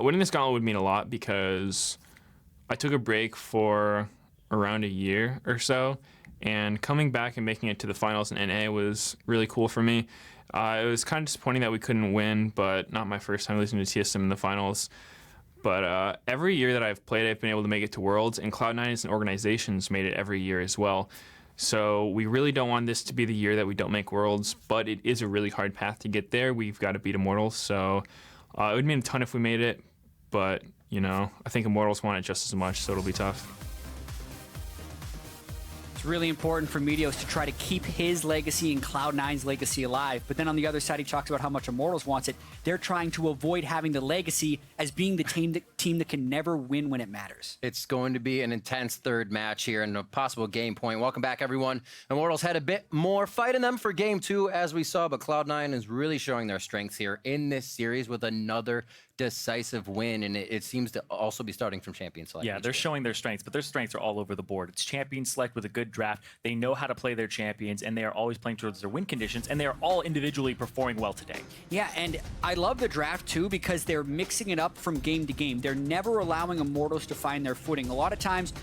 winning this gauntlet would mean a lot because I took a break for around a year or so, and coming back and making it to the finals in NA was really cool for me. It was kind of disappointing that we couldn't win, but not my first time losing to TSM in the finals. But every year that I've played, I've been able to make it to Worlds, and Cloud9 as an organization's made it every year as well. So we really don't want this to be the year that we don't make Worlds, but it is a really hard path to get there. We've got to beat Immortals, so it would mean a ton if we made it, but, you know, I think Immortals want it just as much, so it'll be tough. It's really important for Meteos to try to keep his legacy and Cloud9's legacy alive. But then on the other side, he talks about how much Immortals wants it. They're trying to avoid having the legacy as being the team that can never win when it matters. It's going to be an intense third match here and a possible game point. Welcome back, everyone. Immortals had a bit more fight in them for game 2, as we saw, but Cloud9 is really showing their strengths here in this series with another decisive win, and it seems to also be starting from champion select. Yeah, they're showing their strengths, but their strengths are all over the board. It's champion select with a good draft. They know how to play their champions, and they are always playing towards their win conditions, and they are all individually performing well today. Yeah, and I love the draft too because they're mixing it up from game to game. They're never allowing Immortals to find their footing. A lot of times,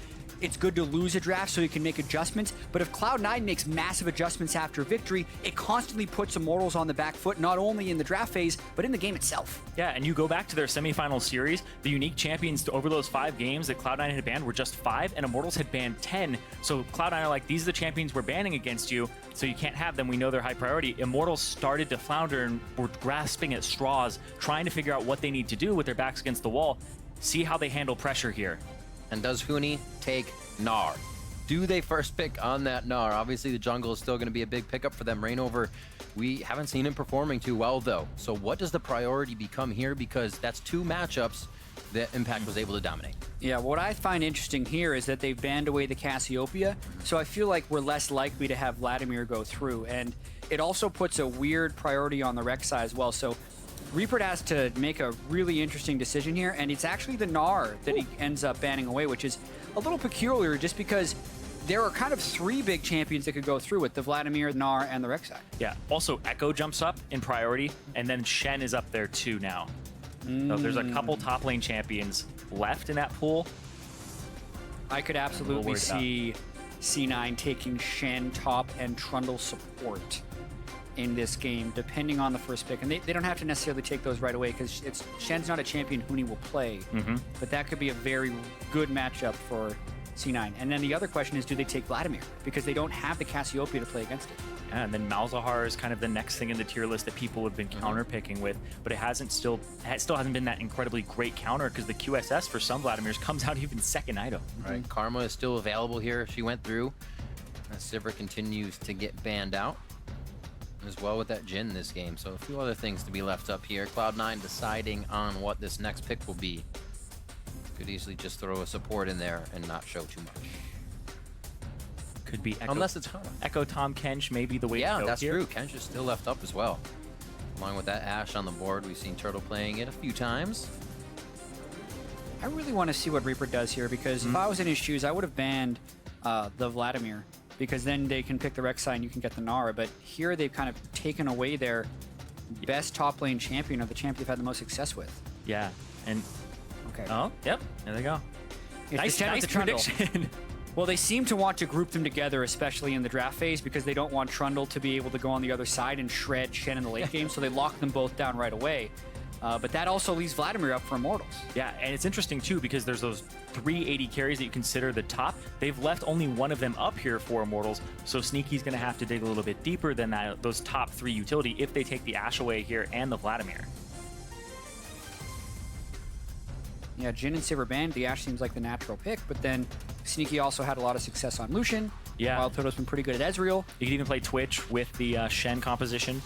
it's good to lose a draft so you can make adjustments, but if Cloud9 makes massive adjustments after victory, it constantly puts Immortals on the back foot, not only in the draft phase, but in the game itself. Yeah, and you go back to their semifinal series, the unique champions over those 5 games that Cloud9 had banned were just 5, and Immortals had banned 10. So Cloud9 are like, these are the champions we're banning against you, so you can't have them. We know they're high priority. Immortals started to flounder and were grasping at straws, trying to figure out what they need to do with their backs against the wall. See how they handle pressure here. And does Huni take Gnar? Do they first pick on that Gnar? Obviously, the jungle is still going to be a big pickup for them. ReignOver, we haven't seen him performing too well, though. So what does the priority become here? Because that's 2 matchups that Impact was able to dominate. Yeah, what I find interesting here is that they've banned away the Cassiopeia, so I feel like we're less likely to have Vladimir go through. And it also puts a weird priority on the Rex side as well. So Reaper has to make a really interesting decision here, and it's actually the Gnar that he ends up banning away, which is a little peculiar just because there are kind of 3 big champions that could go through it, the Vladimir, Gnar, and the Rek'Sai. Yeah, also Echo jumps up in priority, and then Shen is up there too now. So there's a couple top lane champions left in that pool. I could absolutely see C9 taking Shen top and Trundle support in this game, depending on the first pick. And they don't have to necessarily take those right away because Shen's not a champion Huni will play. But that could be a very good matchup for C9. And then the other question is, do they take Vladimir? Because they don't have the Cassiopeia to play against it. Yeah, and then Malzahar is kind of the next thing in the tier list that people have been counter-picking with, but it still hasn't been that incredibly great counter because the QSS for some Vladimirs comes out even second item. Right, Karma is still available here. She went through. Sivir continues to get banned out as well with that Jhin this game. So a few other things to be left up here. Cloud9 deciding on what this next pick will be. Could easily just throw a support in there and not show too much. Could be Echo, unless it's Hana. Echo Tom Kench may be the way to go. Yeah, that's here. true. Kench is still left up as well. Along with that Ashe on the board, we've seen Turtle playing it a few times. I really want to see what Reaper does here, because if I was in his shoes, I would have banned the Vladimir, because then they can pick the Rek'Sai and you can get the Nara. But here they've kind of taken away their best top lane champion, or the champion they've had the most success with. Yeah, and Okay. oh, yep, there they go. Nice prediction. Well, they seem to want to group them together, especially in the draft phase, because they don't want Trundle to be able to go on the other side and shred Shen in the late game, so they lock them both down right away. But that also leaves Vladimir up for Immortals. Yeah, and it's interesting too, because there's those 380 carries that you consider the top. They've left only one of them up here for Immortals, so Sneaky's going to have to dig a little bit deeper than that, those top 3 utility if they take the Ashe away here and the Vladimir. Yeah, Jhin and Sivir banned. The Ashe seems like the natural pick, but then Sneaky also had a lot of success on Lucian. Yeah. WildTurtle's been pretty good at Ezreal. You can even play Twitch with the Shen composition.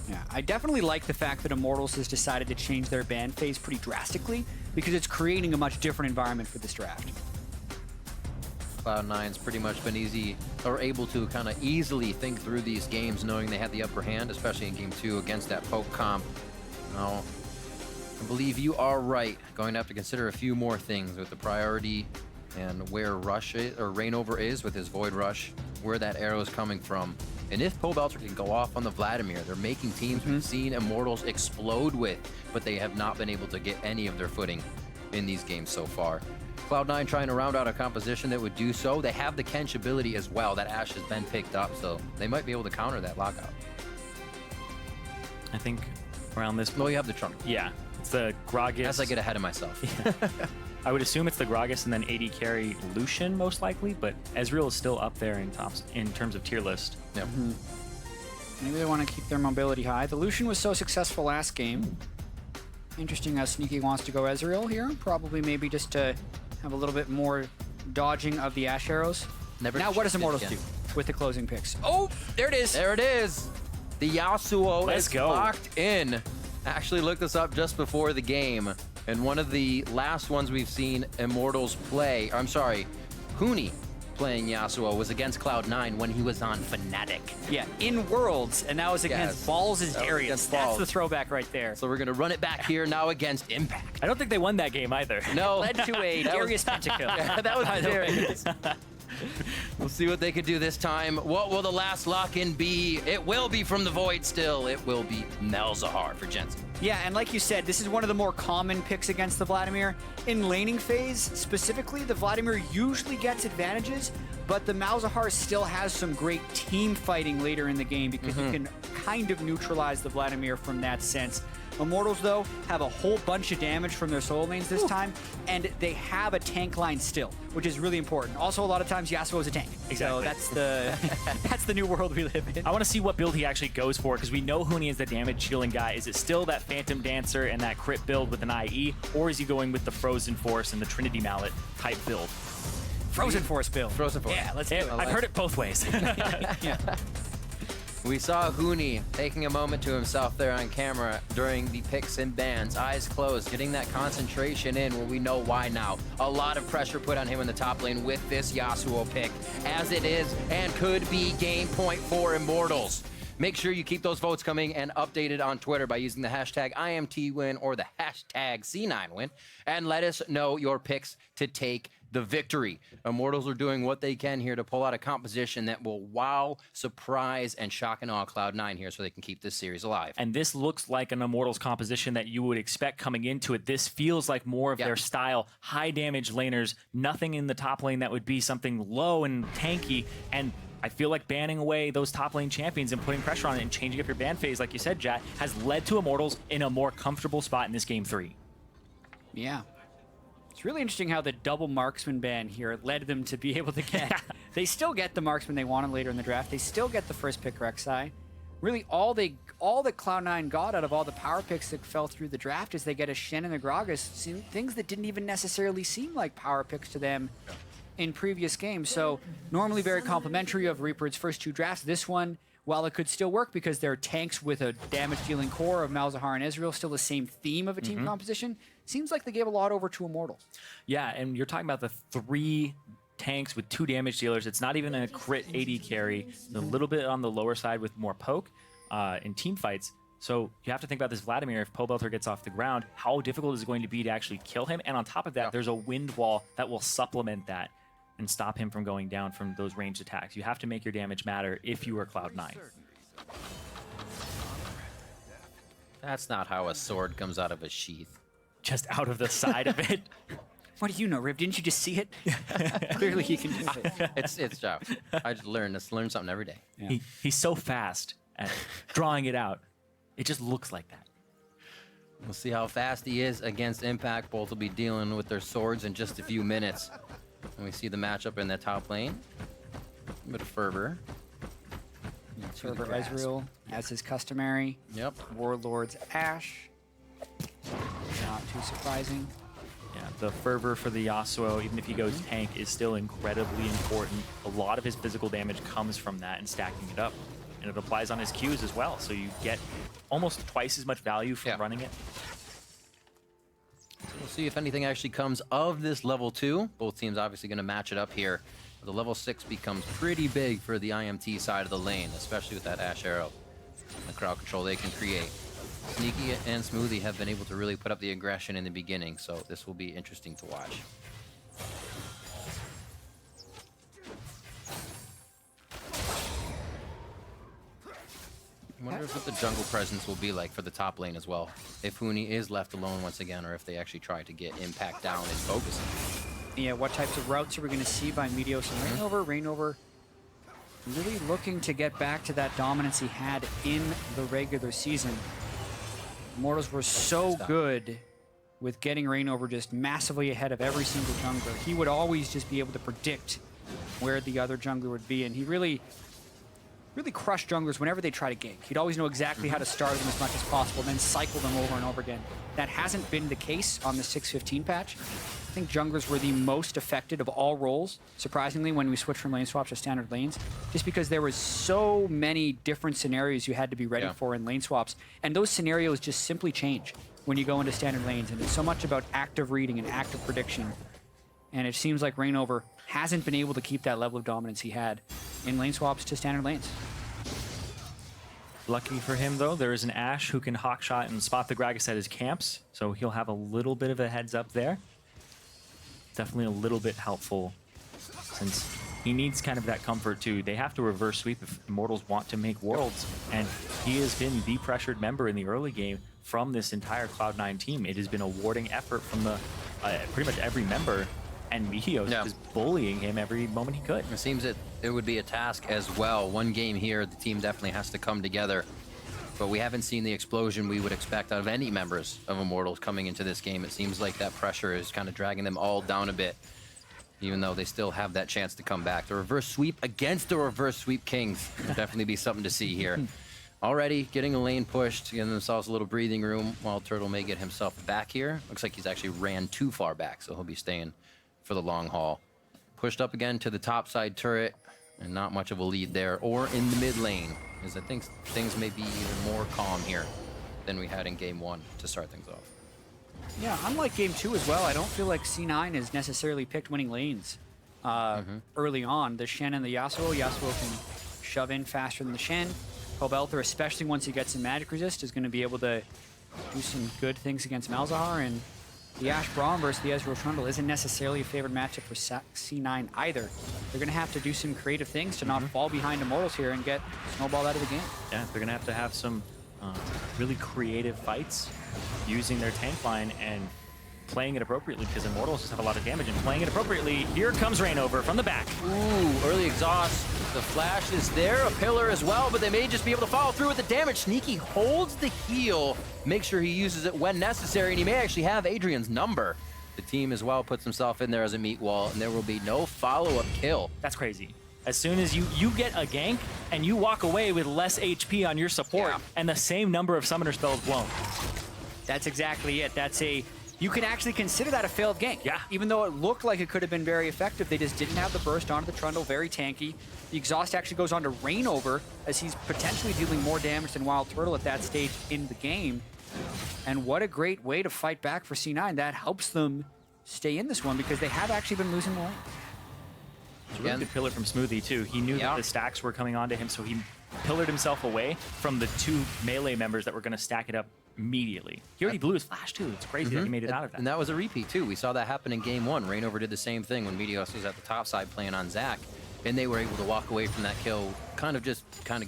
Yeah, I definitely like the fact that Immortals has decided to change their ban phase pretty drastically, because it's creating a much different environment for this draft. Cloud9's pretty much been able to kind of easily think through these games, knowing they had the upper hand, especially in Game 2 against that poke comp. Now, I believe you are right. Going to have to consider a few more things with the priority and where Rush is, or ReignOver is with his Void Rush, where that arrow is coming from. And if Pobelter can go off on the Vladimir, they're making teams we've seen Immortals explode with, but they have not been able to get any of their footing in these games so far. Cloud9 trying to round out a composition that would do so. They have the Kench ability as well. That Ashe has been picked up, so they might be able to counter that lockout. I think around this... No, you have the Trump. Yeah, it's the Gragas. As I get ahead of myself. I would assume it's the Gragas and then 80 carry Lucian most likely, but Ezreal is still up there in terms of tier list. Yep. Maybe they want to keep their mobility high. The Lucian was so successful last game. Interesting how Sneaky wants to go Ezreal here. Probably maybe just to have a little bit more dodging of the Ashe arrows. Now what does Immortals do with the closing picks? Oh, there it is. There it is. The Yasuo Let's is go. locked in. Actually looked this up just before the game. And one of the last ones we've seen Immortals play, I'm sorry, Huni playing Yasuo was against Cloud9 when he was on Fnatic. Yeah, in Worlds, and that was against Balls' Darius. That's the throwback right there. So we're going to run it back here now against Impact. I don't think they won that game either. No. Led to a Darius pentakill. Yeah, that was Darius. We'll see what they could do this time. What will the last lock-in be? It will be from the Void still. It will be Malzahar for Jensen. Yeah, and like you said, this is one of the more common picks against the Vladimir. In laning phase, specifically, the Vladimir usually gets advantages, but the Malzahar still has some great team fighting later in the game, because you can kind of neutralize the Vladimir from that sense. Immortals, though, have a whole bunch of damage from their solo lanes this time, and they have a tank line still, which is really important. Also, a lot of times, Yasuo is a tank. Exactly. So that's that's the new world we live in. I want to see what build he actually goes for, because we know Huni is the damage dealing guy. Is it still that Phantom Dancer and that crit build with an IE, or is he going with the Frozen Force and the Trinity Mallet type build? Frozen Force build. Frozen Force. Yeah, let's do it. I've heard it both ways. We saw Huni taking a moment to himself there on camera during the picks and bans, eyes closed, getting that concentration in. Well, we know why now. A lot of pressure put on him in the top lane with this Yasuo pick, as it is and could be game point for Immortals. Make sure you keep those votes coming and updated on Twitter by using the hashtag IMTWin or the hashtag C9Win, and let us know your picks to take the victory. Immortals are doing what they can here to pull out a composition that will wow, surprise, and shock and awe Cloud9 here so they can keep this series alive. And this looks like an Immortals composition that you would expect coming into it. This feels like more of their style. High damage laners, nothing in the top lane that would be something low and tanky. And I feel like banning away those top lane champions and putting pressure on it and changing up your ban phase, like you said, Jatt, has led to Immortals in a more comfortable spot in this game 3. Yeah. It's really interesting how the double marksman ban here led them to be able to get... They still get the marksman they wanted later in the draft. They still get the first pick Rek'Sai. Really, all that Cloud9 got out of all the power picks that fell through the draft is they get a Shen and a Gragas, things that didn't even necessarily seem like power picks to them in previous games. So normally very complimentary of Reaper's first 2 drafts. This one, while it could still work because they're tanks with a damage-dealing core of Malzahar and Ezreal, still the same theme of a team composition, seems like they gave a lot over to Immortals. Yeah, and you're talking about the 3 tanks with 2 damage dealers. It's not even a crit 80 carry. A little bit on the lower side with more poke. in team fights. So you have to think about this Vladimir. If Pobelter gets off the ground, how difficult is it going to be to actually kill him? And on top of that, there's a wind wall that will supplement that and stop him from going down from those ranged attacks. You have to make your damage matter if you are Cloud9. That's not how a sword comes out of a sheath. Just out of the side of it. What do you know, Riv? Didn't you just see it? Clearly he can do it. It's job. I just learn something every day. Yeah. He's so fast at drawing it out. It just looks like that. We'll see how fast he is against Impact. Both will be dealing with their swords in just a few minutes. And we see the matchup in the top lane. A bit of fervor. Fervor Ezreal, as is customary. Yep. Warlord's Ashe. Not too surprising. Yeah, the fervor for the Yasuo, even if he goes tank, is still incredibly important. A lot of his physical damage comes from that and stacking it up. And it applies on his Qs as well, so you get almost twice as much value from running it. So we'll see if anything actually comes of this level 2. Both teams obviously going to match it up here. The level 6 becomes pretty big for the IMT side of the lane, especially with that Ashe Arrow. The crowd control they can create. Sneaky and Smoothie have been able to really put up the aggression in the beginning, so this will be interesting to watch. I wonder what the jungle presence will be like for the top lane as well. If Huni is left alone once again, or if they actually try to get Impact down and focus him. Yeah, what types of routes are we going to see by Meteos and ReignOver? ReignOver really looking to get back to that dominance he had in the regular season. Immortals were so good with getting ReignOver just massively ahead of every single jungler. He would always just be able to predict where the other jungler would be, and he really crushed junglers whenever they try to gank. He'd always know exactly how to starve them as much as possible, then cycle them over and over again. That hasn't been the case on the 6.15 patch. I think junglers were the most affected of all roles, surprisingly, when we switched from lane swaps to standard lanes, just because there was so many different scenarios you had to be ready for in lane swaps, and those scenarios just simply change when you go into standard lanes, and it's so much about active reading and active prediction. And it seems like ReignOver hasn't been able to keep that level of dominance he had in lane swaps to standard lanes. Lucky for him, though, there is an Ashe who can hawkshot and spot the Gragas at his camps, so he'll have a little bit of a heads up there. Definitely a little bit helpful, since he needs kind of that comfort, too. They have to reverse sweep if Immortals want to make Worlds, and he has been the pressured member in the early game from this entire Cloud9 team. It has been a warding effort from the pretty much every member, and Meteos is bullying him every moment he could. It seems that it would be a task as well. One game here, the team definitely has to come together. But we haven't seen the explosion we would expect out of any members of Immortals coming into this game. It seems like that pressure is kind of dragging them all down a bit, even though they still have that chance to come back. The reverse sweep against the reverse sweep Kings would definitely be something to see here. Already getting a lane pushed, giving themselves a little breathing room. WildTurtle may get himself back here. Looks like he's actually ran too far back, so he'll be staying for the long haul. Pushed up again to the top side turret, and not much of a lead there, or in the mid lane, because I think things may be even more calm here than we had in game 1 to start things off. Yeah, unlike game 2 as well, I don't feel like C9 has necessarily picked winning lanes early on. The Shen and the Yasuo can shove in faster than the Shen. Pobelter, especially once he gets some magic resist, is going to be able to do some good things against Malzahar, and the Ashe Braum versus the Ezreal Trundle isn't necessarily a favored matchup for C9 either. They're going to have to do some creative things to not fall behind Immortals here and get snowballed out of the game. Yeah, they're going to have some really creative fights using their tank line and playing it appropriately, because Immortals just have a lot of damage, and playing it appropriately. Here comes ReignOver from the back. Ooh, early exhaust. The flash is there, a pillar as well, but they may just be able to follow through with the damage. Sneaky holds the heal, makes sure he uses it when necessary, and he may actually have Adrian's number. The team as well puts himself in there as a meat wall, and there will be no follow-up kill. That's crazy. As soon as you get a gank, and you walk away with less HP on your support, and the same number of summoner spells blown. That's exactly it. You can actually consider that a failed gank. Yeah. Even though it looked like it could have been very effective, they just didn't have the burst onto the Trundle, very tanky. The exhaust actually goes on to ReignOver, as he's potentially dealing more damage than WildTurtle at that stage in the game. And what a great way to fight back for C9. That helps them stay in this one, because they have actually been losing the lane. It's a really good pillar from Smoothie, too. He knew that the stacks were coming onto him, so he pillared himself away from the 2 melee members that were going to stack it up immediately. He already blew his flash too. It's crazy that he made it out of that. And that was a repeat too. We saw that happen in game 1. ReignOver did the same thing when Meteos was at the top side playing on Zach, and they were able to walk away from that kill, kind of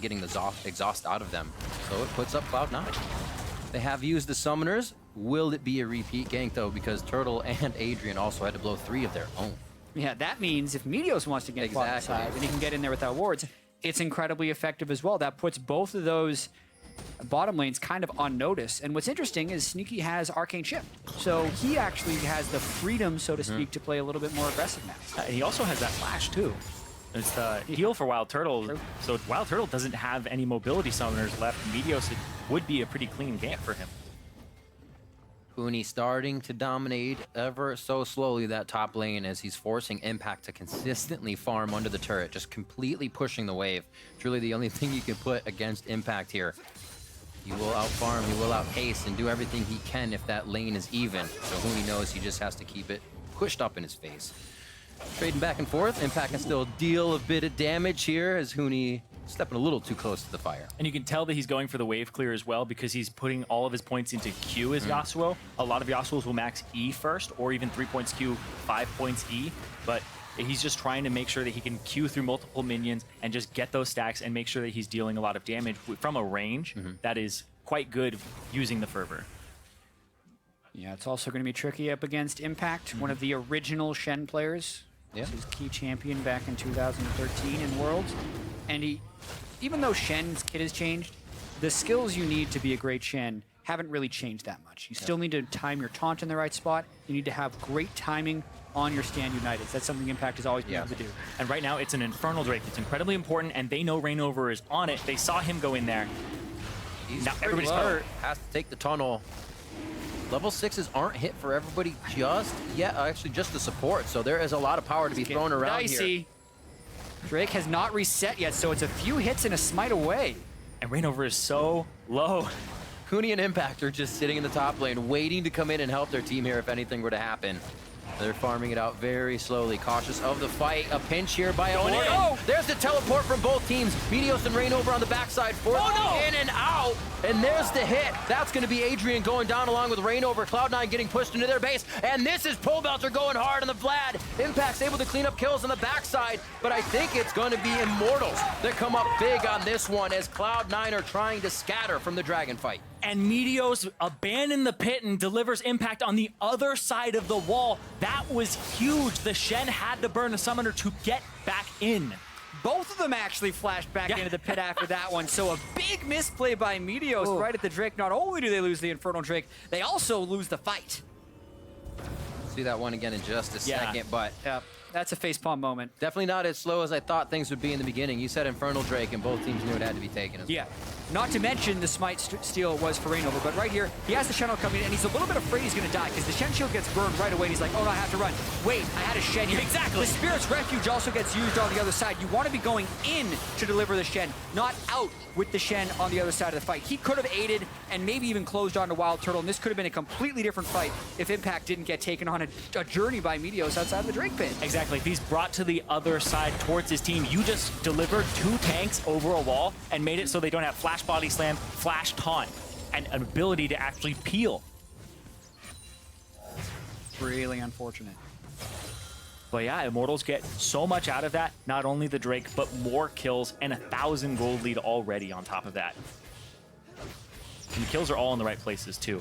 getting the exhaust out of them. So it puts up Cloud9. They have used the summoners. Will it be a repeat gank though? Because Turtle and Adrian also had to blow 3 of their own. Yeah, that means if Meteos wants to get bottom side and he can get in there without wards, it's incredibly effective as well. That puts both of those bottom lanes kind of on notice. And what's interesting is Sneaky has Arcane Chip. So he actually has the freedom, so to speak, to play a little bit more aggressive now. And he also has that flash too. It's the heal for WildTurtle. So WildTurtle doesn't have any mobility summoners left. Meteos would be a pretty clean gank for him. Huni starting to dominate ever so slowly that top lane as he's forcing Impact to consistently farm under the turret, just completely pushing the wave. Truly the only thing you can put against Impact here. He will outfarm, he will outpace, and do everything he can if that lane is even. So Huni knows he just has to keep it pushed up in his face. Trading back and forth, Impact can still deal a bit of damage here as Huni stepping a little too close to the fire. And you can tell that he's going for the wave clear as well because he's putting all of his points into Q as Yasuo. A lot of Yasuos will max E first, or even 3 points Q, 5 points E. But he's just trying to make sure that he can Q through multiple minions and just get those stacks and make sure that he's dealing a lot of damage from a range that is quite good using the Fervor. Yeah, it's also going to be tricky up against Impact, one of the original Shen players. Yeah. This is key champion back in 2013 in Worlds. And he, even though Shen's kit has changed, the skills you need to be a great Shen haven't really changed that much. You still need to time your taunt in the right spot. You need to have great timing on your stand united. That's something Impact has always been able to do. And right now, it's an Infernal Drake. It's incredibly important, and they know ReignOver is on it. They saw him go in there. Now everybody's hurt. Has to take the tunnel. Level 6s aren't hit for everybody just yet, actually just the support, so there is a lot of power to be thrown around here. Drake has not reset yet, so it's a few hits and a smite away. And ReignOver is so low. Huni and Impact are just sitting in the top lane, waiting to come in and help their team here if anything were to happen. They're farming it out very slowly, cautious of the fight. A pinch here by Immortals. Oh, there's the teleport from both teams. Meteos and ReignOver on the backside, forced in and out. And there's the hit. That's going to be Adrian going down along with ReignOver. Cloud9 getting pushed into their base. And this is Pobelter going hard on the Vlad. Impact's able to clean up kills on the backside, but I think it's going to be Immortals that come up big on this one as Cloud9 are trying to scatter from the dragon fight. And Meteos abandons the pit and delivers Impact on the other side of the wall. That was huge. The Shen had to burn a summoner to get back in. Both of them actually flashed back into the pit after that one, so a big misplay by Meteos right at the Drake. Not only do they lose the Infernal Drake, they also lose the fight. See that one again in just a second, but that's a facepalm moment. Definitely not as slow as I thought things would be in the beginning. You said Infernal Drake, and both teams knew it had to be taken as well. Not to mention the smite steal was for ReignOver, but right here, he has the Shen coming in, and he's a little bit afraid he's going to die, because the Shen shield gets burned right away, and he's like, oh no, I have to run. Wait, I had a Shen here. Exactly. The Spirit's Refuge also gets used on the other side. You want to be going in to deliver the Shen, not out with the Shen on the other side of the fight. He could have aided and maybe even closed on to WildTurtle, and this could have been a completely different fight if Impact didn't get taken on a journey by Meteos outside of the Drake pit. Exactly. If he's brought to the other side towards his team, you just delivered 2 tanks over a wall and made it so they don't have flash body slam, flash taunt, and an ability to actually peel. Really unfortunate. But yeah, Immortals get so much out of that. Not only the Drake, but more kills and 1,000 gold lead already on top of that. And the kills are all in the right places too.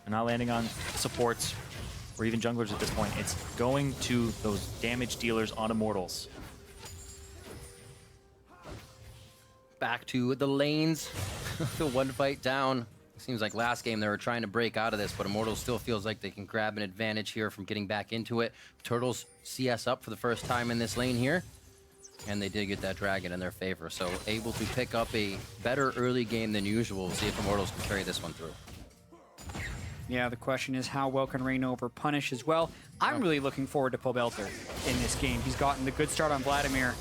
They're not landing on supports or even junglers at this point. It's going to those damage dealers on Immortals. Back to the lanes. The one fight down. Seems like last game they were trying to break out of this, but Immortals still feels like they can grab an advantage here from getting back into it. Turtles CS up for the first time in this lane here, and they did get that dragon in their favor, so able to pick up a better early game than usual. We'll see if Immortals can carry this one through. Yeah, the question is how well can ReignOver punish as well. I'm really looking forward to Pobelter in this game. He's gotten the good start on Vladimir,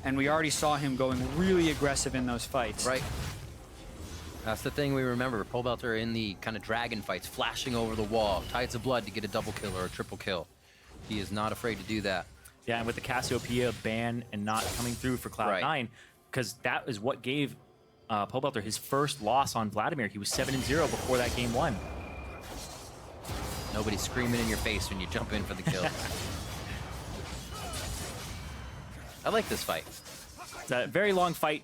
and we already saw him going really aggressive in those fights. Right. That's the thing we remember. Pobelter in the kind of dragon fights, flashing over the wall, Tides of Blood to get a double kill or a triple kill. He is not afraid to do that. Yeah, and with the Cassiopeia ban and not coming through for Cloud9, because that is what gave Pobelter his first loss on Vladimir. He was 7-0 before that game 1. Nobody's screaming in your face when you jump in for the kill. I like this fight. It's a very long fight,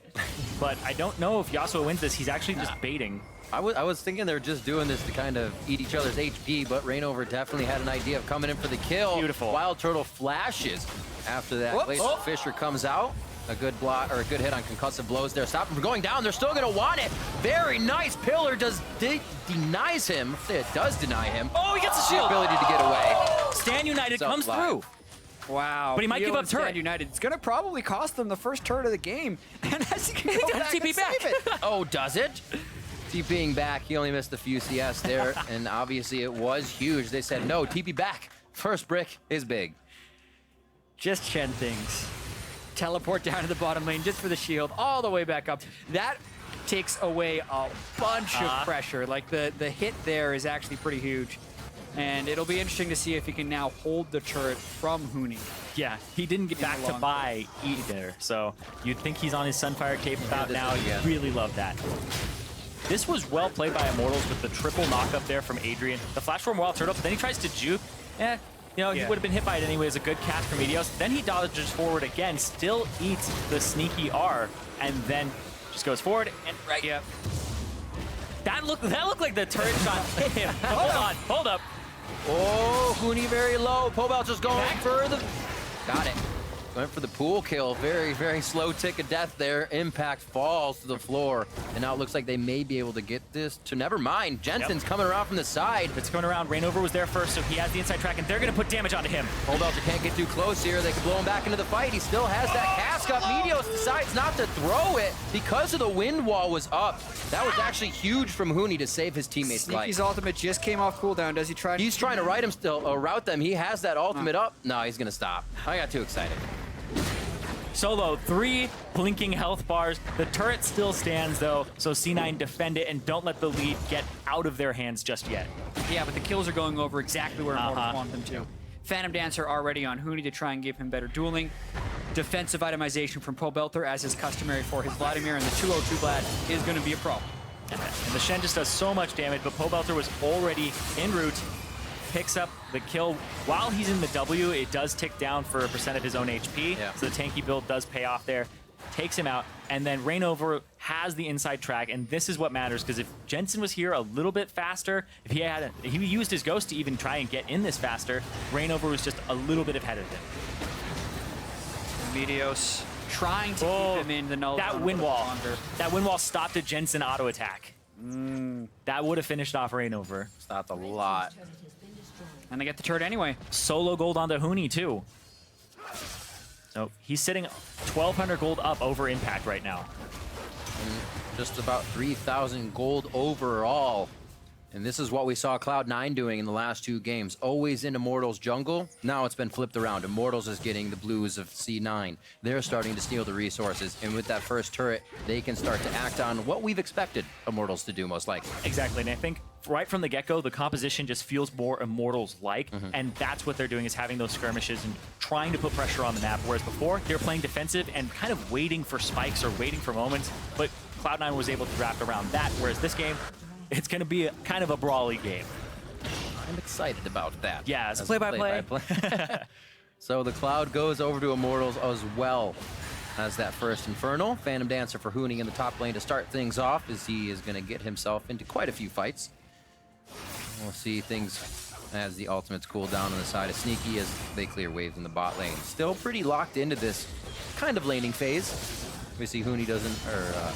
but I don't know if Yasuo wins this. He's actually just baiting. I was thinking they're just doing this to kind of eat each other's HP, but ReignOver definitely had an idea of coming in for the kill. Beautiful. WildTurtle flashes after that. Glacier Fisher comes out. A good block or a good hit on concussive blows there. Stop him from going down. They're still going to want it. Very nice. Pillar denies him. It does deny him. Oh, he gets a shield. The ability to get away. Stand United comes through. Wow. But he might give up turret. United. It's going to probably cost them the first turret of the game. And as he can go back TP and back. save it. Oh, does it? TPing back. He only missed a few CS there, and obviously it was huge. They said, no, TP back. First brick is big. Just Chen things. Teleport down to the bottom lane just for the shield, all the way back up. That takes away a bunch of pressure. Like the hit there is actually pretty huge. And it'll be interesting to see if he can now hold the turret from Huni. Yeah, he didn't get back to buy either. So you'd think he's on his Sunfire cape about now. You really love that. This was well played by Immortals with the triple knock-up there from Adrian. The flash from WildTurtle, but then he tries to juke. You know, he would have been hit by it anyway. It's a good catch from Meteos. Then he dodges forward again, still eats the sneaky R, and then just goes forward and right. Yep. That looked like the turret shot hit him. Hold up. Oh, Huni very low. Pobelter's going for the... Got it. Went for the pool kill. Very, very slow tick of death there. Impact falls to the floor. And now it looks like they may be able to get this to... Never mind. Jensen's coming around from the side. It's going around. ReignOver was there first, so he has the inside track, and they're going to put damage onto him. Pobelter can't get too close here. They can blow him back into the fight. He still has that cask up. Meteos decides not to throw it because of the wind wall was up. That was actually huge from Huni to save his teammates' life. Sneaky's ultimate just came off cooldown. Does he try to... He's trying to route them. He has that ultimate up. No, he's going to stop. I got too excited. Solo, 3 blinking health bars. The turret still stands, though, so C9 defend it and don't let the lead get out of their hands just yet. Yeah, but the kills are going over exactly where Immortals want them to. Phantom Dancer already on Huni to try and give him better dueling. Defensive itemization from Pobelter, as is customary for his Vladimir, and the 202 Vlad is going to be a problem. And the Shen just does so much damage, but Pobelter was already en route. Picks up the kill. While he's in the W, it does tick down for a percent of his own HP. Yeah. So the tanky build does pay off there. Takes him out, and then ReignOver has the inside track, and this is what matters, because if Jensen was here a little bit faster, if he used his Ghost to even try and get in this faster, ReignOver was just a little bit ahead of him. Meteos trying to keep him in the null. That wind wall. That wind wall stopped a Jensen auto attack. That would have finished off ReignOver. Stopped a lot. And they get the turret anyway. Solo gold onto Huni, too. So he's sitting 1,200 gold up over Impact right now. Just about 3,000 gold overall. And this is what we saw Cloud9 doing in the last 2 games. Always in Immortals jungle. Now it's been flipped around. Immortals is getting the blues of C9. They're starting to steal the resources. And with that first turret, they can start to act on what we've expected Immortals to do, most likely. Exactly. And I think right from the get-go, the composition just feels more Immortals-like. And that's what they're doing, is having those skirmishes and trying to put pressure on the map. Whereas before, they were playing defensive and kind of waiting for spikes or waiting for moments. But Cloud9 was able to draft around that. Whereas this game, it's going to be kind of a brawly game. I'm excited about that. Yeah, it's play-by-play. So the Cloud goes over to Immortals as well as that first Infernal. Phantom Dancer for Huni in the top lane to start things off, as he is going to get himself into quite a few fights. We'll see things as the ultimates cool down on the side of Sneaky as they clear waves in the bot lane. Still pretty locked into this kind of laning phase. We see Huni doesn't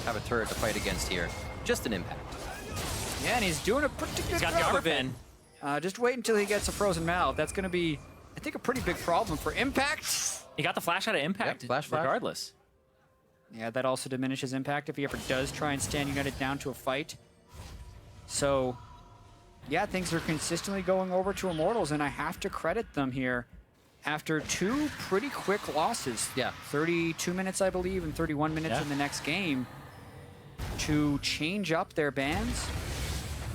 have a turret to fight against here. Just an impact. Yeah, and he's doing a pretty good job of it. Just wait until he gets a frozen mallet. That's going to be, I think, a pretty big problem for Impact. He got the flash out of Impact, regardless. Yeah, that also diminishes Impact if he ever does try and stand United down to a fight. So, yeah, things are consistently going over to Immortals, and I have to credit them here. After 2 pretty quick losses, 32 minutes, I believe, and 31 minutes in the next game, to change up their bans,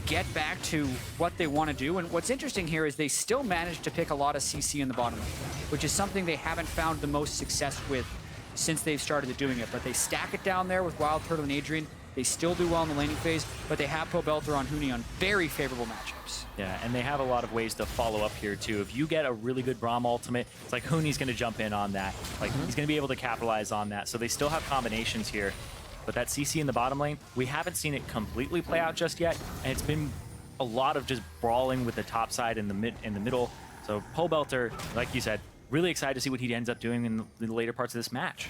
get back to what they want to do. And what's interesting here is they still managed to pick a lot of CC in the bottom lane, which is something they haven't found the most success with since they've started doing it. But they stack it down there with WildTurtle and Adrian. They still do well in the laning phase, but they have Pobelter on Huni on very favorable matchups. Yeah, and they have a lot of ways to follow up here too. If you get a really good Braum ultimate, it's like Huni's going to jump in on that. Like he's going to be able to capitalize on that. So they still have combinations here. But that CC in the bottom lane, we haven't seen it completely play out just yet, and it's been a lot of just brawling with the top side and the middle. So Pobelter, like you said, really excited to see what he ends up doing in the later parts of this match.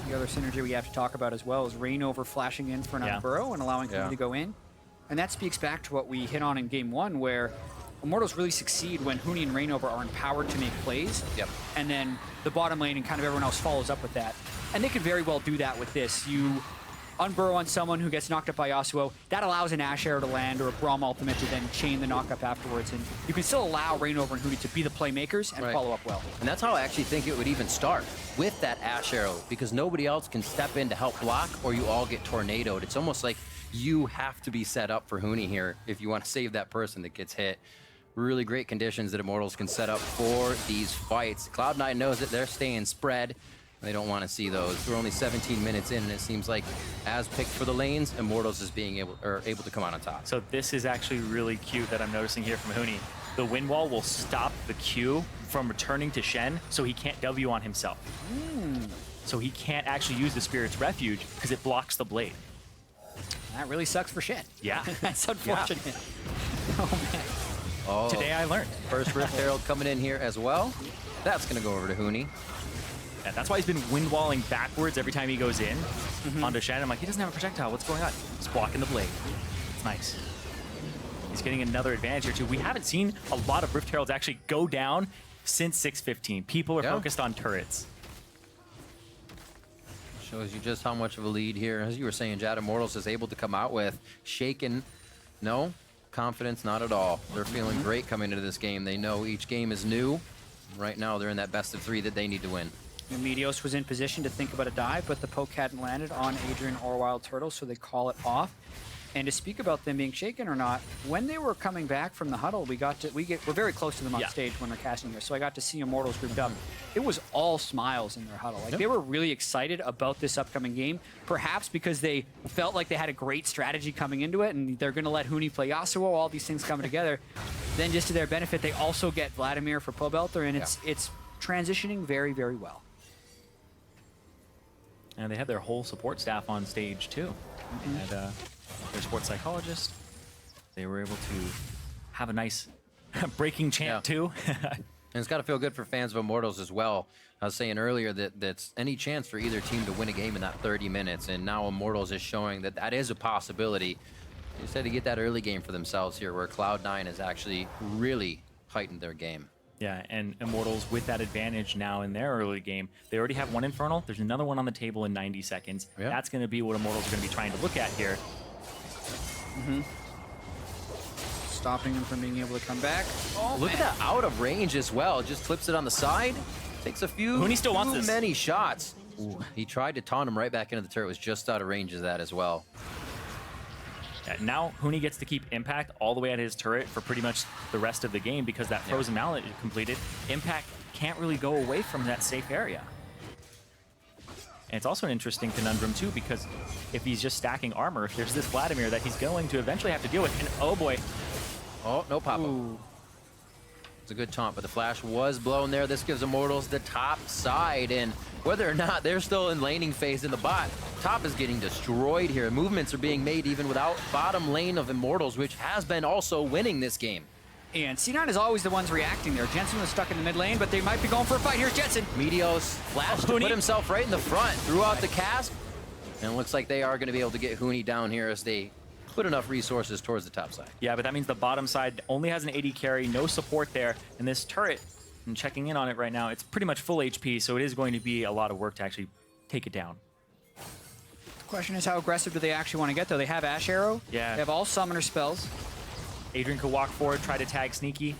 The other synergy we have to talk about as well is ReignOver flashing in for an Unburrow and allowing him to go in. And that speaks back to what we hit on in game 1, where Immortals really succeed when Huni and ReignOver are empowered to make plays. And then the bottom lane and kind of everyone else follows up with that. And they could very well do that with this. You Unburrow on someone who gets knocked up by Yasuo, that allows an Ashe Arrow to land or a Braum ultimate to then chain the knockup afterwards. And you can still allow ReignOver and Huni to be the playmakers and follow up well. And that's how I actually think it would even start, with that Ashe Arrow, because nobody else can step in to help block or you all get tornadoed. It's almost like you have to be set up for Huni here if you want to save that person that gets hit. Really great conditions that Immortals can set up for these fights. Cloud9 knows that they're staying spread. They don't want to see those. We're only 17 minutes in, and it seems like, as picked for the lanes, Immortals is being able to come out on top. So this is actually really cute that I'm noticing here from Huni. The wind wall will stop the Q from returning to Shen, so he can't W on himself. So he can't actually use the Spirit's Refuge because it blocks the blade. That really sucks for Shen. Yeah. That's unfortunate. Oh, man. Oh, Today I learned. First Rift Herald coming in here as well. That's going to go over to Huni. Yeah, that's why he's been wind walling backwards every time he goes in onto Shen. I'm like, he doesn't have a projectile. What's going on? He's blocking the blade. It's nice. He's getting another advantage here, too. We haven't seen a lot of Rift Heralds actually go down since 6:15. People are focused on turrets. Shows you just how much of a lead here. As you were saying, Jatt, Immortals is able to come out with shaken. No confidence, not at all. They're feeling great coming into this game. They know each game is new. Right now, they're in that best of 3 that they need to win. Meteos was in position to think about a dive, but the poke hadn't landed on Adrian or WildTurtle, so they call it off. And to speak about them being shaken or not, when they were coming back from the huddle, we're very close to them on stage when they're casting here, so I got to see Immortals grouped up. It was all smiles in their huddle. Like they were really excited about this upcoming game, perhaps because they felt like they had a great strategy coming into it, and they're going to let Huni play Yasuo, all these things coming together. Then just to their benefit, they also get Vladimir for Pobelter, and it's transitioning very, very well. And they have their whole support staff on stage, too. And their sports psychologist. They were able to have a nice breaking chant, too. And it's got to feel good for fans of Immortals as well. I was saying earlier that that's any chance for either team to win a game in that 30 minutes, and now Immortals is showing that that is a possibility. They said to get that early game for themselves here, where Cloud9 has actually really heightened their game. Yeah, and Immortals with that advantage now in their early game. They already have one Infernal. There's another one on the table in 90 seconds. That's going to be what Immortals are going to be trying to look at here. Stopping them from being able to come back. Oh, look at that out of range as well. Just clips it on the side. Takes a few Huni still wants this. Many shots. Ooh, he tried to taunt him right back into the turret. Was just out of range of that as well. Yeah, now Huni gets to keep Impact all the way at his turret for pretty much the rest of the game because that Frozen Mallet is completed. Impact can't really go away from that safe area. And it's also an interesting conundrum, too, because if he's just stacking armor, if there's this Vladimir that he's going to eventually have to deal with, and oh boy. Oh, no pop-up. It's a good taunt, but the flash was blown there. This gives Immortals the top side, and whether or not they're still in laning phase in the bot, top is getting destroyed here. Movements are being made even without bottom lane of Immortals, which has been also winning this game. And C9 is always the ones reacting there. Jensen was stuck in the mid lane, but they might be going for a fight. Here's Jensen. Meteos flashed to put himself right in the front, threw out the cast, and it looks like they are going to be able to get Huni down here as they put enough resources towards the top side. Yeah, but that means the bottom side only has an AD carry, no support there, and this turret, I'm checking in on it right now, it's pretty much full HP, so it is going to be a lot of work to actually take it down. The question is, how aggressive do they actually want to get, though? They have Ashe Arrow. Yeah. They have all summoner spells. Adrian could walk forward, try to tag Sneaky.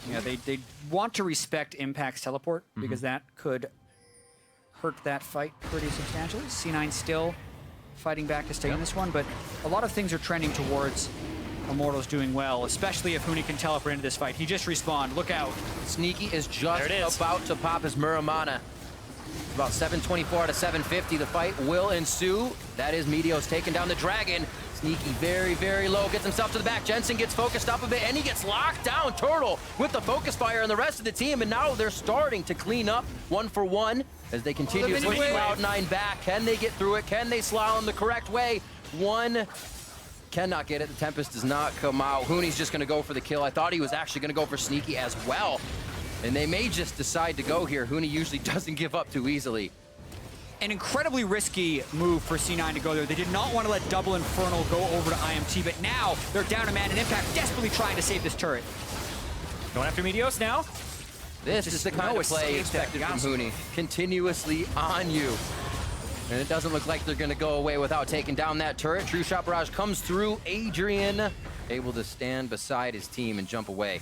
Yeah, they want to respect Impact's teleport, because that could hurt that fight pretty substantially. C9 still fighting back to stay in this one, but a lot of things are trending towards Immortals doing well, especially if Huni can teleport into this fight. He just respawned. Look out. Sneaky is just There it is. about to pop his Muramana. About 724 to 750. The fight will ensue. That is Meteos taking down the Dragon. Sneaky very, very low. Gets himself to the back. Jensen gets focused up a bit, and he gets locked down. Turtle with the focus fire and the rest of the team, and now they're starting to clean up 1 for 1 as they continue to push Cloud9 back. Can they get through it? Can they slalom the correct way? One cannot get it. The Tempest does not come out. Huni's just going to go for the kill. I thought he was actually going to go for Sneaky as well. And they may just decide to go here. Huni usually doesn't give up too easily. An incredibly risky move for C9 to go there. They did not want to let Double Infernal go over to IMT, but now they're down a man and Impact desperately trying to save this turret. Going after Meteos now. This is the kind of play expected from Huni. Continuously on you. And it doesn't look like they're going to go away without taking down that turret. True Shot Barrage comes through. Adrian able to stand beside his team and jump away.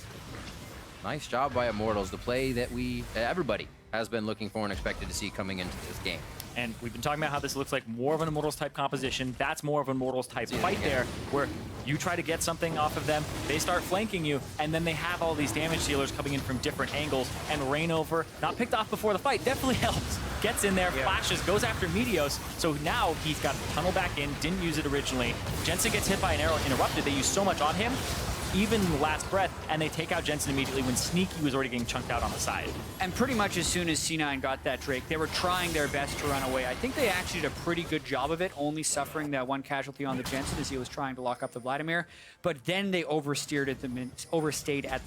Nice job by Immortals. The play that everybody has been looking for and expected to see coming into this game. And we've been talking about how this looks like more of an Immortals type composition. That's more of an Immortals type fight there, where you try to get something off of them, they start flanking you, and then they have all these damage dealers coming in from different angles. And ReignOver, not picked off before the fight, definitely helps. Gets in there, flashes, goes after Meteos. So now he's got to tunnel back in, didn't use it originally. Jensen gets hit by an arrow, interrupted. They use so much on him, even the last breath, and they take out Jensen immediately when Sneaky was already getting chunked out on the side. And pretty much as soon as C9 got that Drake, they were trying their best to run away. I think they actually did a pretty good job of it, only suffering that one casualty on the Jensen as he was trying to lock up the Vladimir. But then they overstayed at the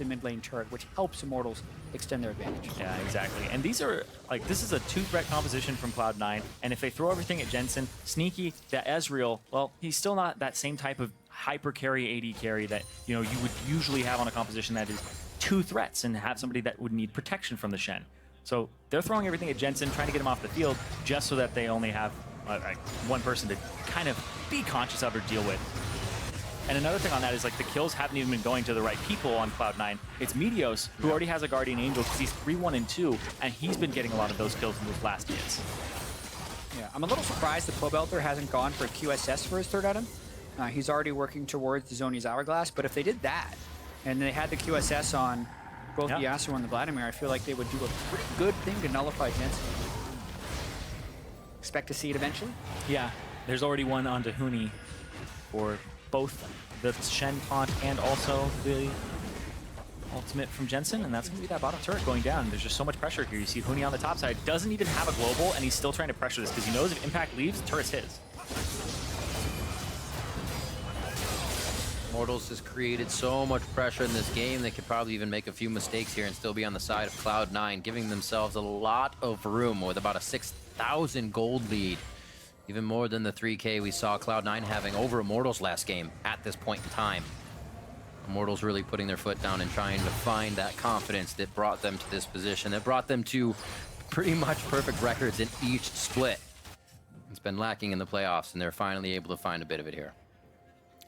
mid lane turret, which helps Immortals extend their advantage. Yeah, exactly. And these are, like, this is a 2-threat composition from Cloud9, and if they throw everything at Jensen, Sneaky, that Ezreal, well, he's still not that same type of hyper carry, AD carry that, you know, you would usually have on a composition that is 2 threats and have somebody that would need protection from the Shen. So they're throwing everything at Jensen, trying to get him off the field, just so that they only have one person to kind of be conscious of or deal with. And another thing on that is, like, the kills haven't even been going to the right people on Cloud9. It's Meteos, who already has a Guardian Angel because he's 3-1-2, and he's been getting a lot of those kills in those last hits. Yeah, I'm a little surprised that Pobelter hasn't gone for a QSS for his third item. He's already working towards the Zoni's Hourglass, but if they did that, and they had the QSS on both the Yasuo and the Vladimir, I feel like they would do a pretty good thing to nullify Jensen. Expect to see it eventually? Yeah, there's already one onto Huni for both the Shen taunt and also the ultimate from Jensen, and that's going to be that bottom turret going down. There's just so much pressure here. You see Huni on the top side, doesn't even have a global, and he's still trying to pressure this because he knows if Impact leaves, the turret's his. Immortals has created so much pressure in this game, they could probably even make a few mistakes here and still be on the side of Cloud9, giving themselves a lot of room with about a 6,000 gold lead. Even more than the 3K we saw Cloud9 having over Immortals last game at this point in time. Immortals really putting their foot down and trying to find that confidence that brought them to this position, that brought them to pretty much perfect records in each split. It's been lacking in the playoffs, and they're finally able to find a bit of it here.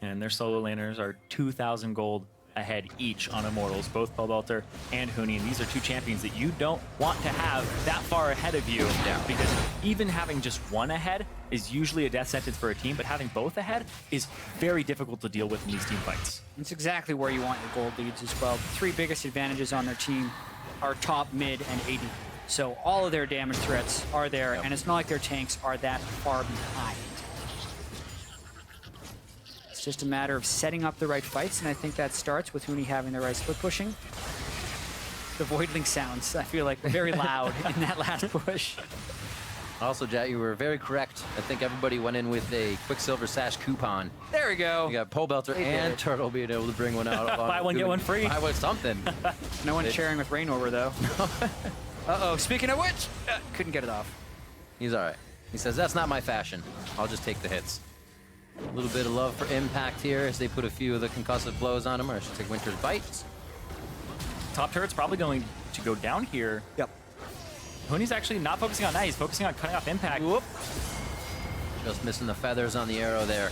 And their solo laners are 2,000 gold ahead each on Immortals, both Pobelter and Huni. And these are 2 champions that you don't want to have that far ahead of you. Yeah. Because even having just one ahead is usually a death sentence for a team, but having both ahead is very difficult to deal with in these team fights. It's exactly where you want your gold leads as well. The 3 biggest advantages on their team are top, mid, and AD. So all of their damage threats are there, and it's not like their tanks are that far behind. Just a matter of setting up the right fights, and I think that starts with Huni having the right split pushing. The Voidling sounds, I feel like, very loud in that last push. Also, Jatt, you were very correct. I think everybody went in with a Quicksilver Sash coupon. There we go. You got Pobelter and Turtle being able to bring one out. Buy one, get one free. Buy one something. No one sharing with ReignOver, though. Uh-oh, speaking of which, couldn't get it off. He's all right. He says, that's not my fashion. I'll just take the hits. A little bit of love for Impact here as they put a few of the concussive blows on him, or I should take Winter's Bites. Top turret's probably going to go down here. Yep. Huni's actually not focusing on that. He's focusing on cutting off Impact. Whoop. Just missing the feathers on the arrow there.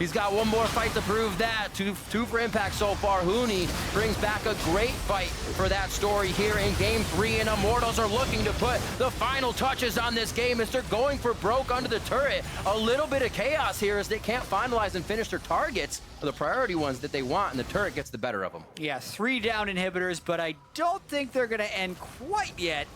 He's got one more fight to prove that. Two for Impact so far. Huni brings back a great fight for that story here in Game 3, and Immortals are looking to put the final touches on this game as they're going for broke under the turret. A little bit of chaos here as they can't finalize and finish their targets, or the priority ones that they want, and the turret gets the better of them. Yeah, 3 down inhibitors, but I don't think they're going to end quite yet.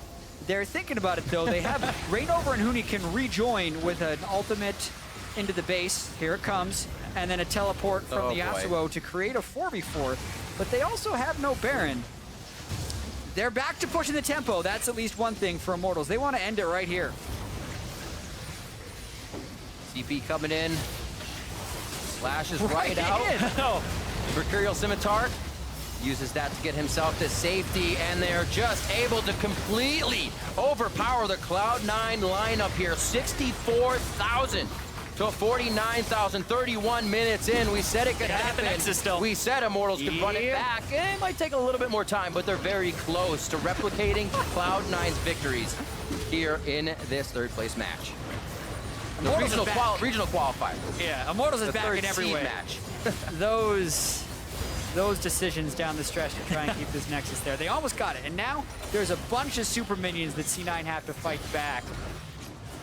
They're thinking about it, though. They have ReignOver and Huni can rejoin with an ultimate into the base. Here it comes. And then a teleport from the Yasuo to create a 4v4. But they also have no Baron. They're back to pushing the tempo. That's at least one thing for Immortals. They want to end it right here. CP coming in. Flashes right out. Mercurial Scimitar uses that to get himself to safety, and they're just able to completely overpower the Cloud9 lineup here. 64,000 to 49,000, 31 minutes in. We said it could happen. We said Immortals could run it back. It might take a little bit more time, but they're very close to replicating Cloud9's victories here in this third-place match. The regional qualifier. Yeah, Immortals is back in every way. Match. Those decisions down the stretch to try and keep this Nexus there. They almost got it, and now there's a bunch of super minions that C9 have to fight back.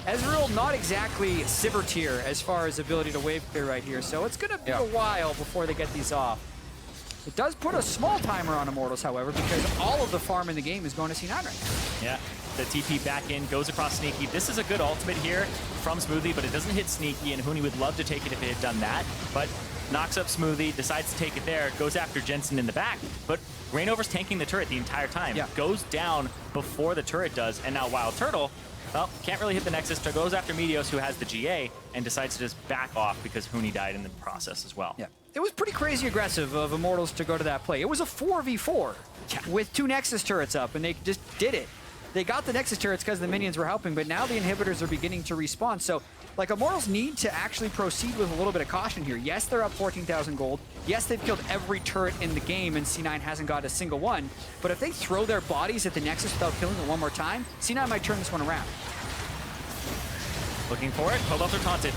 Ezreal not exactly Sivir tier as far as ability to wave clear right here, so it's going to be a while before they get these off. It does put a small timer on Immortals, however, because all of the farm in the game is going to C9 right now. Yeah, the TP back in, goes across Sneaky. This is a good ultimate here from Smoothie, but it doesn't hit Sneaky, and Huni would love to take it if it had done that, but knocks up Smoothie, decides to take it there, goes after Jensen in the back, but ReignOver's tanking the turret the entire time. Goes down before the turret does, and now WildTurtle, well, can't really hit the Nexus, goes after Meteos, who has the GA, and decides to just back off because Huni died in the process as well. Yeah, it was pretty crazy aggressive of Immortals to go to that play. It was a 4v4 with 2 Nexus turrets up, and they just did it. They got the Nexus turrets because the minions were helping, but now the inhibitors are beginning to respawn. So, like, Immortals need to actually proceed with a little bit of caution here. Yes, they're up 14,000 gold. Yes, they've killed every turret in the game, and C9 hasn't got a single one. But if they throw their bodies at the Nexus without killing it one more time, C9 might turn this one around. Looking for it. Pobelter taunted.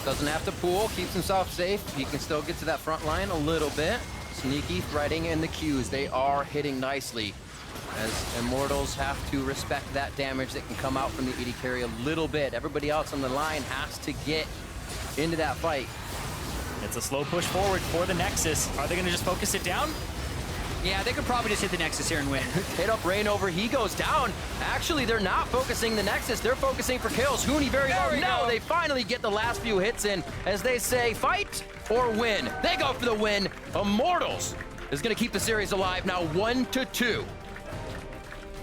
Doesn't have to pool, keeps himself safe. He can still get to that front line a little bit. Sneaky threading in the queues. They are hitting nicely, as Immortals have to respect that damage that can come out from the AD carry a little bit. Everybody else on the line has to get into that fight. It's a slow push forward for the Nexus. Are they going to just focus it down? Yeah, they could probably just hit the Nexus here and win. Hit up ReignOver, he goes down. Actually, they're not focusing the Nexus, they're focusing for kills. Huni very low. No, they finally get the last few hits in as they say fight or win. They go for the win. Immortals is going to keep the series alive now 1-2.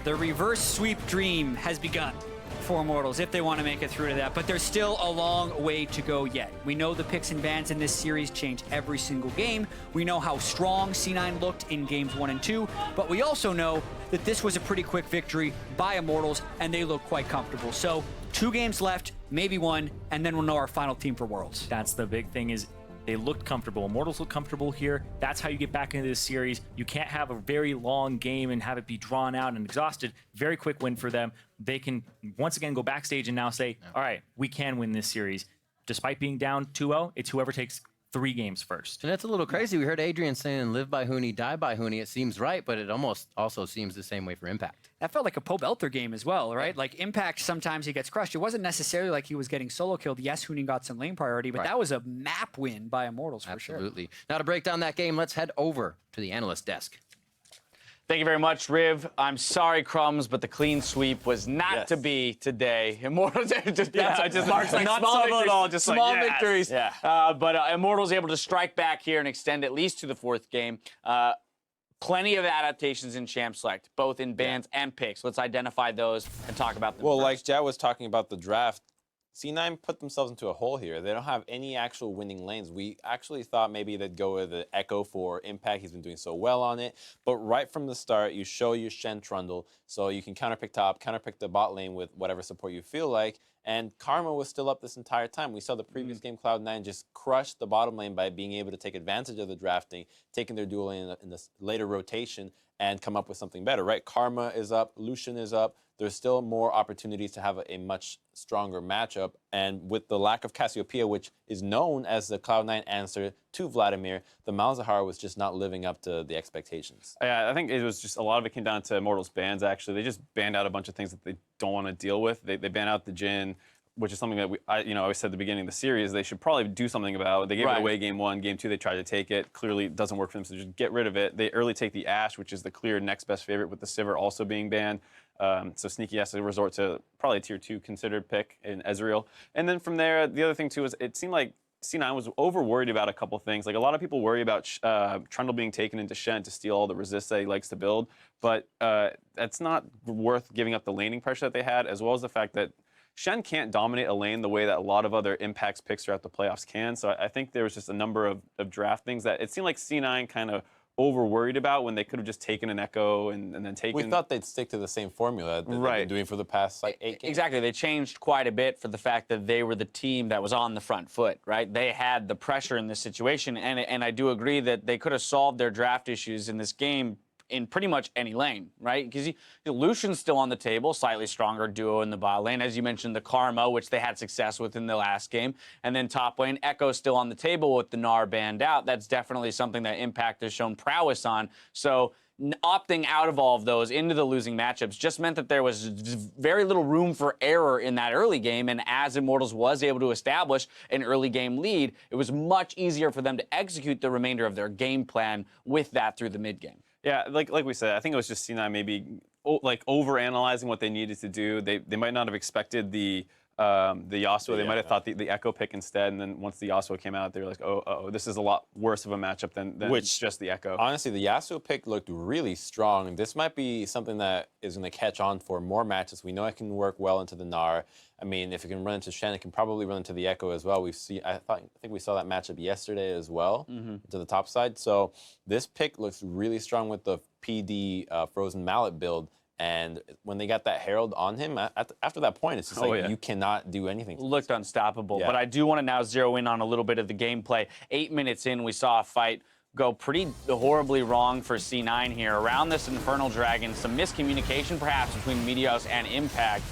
The reverse sweep dream has begun for Immortals if they want to make it through to that, but there's still a long way to go yet. We know the picks and bans in this series change every single game. We know how strong C9 looked in games 1 and 2, but we also know that this was a pretty quick victory by Immortals, and they look quite comfortable. So 2 games left, maybe 1, and then we'll know our final team for Worlds. That's the big thing, is they looked comfortable. Immortals look comfortable here. That's how you get back into this series. You can't have a very long game and have it be drawn out and exhausted. Very quick win for them. They can once again go backstage and now say, all right, we can win this series. Despite being down 2-0, it's whoever takes 3 games first. And that's a little crazy. We heard Adrian saying live by Huni, die by Huni. It seems right, but it almost also seems the same way for Impact. That felt like a Pobelter game as well, right? Like Impact, sometimes he gets crushed. It wasn't necessarily like he was getting solo killed. Yes, Huni got some lane priority, but that was a map win by Immortals for sure. Absolutely. Now to break down that game, let's head over to the analyst desk. Thank you very much, Riv. I'm sorry, Crumbs, but the clean sweep was not to be today. Immortals just marks like not small subtle at all, just small like, yes. victories. Yeah. But Immortals able to strike back here and extend at least to the 4th game. Plenty of adaptations in Champ Select, both in bans and picks. Let's identify those and talk about them. Well, first. like Jatt was talking about the draft, C9 put themselves into a hole here. They don't have any actual winning lanes. We actually thought maybe they'd go with the Echo for Impact. He's been doing so well on it. But right from the start, you show your Shen Trundle, so you can counterpick top, counterpick the bot lane with whatever support you feel like. And Karma was still up this entire time. We saw the previous game, Cloud9 just crushed the bottom lane by being able to take advantage of the drafting, taking their dual lane in the later rotation, and come up with something better, right? Karma is up, Lucian is up, there's still more opportunities to have a much stronger matchup. And with the lack of Cassiopeia, which is known as the Cloud9 answer to Vladimir, the Malzahar was just not living up to the expectations. Yeah, I think it was just a lot of it came down to Immortals bans, actually. They just banned out a bunch of things that they don't want to deal with. They banned out the Jhin, which is something that I always said at the beginning of the series they should probably do something about. They gave it away game 1, game 2 they tried to take it. Clearly it doesn't work for them, so just get rid of it. They early take the Ashe, which is the clear next best favorite, with the Sivir also being banned. So Sneaky has to resort to probably a tier 2 considered pick in Ezreal. And then from there, the other thing too is it seemed like C9 was over worried about a couple things. Like a lot of people worry about Trundle being taken into Shen to steal all the resists that he likes to build, but that's not worth giving up the laning pressure that they had, as well as the fact that Shen can't dominate a lane the way that a lot of other Impacts picks throughout the playoffs can. So I think there was just a number of draft things that it seemed like C9 kind of over worried about when they could have just taken an Echo and then taken. We thought they'd stick to the same formula that they've been doing for the past 8 games. Exactly. They changed quite a bit for the fact that they were the team that was on the front foot, right? They had the pressure in this situation, and I do agree that they could have solved their draft issues in this game in pretty much any lane, right? Because Lucian's still on the table, slightly stronger duo in the bot lane. As you mentioned, the Karma, which they had success with in the last game. And then top lane, Echo's still on the table with the Gnar banned out. That's definitely something that Impact has shown prowess on. So opting out of all of those into the losing matchups just meant that there was very little room for error in that early game. And as Immortals was able to establish an early game lead, it was much easier for them to execute the remainder of their game plan with that through the mid game. Yeah, like we said, I think it was just C9 maybe like over-analyzing what they needed to do. They might not have expected the Yasuo. They might have thought the Echo pick instead, and then once the Yasuo came out, they were like, oh, this is a lot worse of a matchup than just the Echo. Honestly, the Yasuo pick looked really strong. This might be something that is going to catch on for more matches. We know it can work well into the Gnar. I mean, if it can run into Shen, it can probably run into the Echo as well. I think we saw that matchup yesterday as well, to the top side. So this pick looks really strong with the PD Frozen Mallet build. And when they got that Herald on him, after that point, it's just you cannot do anything. Looked unstoppable. Yeah. But I do want to now zero in on a little bit of the gameplay. 8 minutes in, we saw a fight go pretty horribly wrong for C9 here. Around this Infernal Dragon, some miscommunication perhaps between Meteos and Impact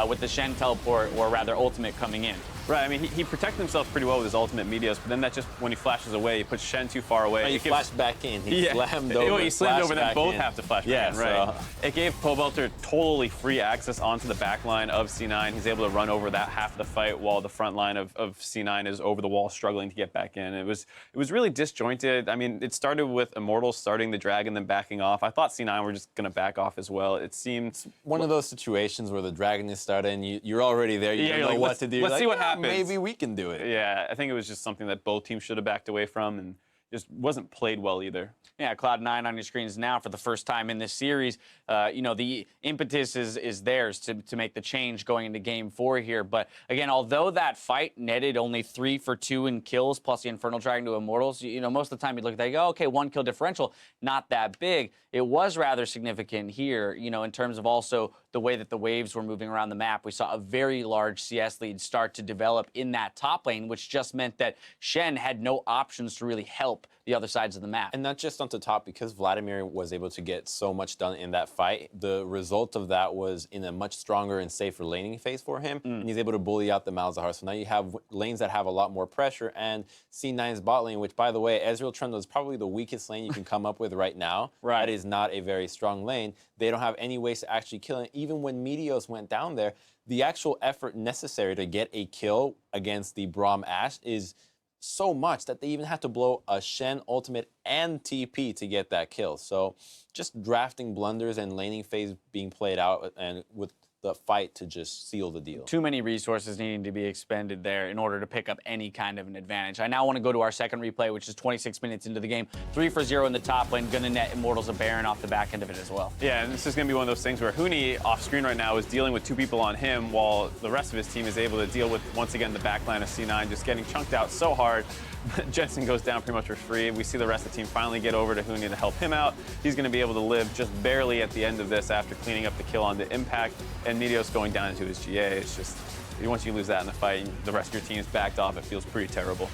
with the Shen teleport, or rather ultimate, coming in. Right, I mean, he protected himself pretty well with his ultimate Meteos, but then that just, when he flashes away, he puts Shen too far away. He flashed back in. He slammed over. He slammed over, then both have to flash back in, right? So. It gave Pobelter totally free access onto the back line of C9. He's able to run over that half of the fight while the front line of C9 is over the wall struggling to get back in. It was really disjointed. I mean, it started with Immortals starting the Dragon, then backing off. I thought C9 were just going to back off as well. It seemed one of those situations where the Dragon is starting, you're already there. You don't know what to do. Let's see what happens. Maybe we can do it. Yeah, I think it was just something that both teams should have backed away from, and just wasn't played well either. Yeah, Cloud9 on your screens now for the first time in this series. The impetus is theirs to make the change going into Game 4 here. But again, although that fight netted only 3 for 2 in kills plus the Infernal Dragon to Immortals, most of the time you look at that, you go, okay, 1 kill differential, not that big. It was rather significant here, in terms of also the way that the waves were moving around the map. We saw a very large CS lead start to develop in that top lane, which just meant that Shen had no options to really help the other sides of the map. And not just on the top, because Vladimir was able to get so much done in that fight, the result of that was in a much stronger and safer laning phase for him, and he's able to bully out the Malzahar. So now you have lanes that have a lot more pressure, and C9's bot lane, which, by the way, Ezreal Trundle is probably the weakest lane you can come up with right now. Right. That is not a very strong lane. They don't have any ways to actually kill it. Even when Meteos went down there, the actual effort necessary to get a kill against the Braum Ashe is so much that they even have to blow a Shen ultimate and TP to get that kill. So just drafting blunders and laning phase being played out, and with the fight to just seal the deal. Too many resources needing to be expended there in order to pick up any kind of an advantage. I now want to go to our second replay, which is 26 minutes into the game. 3 for 0 in the top lane, gonna net Immortals a Baron off the back end of it as well. Yeah, and this is gonna be one of those things where Huni off screen right now is dealing with 2 people on him, while the rest of his team is able to deal with, once again, the back line of C9 just getting chunked out so hard. Jensen goes down pretty much for free. We see the rest of the team finally get over to Huni to help him out. He's going to be able to live just barely at the end of this after cleaning up the kill on the Impact, and Meteos going down into his GA. It's just, once you lose that in the fight, the rest of your team is backed off. It feels pretty terrible.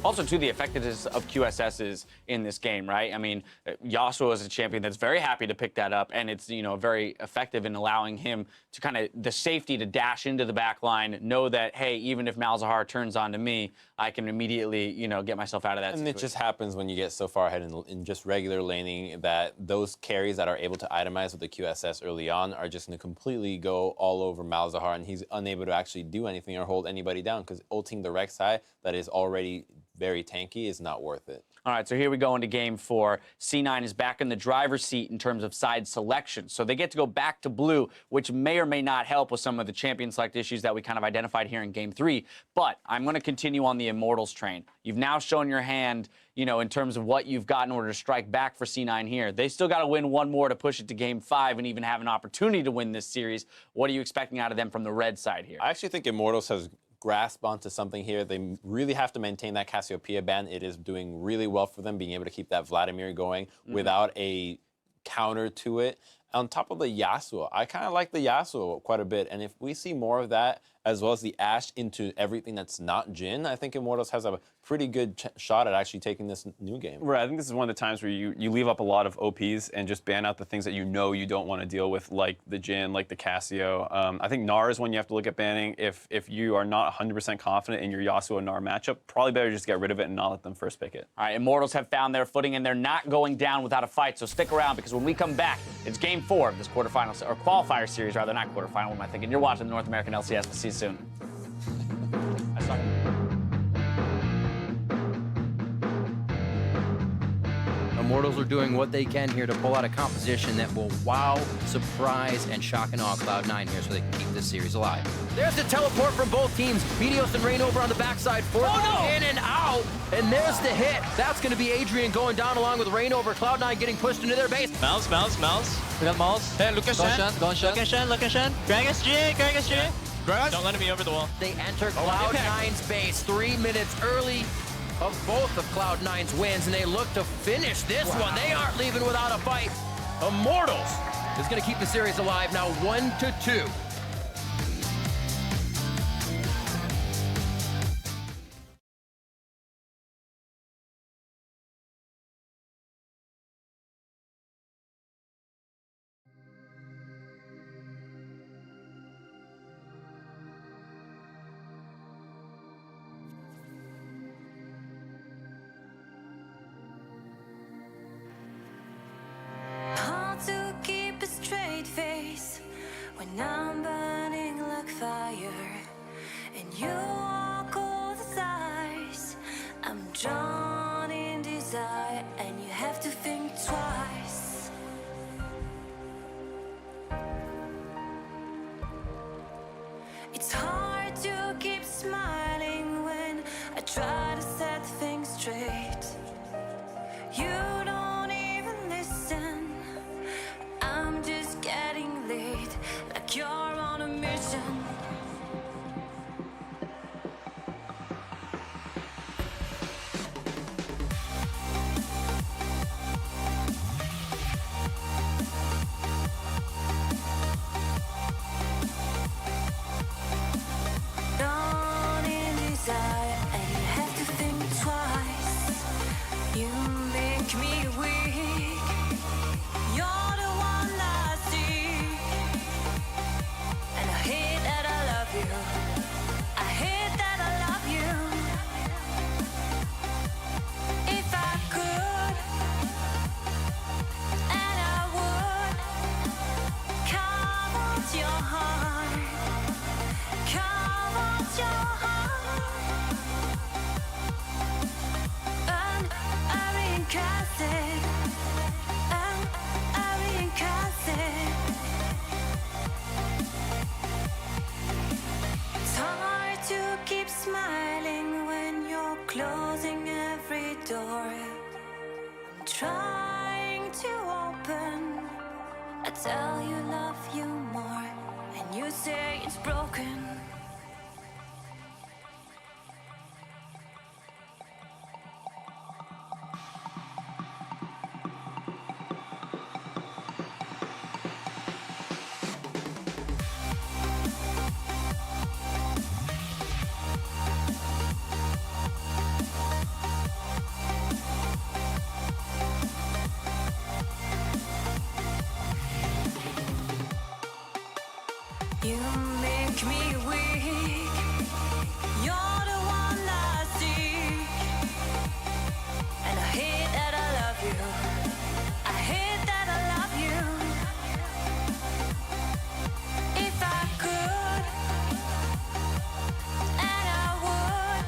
Also, too, the effectiveness of QSSs in this game, right? I mean, Yasuo is a champion that's very happy to pick that up, and it's, you know, very effective in allowing him to kind of the safety to dash into the back line, know that, hey, even if Malzahar turns onto me, I can immediately, you know, get myself out of that And situation. it just happens when you get so far ahead in just regular laning that those carries that are able to itemize with the QSS early on are just going to completely go all over Malzahar, and he's unable to actually do anything or hold anybody down because ulting the Rek'Sai that is already very tanky is not worth it. All right, so here we go into game 4. C9 is back in the driver's seat in terms of side selection. So they get to go back to blue, which may or may not help with some of the champion select issues that we kind of identified here in game 3. But I'm going to continue on the Immortals train. You've now shown your hand, you know, in terms of what you've got in order to strike back for C9 here. They still got to win one more to push it to game 5 and even have an opportunity to win this series. What are you expecting out of them from the red side here? I actually think Immortals has grasp onto something here. They really have to maintain that Cassiopeia ban. It is doing really well for them, being able to keep that Vladimir going without a counter to it. On top of the Yasuo, I kind of like the Yasuo quite a bit. And if we see more of that, as well as the Ashe into everything that's not Jhin, I think Immortals has a pretty good shot at actually taking this new game. Right, I think this is one of the times where you leave up a lot of OPs and just ban out the things that you know you don't want to deal with, like the Jhin, like the Cassio. I think Gnar is one you have to look at banning. If you are not 100% confident in your Yasuo Gnar matchup, probably better just get rid of it and not let them first pick it. All right, Immortals have found their footing, and they're not going down without a fight, so stick around, because when we come back, it's game 4 of this quarterfinal, or qualifier series, rather, not quarterfinal, what am I thinking? You're watching the North American LCS. We'll see you soon. Immortals are doing what they can here to pull out a composition that will wow, surprise, and shock and awe Cloud9 here so they can keep this series alive. There's the teleport from both teams. Meteos and ReignOver on the backside for in and out. And there's the hit. That's going to be Adrian going down along with ReignOver. Cloud9 getting pushed into their base. Mouse. We got Mouse. Hey, look at Shen. Look at Shen. Greg SG. Don't let him be over the wall. They enter Cloud9's base 3 minutes early of both of Cloud9's wins, and they look to finish this one. They aren't leaving without a fight. Immortals is going to keep the series alive now 1-2. Hard to keep a straight face when I'm burning like fire, and you walk all the sides. I'm drawn in desire, and you have to think twice. It's hard to keep smiling when I try to set things straight. You don't even listen. I'm just getting late, like you're on a mission. Drawn in desire, and you have to think twice. You make me weak. You're the one I seek, and I hate that I love you. I hate that I love you. If I could, and I would, come your heart, come your heart, and I recast it. It's hard to keep smiling when you're closing every door. I'm trying to open. I tell you love you more, and you say it's broken. make me weak. You're the one I seek. And I hate that I love you. I hate that I love you. If I could, and I would,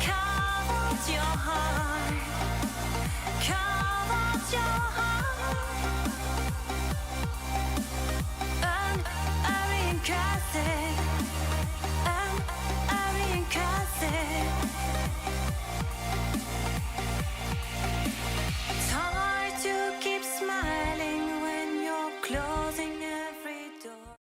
carve out your heart. Carve out your heart. And I reincarnate it. And I reincarnate it. It's hard to keep smiling when you're closing every door.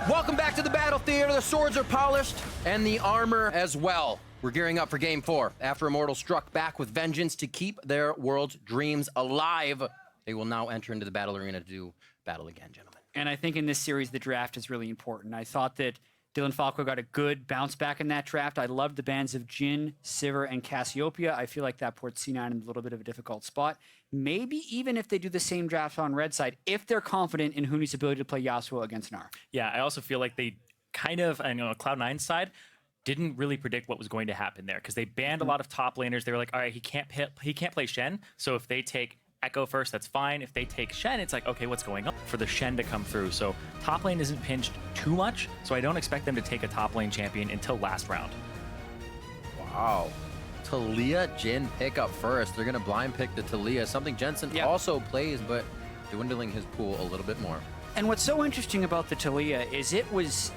Welcome back to the battle theater. The swords are polished and the armor as well. We're gearing up for game 4. After Immortals struck back with vengeance to keep their world's dreams alive, they will now enter into the battle arena to do battle again, gentlemen. And I think in this series, the draft is really important. I thought that Dylan Falco got a good bounce back in that draft. I loved the bands of Jhin, Sivir, and Cassiopeia. I feel like that puts C9 in a little bit of a difficult spot. Maybe even if they do the same draft on red side, if they're confident in Huni's ability to play Yasuo against Gnar. Yeah, I also feel like they kind of, on Cloud9's side, didn't really predict what was going to happen there because they banned a lot of top laners. They were like, all right, he can't play Shen. So if they take Echo first, that's fine. If they take Shen, it's like, okay, what's going on for the Shen to come through? So top lane isn't pinched too much. So I don't expect them to take a top lane champion until last round. Wow. Talia Jhin pick up first. They're going to blind pick the Talia, something Jensen also plays, but dwindling his pool a little bit more. And what's so interesting about the Talia is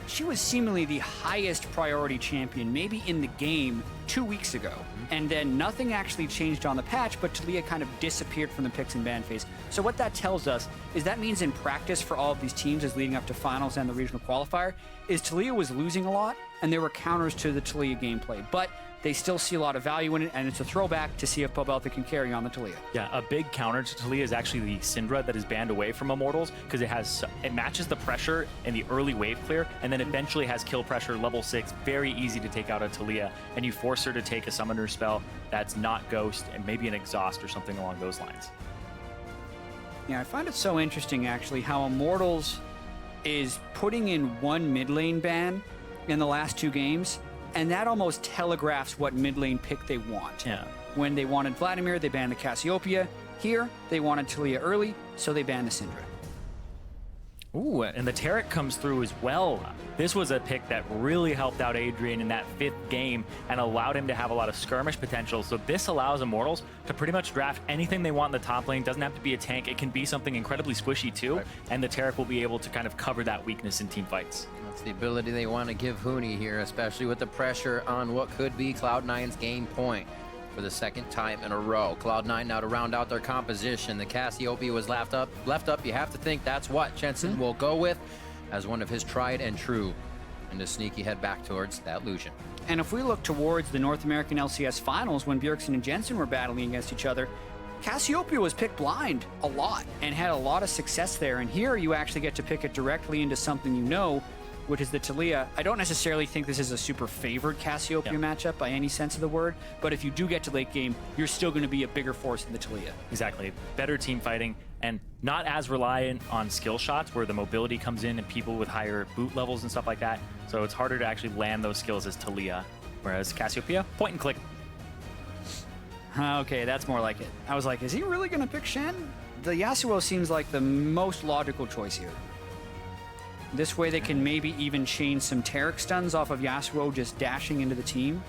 she was seemingly the highest priority champion maybe in the game 2 weeks ago. And then nothing actually changed on the patch, but Talia kind of disappeared from the picks and ban phase. So what that tells us is that means in practice for all of these teams as leading up to finals and the regional qualifier is Talia was losing a lot and there were counters to the Talia gameplay. But they still see a lot of value in it, and it's a throwback to see if Pobelter can carry on the Talia. Yeah, a big counter to Talia is actually the Syndra that is banned away from Immortals because it matches the pressure in the early wave clear, and then eventually has kill pressure level 6, very easy to take out a Talia, and you force her to take a summoner spell that's not Ghost and maybe an Exhaust or something along those lines. Yeah, I find it so interesting actually how Immortals is putting in one mid lane ban in the last 2 games, and that almost telegraphs what mid lane pick they want. Yeah. When they wanted Vladimir, they banned the Cassiopeia. Here, they wanted Talia early, so they banned the Syndra. Ooh, and the Taric comes through as well. This was a pick that really helped out Adrian in that 5th game and allowed him to have a lot of skirmish potential. So this allows Immortals to pretty much draft anything they want in the top lane. Doesn't have to be a tank. It can be something incredibly squishy too. Right. And the Taric will be able to kind of cover that weakness in team fights. That's the ability they want to give Huni here, especially with the pressure on what could be Cloud9's game point for the 2nd time in a row. Cloud9 now to round out their composition. The Cassiopeia was left up. You have to think that's what Jensen will go with as one of his tried and true, and to sneaky head back towards that Lucian. And if we look towards the North American LCS Finals when Bjergsen and Jensen were battling against each other, Cassiopeia was picked blind a lot and had a lot of success there. And here you actually get to pick it directly into something you know, which is the Talia. I don't necessarily think this is a super favored Cassiopeia matchup by any sense of the word, but if you do get to late game, you're still going to be a bigger force in the Talia. Exactly. Better team fighting and not as reliant on skill shots where the mobility comes in and people with higher boot levels and stuff like that. So it's harder to actually land those skills as Talia, whereas Cassiopeia, point and click. Okay, that's more like it. I was like, is he really going to pick Shen? The Yasuo seems like the most logical choice here. This way they can maybe even chain some Taric stuns off of Yasuo just dashing into the team.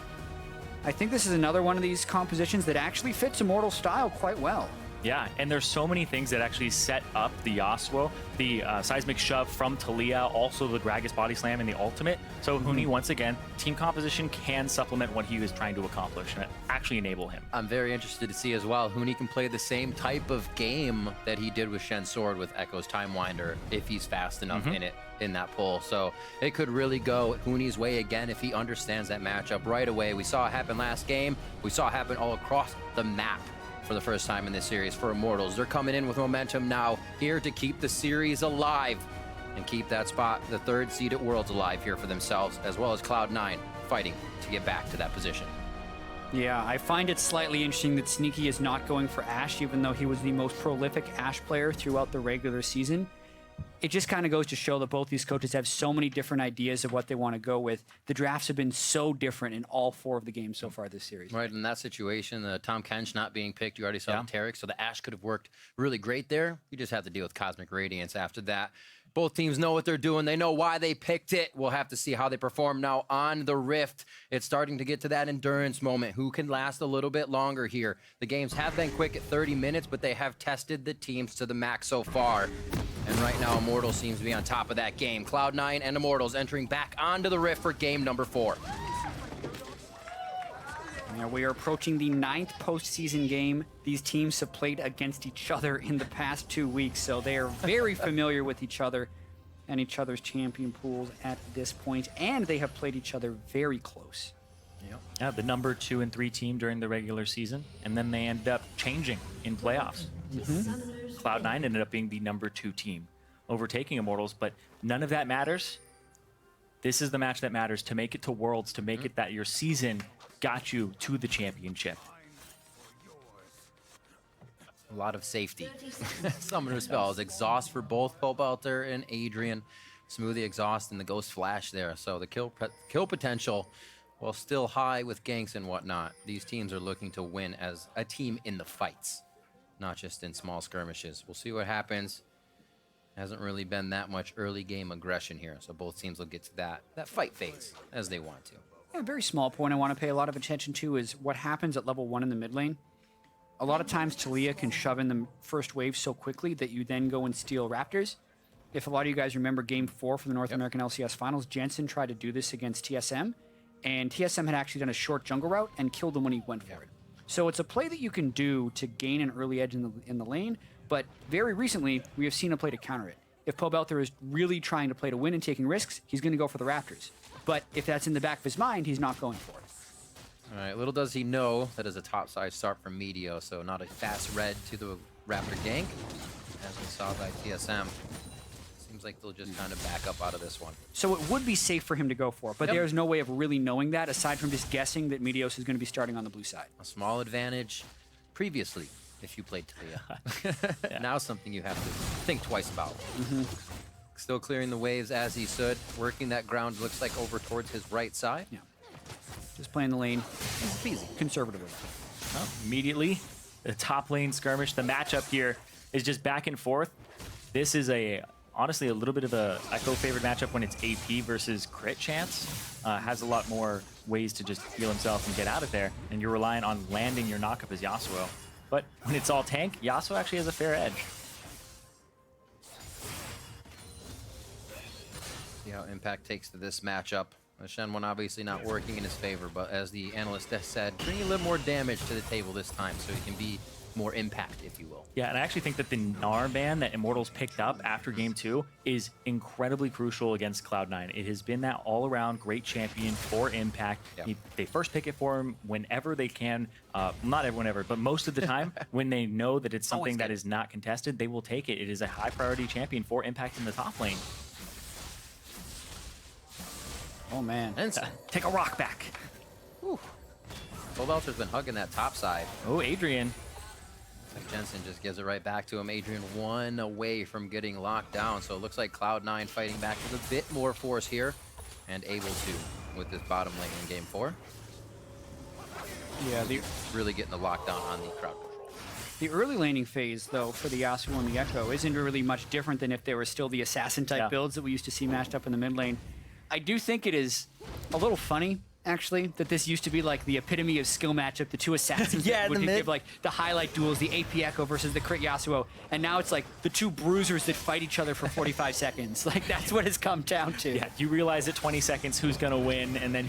I think this is another one of these compositions that actually fits Immortal style quite well. Yeah, and there's so many things that actually set up the Yasuo, the seismic shove from Talia, also the Gragas body slam and the ultimate. So Huni, once again, team composition can supplement what he was trying to accomplish and actually enable him. I'm very interested to see as well, Huni can play the same type of game that he did with Shen's Sword with Echo's Time Winder if he's fast enough in that pull. So it could really go Huni's way again if he understands that matchup right away. We saw it happen last game. We saw it happen all across the map for the first time in this series for Immortals. They're coming in with momentum now, here to keep the series alive and keep that spot, the 3rd seed at Worlds, alive here for themselves, as well as Cloud9 fighting to get back to that position. Yeah, I find it slightly interesting that Sneaky is not going for Ashe, even though he was the most prolific Ashe player throughout the regular season. It just kind of goes to show that both these coaches have so many different ideas of what they want to go with. The drafts have been so different in all 4 of the games so far this series. Right, in that situation, Tom Kench not being picked, you already saw the Tarek, so the Ashe could have worked really great there. You just have to deal with Cosmic Radiance after that. Both teams know what they're doing. They know why they picked it. We'll have to see how they perform now on the Rift. It's starting to get to that endurance moment. Who can last a little bit longer here? The games have been quick at 30 minutes, but they have tested the teams to the max so far. And right now, Immortals seems to be on top of that game. Cloud9 and Immortals entering back onto the Rift for game number 4. Now we are approaching the 9th postseason game. These teams have played against each other in the past 2 weeks, so they are very familiar with each other and each other's champion pools at this point, and they have played each other very close. Yeah, the number 2 and 3 team during the regular season, and then they ended up changing in playoffs. Cloud9 ended up being the number 2 team, overtaking Immortals, but none of that matters. This is the match that matters to make it to Worlds, to make it that your season got you to the championship. A lot of safety. Summoner spells. Exhaust for both Pobelter and Adrian. Smoothie exhaust and the Ghost Flash there. So the kill potential, while still high with ganks and whatnot, these teams are looking to win as a team in the fights, not just in small skirmishes. We'll see what happens. Hasn't really been that much early game aggression here, so both teams will get to that fight phase as they want to. Yeah, a very small point I want to pay a lot of attention to is what happens at level 1 in the mid lane. A lot of times Talia can shove in the first wave so quickly that you then go and steal Raptors. If a lot of you guys remember Game 4 from the North American LCS Finals, Jensen tried to do this against TSM, and TSM had actually done a short jungle route and killed him when he went for it. So it's a play that you can do to gain an early edge in the lane, but very recently we have seen a play to counter it. If Pobelter is really trying to play to win and taking risks, he's going to go for the Raptors. But if that's in the back of his mind, he's not going for it. All right, little does he know that is a top-side start from Meteos, so not a fast red to the Raptor gank, as we saw by TSM. Seems like they'll just kind of back up out of this one. So it would be safe for him to go for it, but there's no way of really knowing that aside from just guessing that Meteos is going to be starting on the blue side. A small advantage previously if you played Talia. Now something you have to think twice about. Still clearing the waves as he stood, working that ground, looks like over towards his right side. Yeah. Just playing the lane easy, conservatively. Well, immediately, the top lane skirmish, the matchup here is just back and forth. This is honestly a little bit of a Echo favorite matchup when it's AP versus crit chance. Has a lot more ways to just heal himself and get out of there, and you're relying on landing your knockup as Yasuo. But when it's all tank, Yasuo actually has a fair edge. See how Impact takes to this matchup. The Shen one obviously not working in his favor, but as the analyst has said, bring a little more damage to the table this time so he can be more impact, if you will. Yeah, and I actually think that the Gnar ban that Immortals picked up after Game 2 is incredibly crucial against Cloud9. It has been that all-around great champion for impact. They first pick it for him whenever they can. Not everyone ever, but most of the time, when they know that it's something that is not contested, they will take it. It is a high-priority champion for impact in the top lane. Oh, man. Jensen. Take a rock back. Pobelter's been hugging that top side. Oh, Adrian. Like Jensen just gives it right back to him. Adrian one away from getting locked down. So it looks like Cloud9 fighting back with a bit more force here and able to with this bottom lane in Game 4. Yeah, really getting the lockdown on the crowd control. The early laning phase, though, for the Yasuo and the Echo isn't really much different than if they were still the assassin-type builds that we used to see matched up in the mid lane. I do think it is a little funny, actually, that this used to be like the epitome of skill matchup, the two assassins that would give like the highlight duels, the AP Echo versus the crit Yasuo, and now it's like the two bruisers that fight each other for 45 seconds. Like, that's what it's come down to. Yeah, you realize at 20 seconds who's gonna win, and then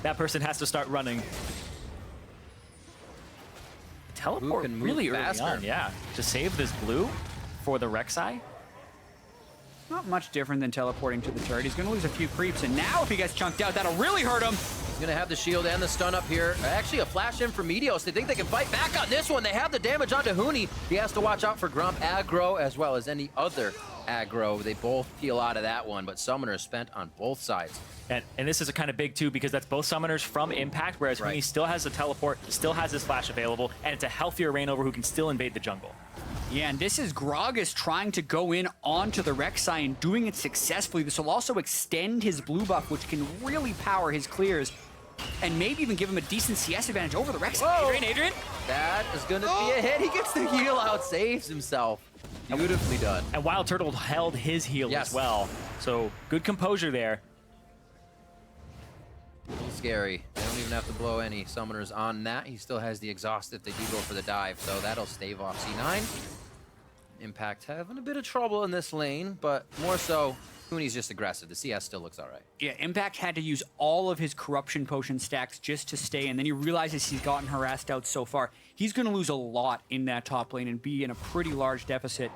that person has to start running. Teleport really early on, to save this blue for the Rek'Sai. Not much different than teleporting to the turret. He's going to lose a few creeps, and now if he gets chunked out, that'll really hurt him. gonna have the shield and the stun up here. Actually, a flash in for Meteos. They think they can fight back on this one. They have the damage onto Huni. He has to watch out for Grump aggro as well as any other aggro. They both peel out of that one, but Summoner is spent on both sides. And this is a kind of big too, because that's both summoners from Impact, whereas Huni still has a teleport, still has his flash available, and it's a healthier ReignOver who can still invade the jungle. Yeah, and this is Gragas trying to go in onto the Rek'Sai and doing it successfully. This will also extend his blue buff, which can really power his clears, and maybe even give him a decent CS advantage over the Rek'Sai. Adrian? That is gonna be a hit. He gets the heal out, saves himself. Beautifully done. And WildTurtle held his heal as well. So good composure there. A little scary. They don't even have to blow any summoners on that. He still has the exhaust if they do go for the dive, so that'll stave off C9. Impact having a bit of trouble in this lane, but more so, Huni's just aggressive. The CS still looks all right. Yeah, Impact had to use all of his corruption potion stacks just to stay, and then he realizes he's gotten harassed out so far. He's going to lose a lot in that top lane and be in a pretty large deficit.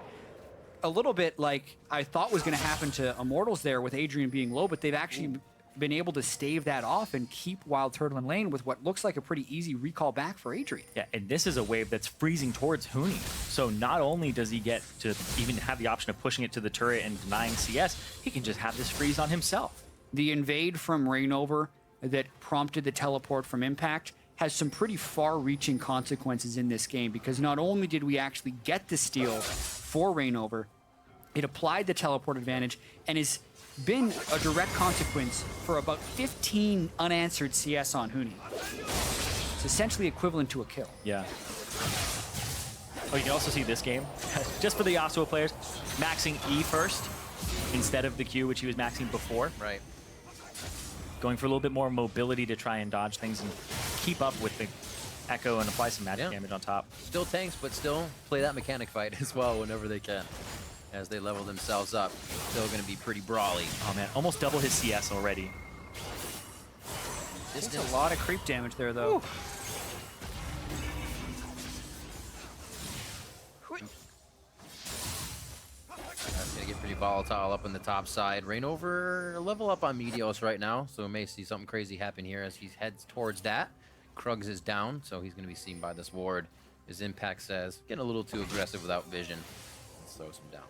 A little bit like I thought was going to happen to Immortals there with Adrian being low, but they've actually been able to stave that off and keep WildTurtle in lane with what looks like a pretty easy recall back for Adrian. Yeah, and this is a wave that's freezing towards Huni. So not only does he get to even have the option of pushing it to the turret and denying CS, he can just have this freeze on himself. The invade from ReignOver that prompted the teleport from Impact has some pretty far-reaching consequences in this game, because not only did we actually get the steal for ReignOver, it applied the teleport advantage and has been a direct consequence for about 15 unanswered CS on Huni. It's essentially equivalent to a kill. Yeah. Oh, you can also see this game, just for the Yasuo players, maxing E first instead of the Q, which he was maxing before. Right. Going for a little bit more mobility to try and dodge things and keep up with the Echo and apply some magic damage on top. Still tanks, but still play that mechanic fight as well whenever they can. As they level themselves up, still going to be pretty brawly. Oh man, almost double his CS already. There's a lot of creep damage there, though. That's going to get pretty volatile up on the top side. ReignOver level up on Meteos right now, so we may see something crazy happen here as he heads towards that. Krugs is down, so he's going to be seen by this ward. His Impact says, getting a little too aggressive without vision. Slows him down.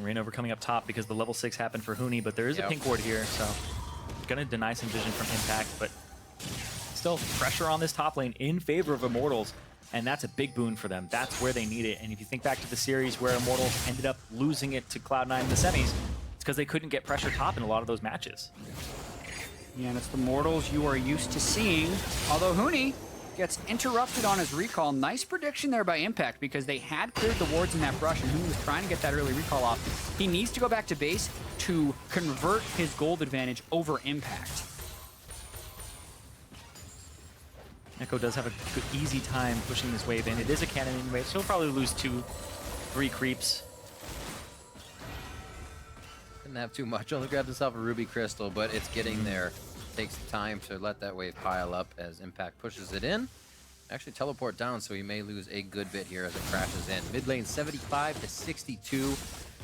ReignOver coming up top because the level 6 happened for Huni, but there is a pink ward here, so gonna deny some vision from Impact, but still pressure on this top lane in favor of Immortals, and that's a big boon for them. That's where they need it. And if you think back to the series where Immortals ended up losing it to Cloud9 in the semis, it's because they couldn't get pressure top in a lot of those matches. Yeah, and it's the Mortals you are used to seeing, although Huni gets interrupted on his recall. Nice prediction there by Impact, because they had cleared the wards in that brush, and Huni was trying to get that early recall off. He needs to go back to base to convert his gold advantage over Impact. Echo does have a good, easy time pushing this wave in. It is a cannon wave, so he'll probably lose 2-3 creeps. Didn't have too much. Only grabbed himself a ruby crystal, but it's getting there. Takes the time to let that wave pile up as Impact pushes it in. Actually teleport down, so he may lose a good bit here as it crashes in. Mid lane 75 to 62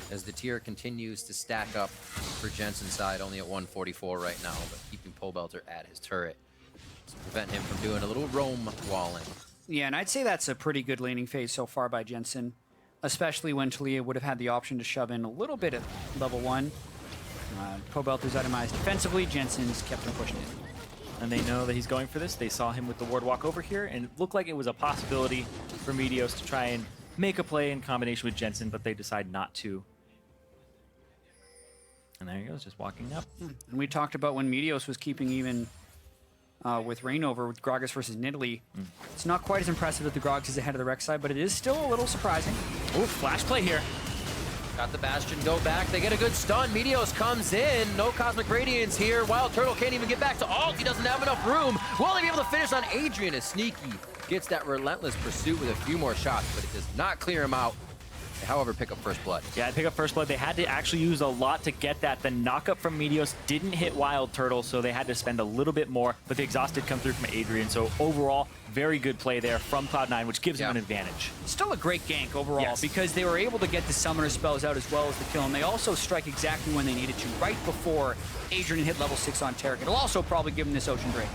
as the tier continues to stack up for Jensen's side, only at 144 right now, but keeping Pobelter at his turret to prevent him from doing a little roam walling. Yeah, and I'd say that's a pretty good laning phase so far by Jensen, especially when Talia would have had the option to shove in a little bit at level 1. Pobelter's itemized defensively, Jensen's kept him pushing in. And they know that he's going for this. They saw him with the ward walk over here, and it looked like it was a possibility for Meteos to try and make a play in combination with Jensen, but they decide not to. And there he goes, just walking up. And we talked about when Meteos was keeping even with ReignOver, with Gragas versus Nidalee. It's not quite as impressive that the Grogs is ahead of the Rek'Sai, but it is still a little surprising. Oh, flash play here. Got the Bastion go back. They get a good stun. Meteos comes in. No Cosmic Radiance here. WildTurtle can't even get back to ult. He doesn't have enough room. Will he be able to finish on Adrian? Is sneaky. Gets that relentless pursuit with a few more shots, but it does not clear him out. However, pick up first blood. Yeah, pick up first blood. They had to actually use a lot to get that. The knockup from Meteos didn't hit WildTurtle, so they had to spend a little bit more, but the exhaust did come through from Adrian. So overall, very good play there from Cloud9, which gives them an advantage. Still a great gank overall because they were able to get the summoner spells out as well as the kill, and they also strike exactly when they needed to, right before Adrian hit level 6 on Tarek. It'll also probably give him this Ocean Drake.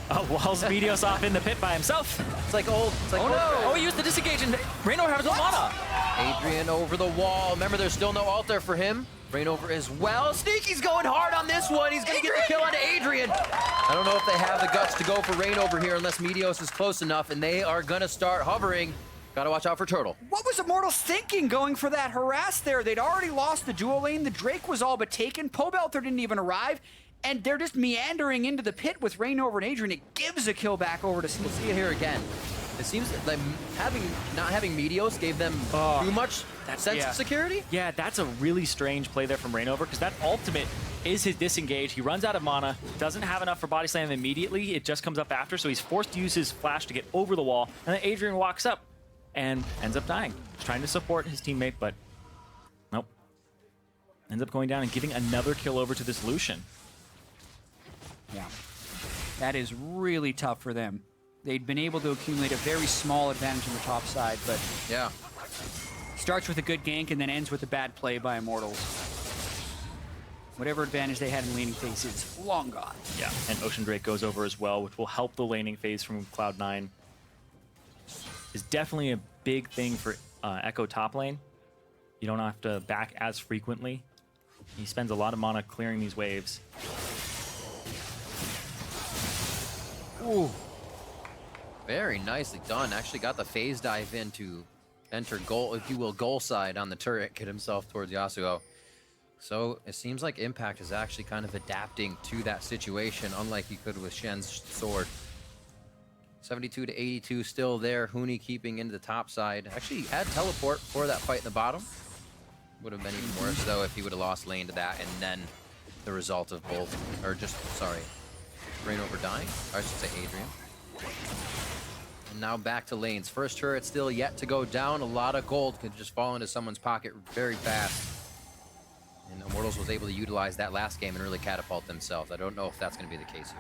Oh, walls Meteos off in the pit by himself. It's like old. It's like oh, no. Oh, he used the disengage, and ReignOver has no mana. Adrian over the wall. Remember, there's still no ult there for him. ReignOver as well. Sneaky's going hard on this one. He's going to get the kill onto Adrian. I don't know if they have the guts to go for ReignOver here unless Meteos is close enough, and they are going to start hovering. Got to watch out for Turtle. What was Immortals thinking going for that harass there? They'd already lost the duo lane. The Drake was all but taken. Pobelter didn't even arrive. And they're just meandering into the pit with ReignOver and Adrian. It gives a kill back over to Smoothie. We'll see it here again. It seems like not having Meteos gave them too much sense of security. Yeah, that's a really strange play there from ReignOver because that ultimate is his disengage. He runs out of mana, doesn't have enough for body slam immediately. It just comes up after, so he's forced to use his flash to get over the wall. And then Adrian walks up and ends up dying. He's trying to support his teammate, but nope. Ends up going down and giving another kill over to this Lucian. Yeah, that is really tough for them. They'd been able to accumulate a very small advantage on the top side, but yeah, starts with a good gank and then ends with a bad play by Immortals. Whatever advantage they had in laning phase is long gone. Yeah, and Ocean Drake goes over as well, which will help the laning phase from Cloud9. Is definitely a big thing for Echo top lane. You don't have to back as frequently. He spends a lot of mana clearing these waves. Ooh. Very nicely done. Actually got the phase dive in to enter goal, if you will, goal side on the turret, get himself towards Yasuo. So it seems like Impact is actually kind of adapting to that situation, unlike he could with Shen's sword. 72 to 82 still there. Huni keeping into the top side. Actually had teleport for that fight in the bottom. Would have been even worse though if he would have lost lane to that and then the result of both, or just, sorry, ReignOver dying, or I should say Adrian. And now back to lanes. First turret still yet to go down. A lot of gold could just fall into someone's pocket very fast. And Immortals was able to utilize that last game and really catapult themselves. I don't know if that's going to be the case here.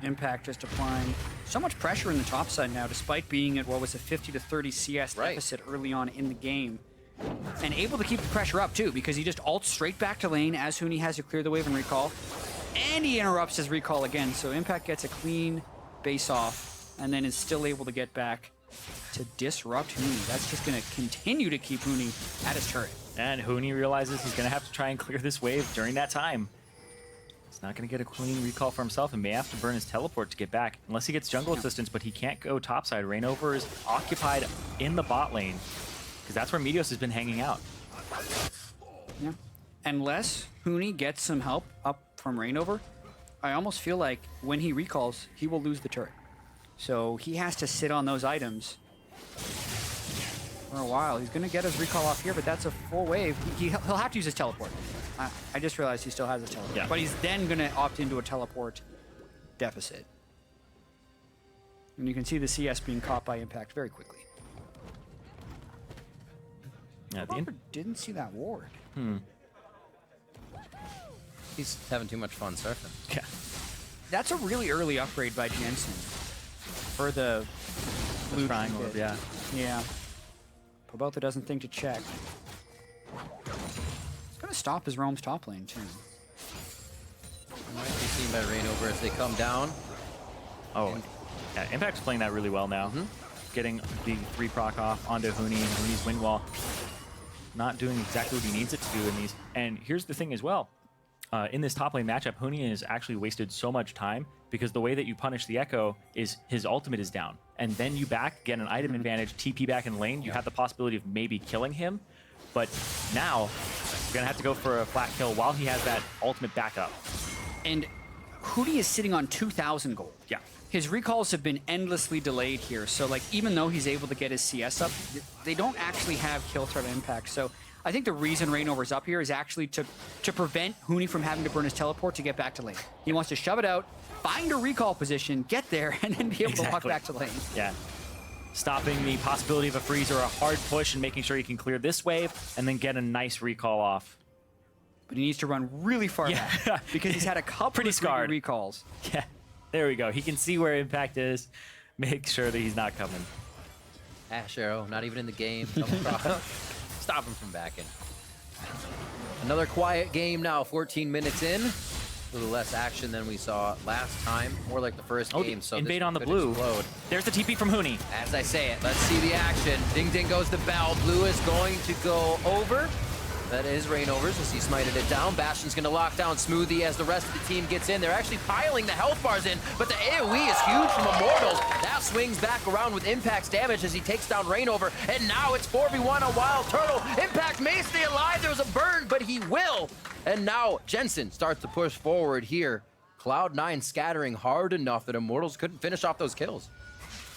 Impact just applying so much pressure in the top side now, despite being at what was a 50 to 30 CS deficit early on in the game. And able to keep the pressure up too, because he just ults straight back to lane as Huni has to clear the wave and recall. And he interrupts his recall again, so Impact gets a clean base off and then is still able to get back to disrupt Huni. That's just going to continue to keep Huni at his turret. And Huni realizes he's going to have to try and clear this wave during that time. He's not going to get a clean recall for himself and may have to burn his teleport to get back, unless he gets jungle assistance, but he can't go topside. ReignOver is occupied in the bot lane, because that's where Meteos has been hanging out. Yeah. Unless Huni gets some help up from ReignOver, I almost feel like when he recalls, he will lose the turret. So he has to sit on those items for a while. He's going to get his recall off here, but that's a full wave. He'll have to use his teleport. I just realized he still has his teleport. Yeah. But he's then going to opt into a teleport deficit. And you can see the CS being caught by Impact very quickly. Yeah, didn't see that ward. He's having too much fun surfing. Yeah. That's a really early upgrade by Jensen for the blue triangle. Yeah. Yeah. Pobelter doesn't think to check. It's going to stop his roam's top lane, too. Might be seen by ReignOver as they come down. Oh, yeah, Impact's playing that really well now. Getting the 3 proc off onto Huni and Huni's wind wall. Not doing exactly what he needs it to do in these. And here's the thing as well. In this top lane matchup, Huni has actually wasted so much time because the way that you punish the Echo is his ultimate is down. And then you back, get an item advantage, TP back in lane. You have the possibility of maybe killing him. But now, you're going to have to go for a flat kill while he has that ultimate backup. And Huni is sitting on 2,000 gold. Yeah. His recalls have been endlessly delayed here. So, like, even though he's able to get his CS up, they don't actually have kill threat impact. So, I think the reason ReignOver's up here is actually to prevent Huni from having to burn his teleport to get back to lane. He wants to shove it out, find a recall position, get there, and then be able to walk back to lane. Yeah. stopping the possibility of a freeze or a hard push and making sure he can clear this wave and then get a nice recall off. But he needs to run really far back because he's had a couple Pretty of scarred recalls. Yeah, there we go. He can see where Impact is. Make sure that he's not coming. Ash Arrow, not even in the game. Stop him from backing. Another quiet game now, 14 minutes in. A little less action than we saw last time. More like the first game, so invade this on the could blue. explode. There's the TP from Huni. As I say it, let's see the action. Ding ding goes the bell. Blue is going to go over. That is ReignOver's as he smited it down. Bastion's going to lock down Smoothie as the rest of the team gets in. They're actually piling the health bars in, but the AoE is huge from Immortals. That swings back around with Impact's damage as he takes down ReignOver, and now it's 4v1 on WildTurtle. Impact may stay alive. There was a burn, but he will. And now Jensen starts to push forward here. Cloud9 scattering hard enough that Immortals couldn't finish off those kills.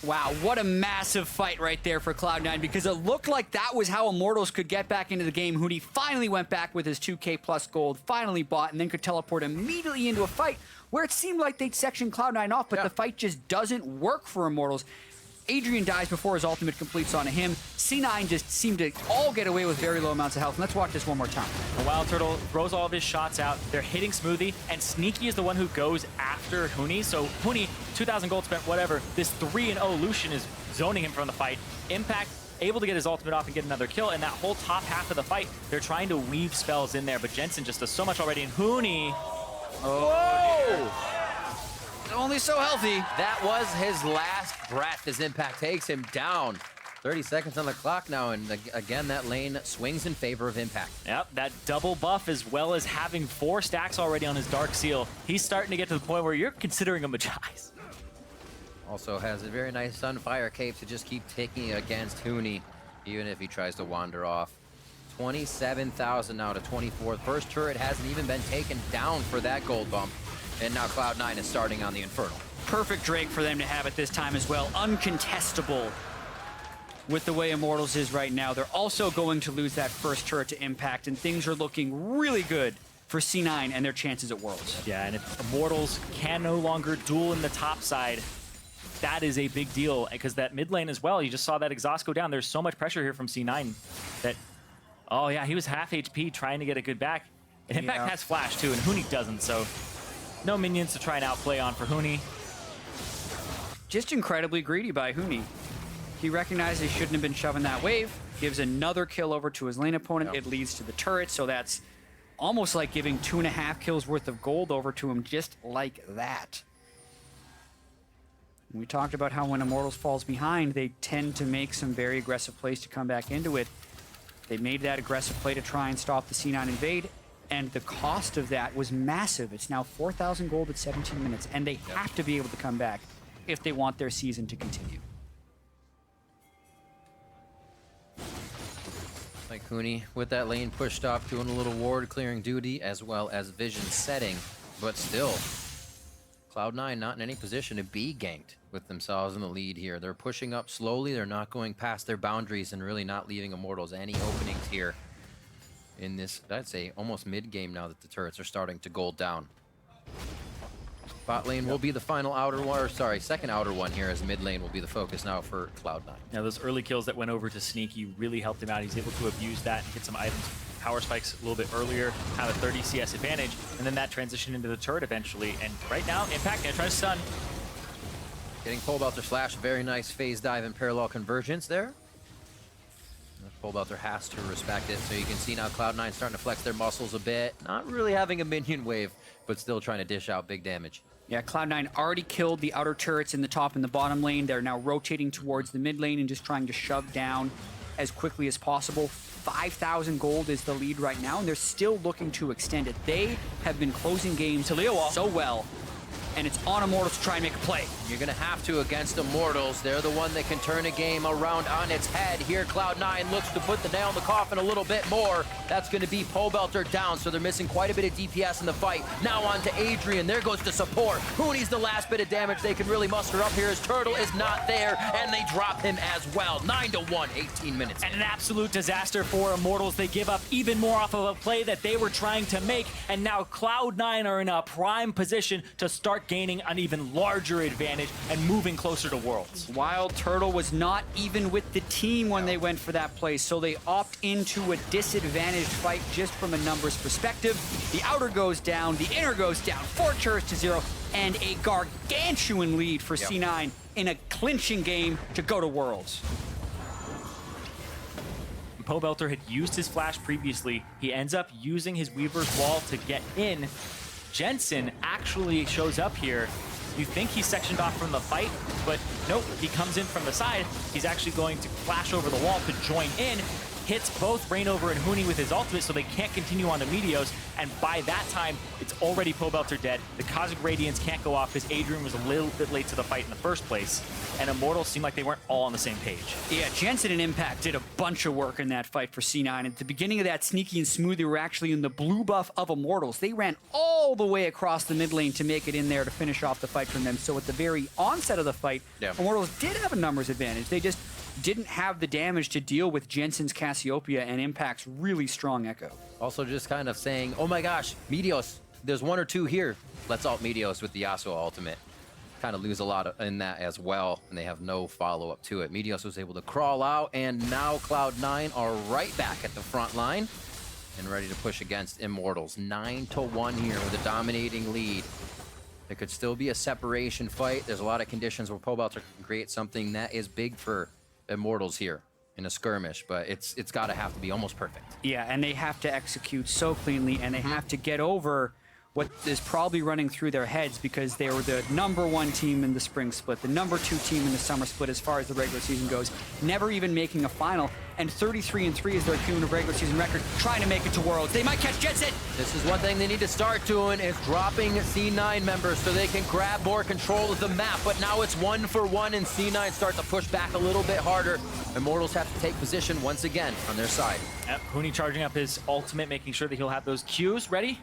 Wow, what a massive fight right there for Cloud9 because it looked like that was how Immortals could get back into the game. Huni finally went back with his 2K plus gold, finally bought, and then could teleport immediately into a fight where it seemed like they'd section Cloud9 off, but the fight just doesn't work for Immortals. Adrian dies before his ultimate completes onto him. C9 just seemed to all get away with very low amounts of health. And let's watch this one more time. WildTurtle throws all of his shots out. They're hitting Smoothie, and Sneaky is the one who goes after Huni. So Huni, 2,000 gold spent, whatever. This 3-0 Lucian is zoning him from the fight. Impact able to get his ultimate off and get another kill. And that whole top half of the fight, they're trying to weave spells in there. But Jensen just does so much already. And Huni, Whoa! Only so healthy. That was his last breath as Impact takes him down. 30 seconds on the clock now, and again, that lane swings in favor of Impact. Yep, that double buff as well as having 4 stacks already on his Dark Seal. He's starting to get to the point where you're considering him a Magize. Also has a very nice Sunfire cape to just keep taking against Huni, even if he tries to wander off. 27,000 now to 24. First turret hasn't even been taken down for that gold bump. And now Cloud9 is starting on the Infernal. Perfect Drake for them to have at this time as well. Uncontestable with the way Immortals is right now. They're also going to lose that first turret to Impact, and things are looking really good for C9 and their chances at Worlds. Yeah, and if Immortals can no longer duel in the top side, that is a big deal, because that mid lane as well, you just saw that exhaust go down. There's so much pressure here from C9 that, oh yeah, he was half HP trying to get a good back. And Impact has flash too, and Huni doesn't, so no minions to try and outplay on for Huni. Just incredibly greedy by Huni. He recognized he shouldn't have been shoving that wave, gives another kill over to his lane opponent. It leads to the turret, so that's almost like giving 2.5 kills worth of gold over to him just like that. We talked about how when Immortals falls behind, they tend to make some very aggressive plays to come back into it. They made that aggressive play to try and stop the C9 invade, and the cost of that was massive. It's now 4,000 gold at 17 minutes, and they have to be able to come back if they want their season to continue. Like Huni with that lane pushed up, doing a little ward clearing duty as well as vision setting, but still, Cloud9 not in any position to be ganked with themselves in the lead here. They're pushing up slowly, they're not going past their boundaries and really not leaving Immortals any openings here in this, I'd say, almost mid-game now that the turrets are starting to gold down. Bot lane will be the final outer one, or sorry, second outer one here, as mid lane will be the focus now for Cloud9. Now those early kills that went over to Sneaky really helped him out. He's able to abuse that and get some items, power spikes a little bit earlier, have a 30 CS advantage, and then that transition into the turret eventually. And right now, Impact gonna try to stun. Getting Pobelter slash, very nice phase dive and parallel convergence there. Pobelter has to respect it, so you can see now Cloud9 starting to flex their muscles a bit. Not really having a minion wave, but still trying to dish out big damage. Yeah, Cloud9 already killed the outer turrets in the top and the bottom lane. They're now rotating towards the mid lane and just trying to shove down as quickly as possible. 5,000 gold is the lead right now, and they're still looking to extend it. They have been closing games so well, and it's on Immortals to try and make a play. You're going to have to against Immortals. They're the one that can turn a game around on its head. Here, Cloud9 looks to put the nail in the coffin a little bit more. That's going to be Pobelter down, so they're missing quite a bit of DPS in the fight. Now on to Adrian. There goes the support. Huni's the last bit of damage they can really muster up here as Turtle is not there, and they drop him as well. 9-1, 18 minutes. And an absolute disaster for Immortals. They give up even more off of a play that they were trying to make, and now Cloud9 are in a prime position to start start gaining an even larger advantage and moving closer to Worlds. WildTurtle was not even with the team when they went for that play, so they opt into a disadvantaged fight just from a numbers perspective. The outer goes down, the inner goes down, 4 turrets to 0, and a gargantuan lead for C9 in a clinching game to go to Worlds. Pobelter had used his flash previously. He ends up using his Weaver's Wall to get in. Jensen actually shows up here. You think he's sectioned off from the fight, but nope, he comes in from the side. He's actually going to flash over the wall to join in, hits both ReignOver and Huni with his ultimate so they can't continue on to Meteos, and by that time, it's already Pobelter dead. The Cosmic Radiance can't go off because Adrian was a little bit late to the fight in the first place, and Immortals seemed like they weren't all on the same page. Yeah, Jensen and Impact did a bunch of work in that fight for C9. At the beginning of that, Sneaky and Smoothie were actually in the blue buff of Immortals. They ran all the way across the mid lane to make it in there to finish off the fight from them. So at the very onset of the fight, Immortals did have a numbers advantage. They just didn't have the damage to deal with Jensen's Cassiopeia and Impact's really strong Echo. Also just kind of saying, oh my gosh, Meteos, there's 1 or 2 here. Let's ult Meteos with the Yasuo ultimate. Kind of lose a lot in that as well, and they have no follow-up to it. Meteos was able to crawl out, and now Cloud9 are right back at the front line and ready to push against Immortals. 9-1 here with a dominating lead. There could still be a separation fight. There's a lot of conditions where Pobelter can create something that is big for Immortals here in a skirmish, but it's got to have to be almost perfect. Yeah, and they have to execute so cleanly, and they have to get over what is probably running through their heads because they were the #1 team in the spring split, the #2 team in the summer split as far as the regular season goes, never even making a final, and 33-3 is their cumulative regular season record, trying to make it to Worlds. They might catch Jensen! This is one thing they need to start doing is dropping C9 members so they can grab more control of the map, but now it's 1-for-1 and C9 start to push back a little bit harder. Immortals have to take position once again on their side. Yep, Huni charging up his ultimate, making sure that he'll have those Qs ready.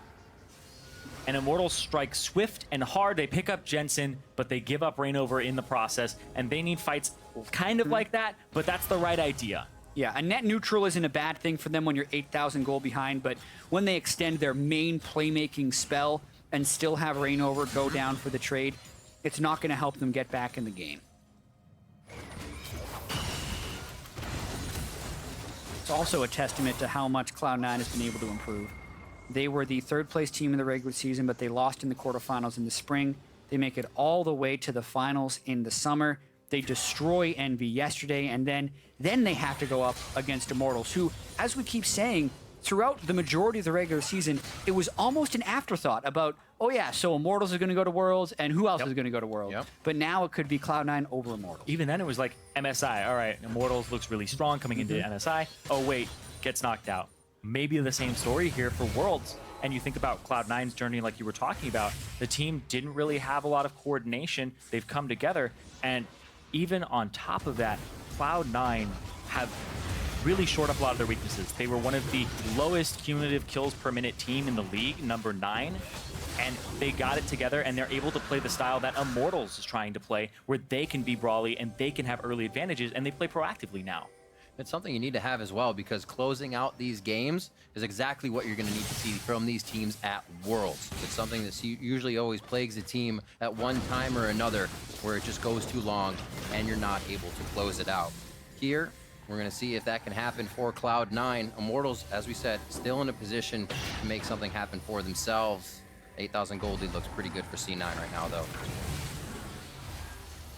And Immortals strike swift and hard. They pick up Jensen, but they give up ReignOver in the process, and they need fights kind of like that, but that's the right idea. Yeah, a net neutral isn't a bad thing for them when you're 8,000 gold behind, but when they extend their main playmaking spell and still have ReignOver go down for the trade, it's not going to help them get back in the game. It's also a testament to how much Cloud9 has been able to improve. They were the 3rd place team in the regular season, but they lost in the quarterfinals in the spring. They make it all the way to the finals in the summer. They destroy Envy yesterday, and then they have to go up against Immortals, who, as we keep saying, throughout the majority of the regular season, it was almost an afterthought about, oh yeah, so Immortals are going to go to Worlds, and who else is going to go to Worlds? But now it could be Cloud9 over Immortals. Even then, it was like MSI. All right, Immortals looks really strong coming into MSI. Oh wait, gets knocked out. Maybe the same story here for Worlds. And you think about Cloud9's journey like you were talking about, the team didn't really have a lot of coordination. They've come together, and even on top of that, Cloud9 have really shored up a lot of their weaknesses. They were one of the lowest cumulative kills per minute team in the league, #9, and they got it together, and they're able to play the style that Immortals is trying to play, where they can be brawly and they can have early advantages, and they play proactively now. It's something you need to have as well, because closing out these games is exactly what you're going to need to see from these teams at Worlds. It's something that usually always plagues a team at one time or another, where it just goes too long and you're not able to close it out. Here, we're going to see if that can happen for Cloud9. Immortals, as we said, still in a position to make something happen for themselves. 8,000 gold lead looks pretty good for C9 right now, though.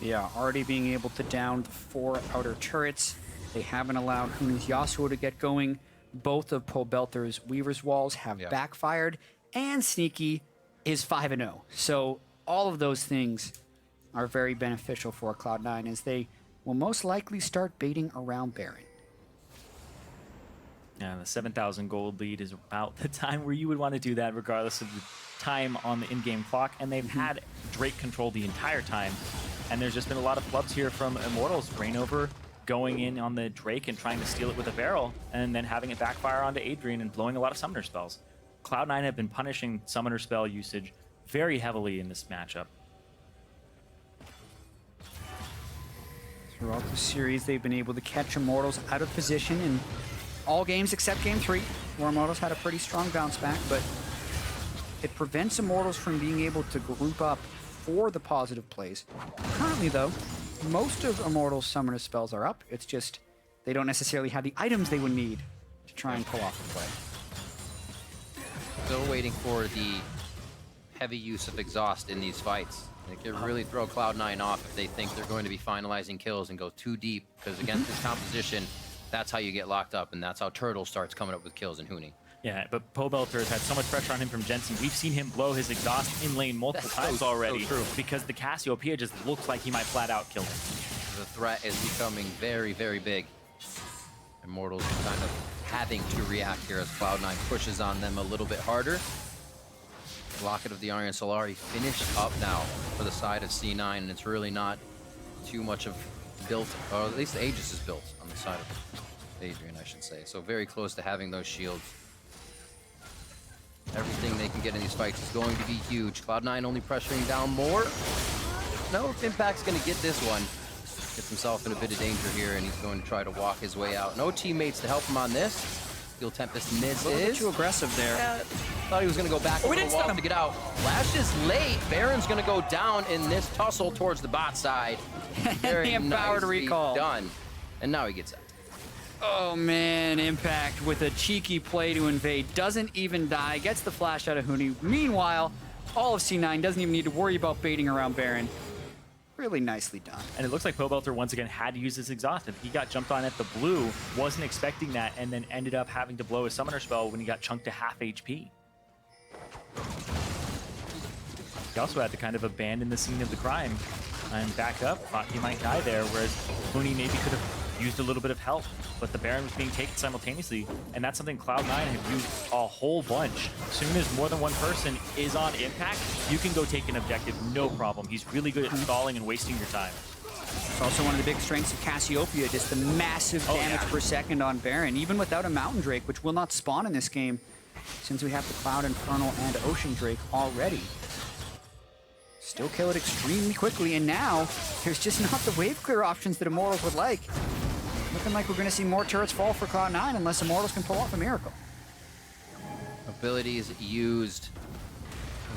Yeah, already being able to down the 4 outer turrets. They haven't allowed Huni's Yasuo to get going. Both of Pobelter's Weaver's Walls have backfired, and Sneaky is 5-0. So all of those things are very beneficial for Cloud9 as they will most likely start baiting around Baron. Yeah, the 7,000 gold lead is about the time where you would want to do that, regardless of the time on the in-game clock. And they've had Drake control the entire time. And there's just been a lot of flubs here from Immortals. ReignOver going in on the Drake and trying to steal it with a barrel, and then having it backfire onto Adrian and blowing a lot of summoner spells. Cloud9 have been punishing summoner spell usage very heavily in this matchup. Throughout the series, they've been able to catch Immortals out of position in all games except Game 3, where Immortals had a pretty strong bounce back, but it prevents Immortals from being able to group up for the positive plays. Currently, though, most of Immortals' summoner spells are up. It's just they don't necessarily have the items they would need to try and pull off the play. Still waiting for the heavy use of exhaust in these fights. They could really throw Cloud9 off if they think they're going to be finalizing kills and go too deep, because against this composition, that's how you get locked up, and that's how Turtle starts coming up with kills in Huni. Yeah, but Pobelter has had so much pressure on him from Jensen. We've seen him blow his exhaust in lane multiple times already because the Cassiopeia just looks like he might flat out kill him. The threat is becoming very, very big. Immortals are kind of having to react here as Cloud9 pushes on them a little bit harder. Locket of the Iron Solari finished up now for the side of C9, and it's really not too much of built, or at least the Aegis is built on the side of Adrian, I should say. So very close to having those shields. Everything they can get in these fights is going to be huge. Cloud9 only pressuring down more. No, if Impact's going to get this one. Gets himself in a bit of danger here, and he's going to try to walk his way out. No teammates to help him on this. Steel Tempest mids A little bit too aggressive there. Yeah, thought he was going to go back over the wall to get out. Flash is late. Baron's going to go down in this tussle towards the bot side. Very empowered nicely recall. done. And now he gets out. Oh man, Impact with a cheeky play to invade. Doesn't even die. Gets the flash out of Huni. Meanwhile, all of C9 doesn't even need to worry about baiting around Baron. Really nicely done. And it looks like Pobelter once again had to use his exhaust. If he got jumped on at the blue, wasn't expecting that, and then ended up having to blow his summoner spell when he got chunked to half HP. He also had to kind of abandon the scene of the crime and back up. Thought he might die there, whereas Huni maybe could have used a little bit of help, but the Baron was being taken simultaneously, and that's something Cloud9 have used a whole bunch. As soon as more than one person is on Impact, you can go take an objective, no problem. He's really good at stalling and wasting your time. It's also one of the big strengths of Cassiopeia, just the massive damage per second on Baron, even without a Mountain Drake, which will not spawn in this game, since we have the Cloud Infernal and Ocean Drake already. Still kill it extremely quickly, and now there's just not the wave clear options that Immortals would like. Looking like we're going to see more turrets fall for Cloud9 unless Immortals can pull off a miracle. Abilities used.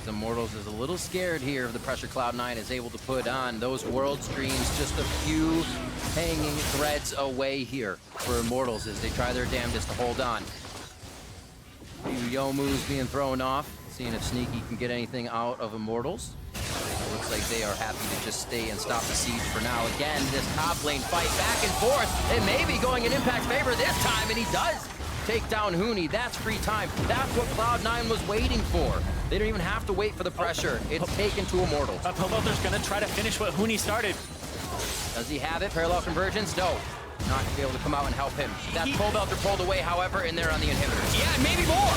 As Immortals is a little scared here of the pressure Cloud9 is able to put on. Those world streams just a few hanging threads away here for Immortals as they try their damnedest to hold on. A few Youmu's being thrown off, seeing if Sneaky can get anything out of Immortals. Looks like they are happy to just stay and stop the siege for now. Again, this top lane fight back and forth. It may be going in Impact's favor this time, and he does take down Huni. That's free time. That's what Cloud9 was waiting for. They don't even have to wait for the pressure. It's taken to Immortals. Pobelter's gonna try to finish what Huni started. Does he have it? Parallel convergence? No. Not gonna be able to come out and help him. That's Pobelter pulled away, however, and they're on the inhibitors. Yeah, maybe more.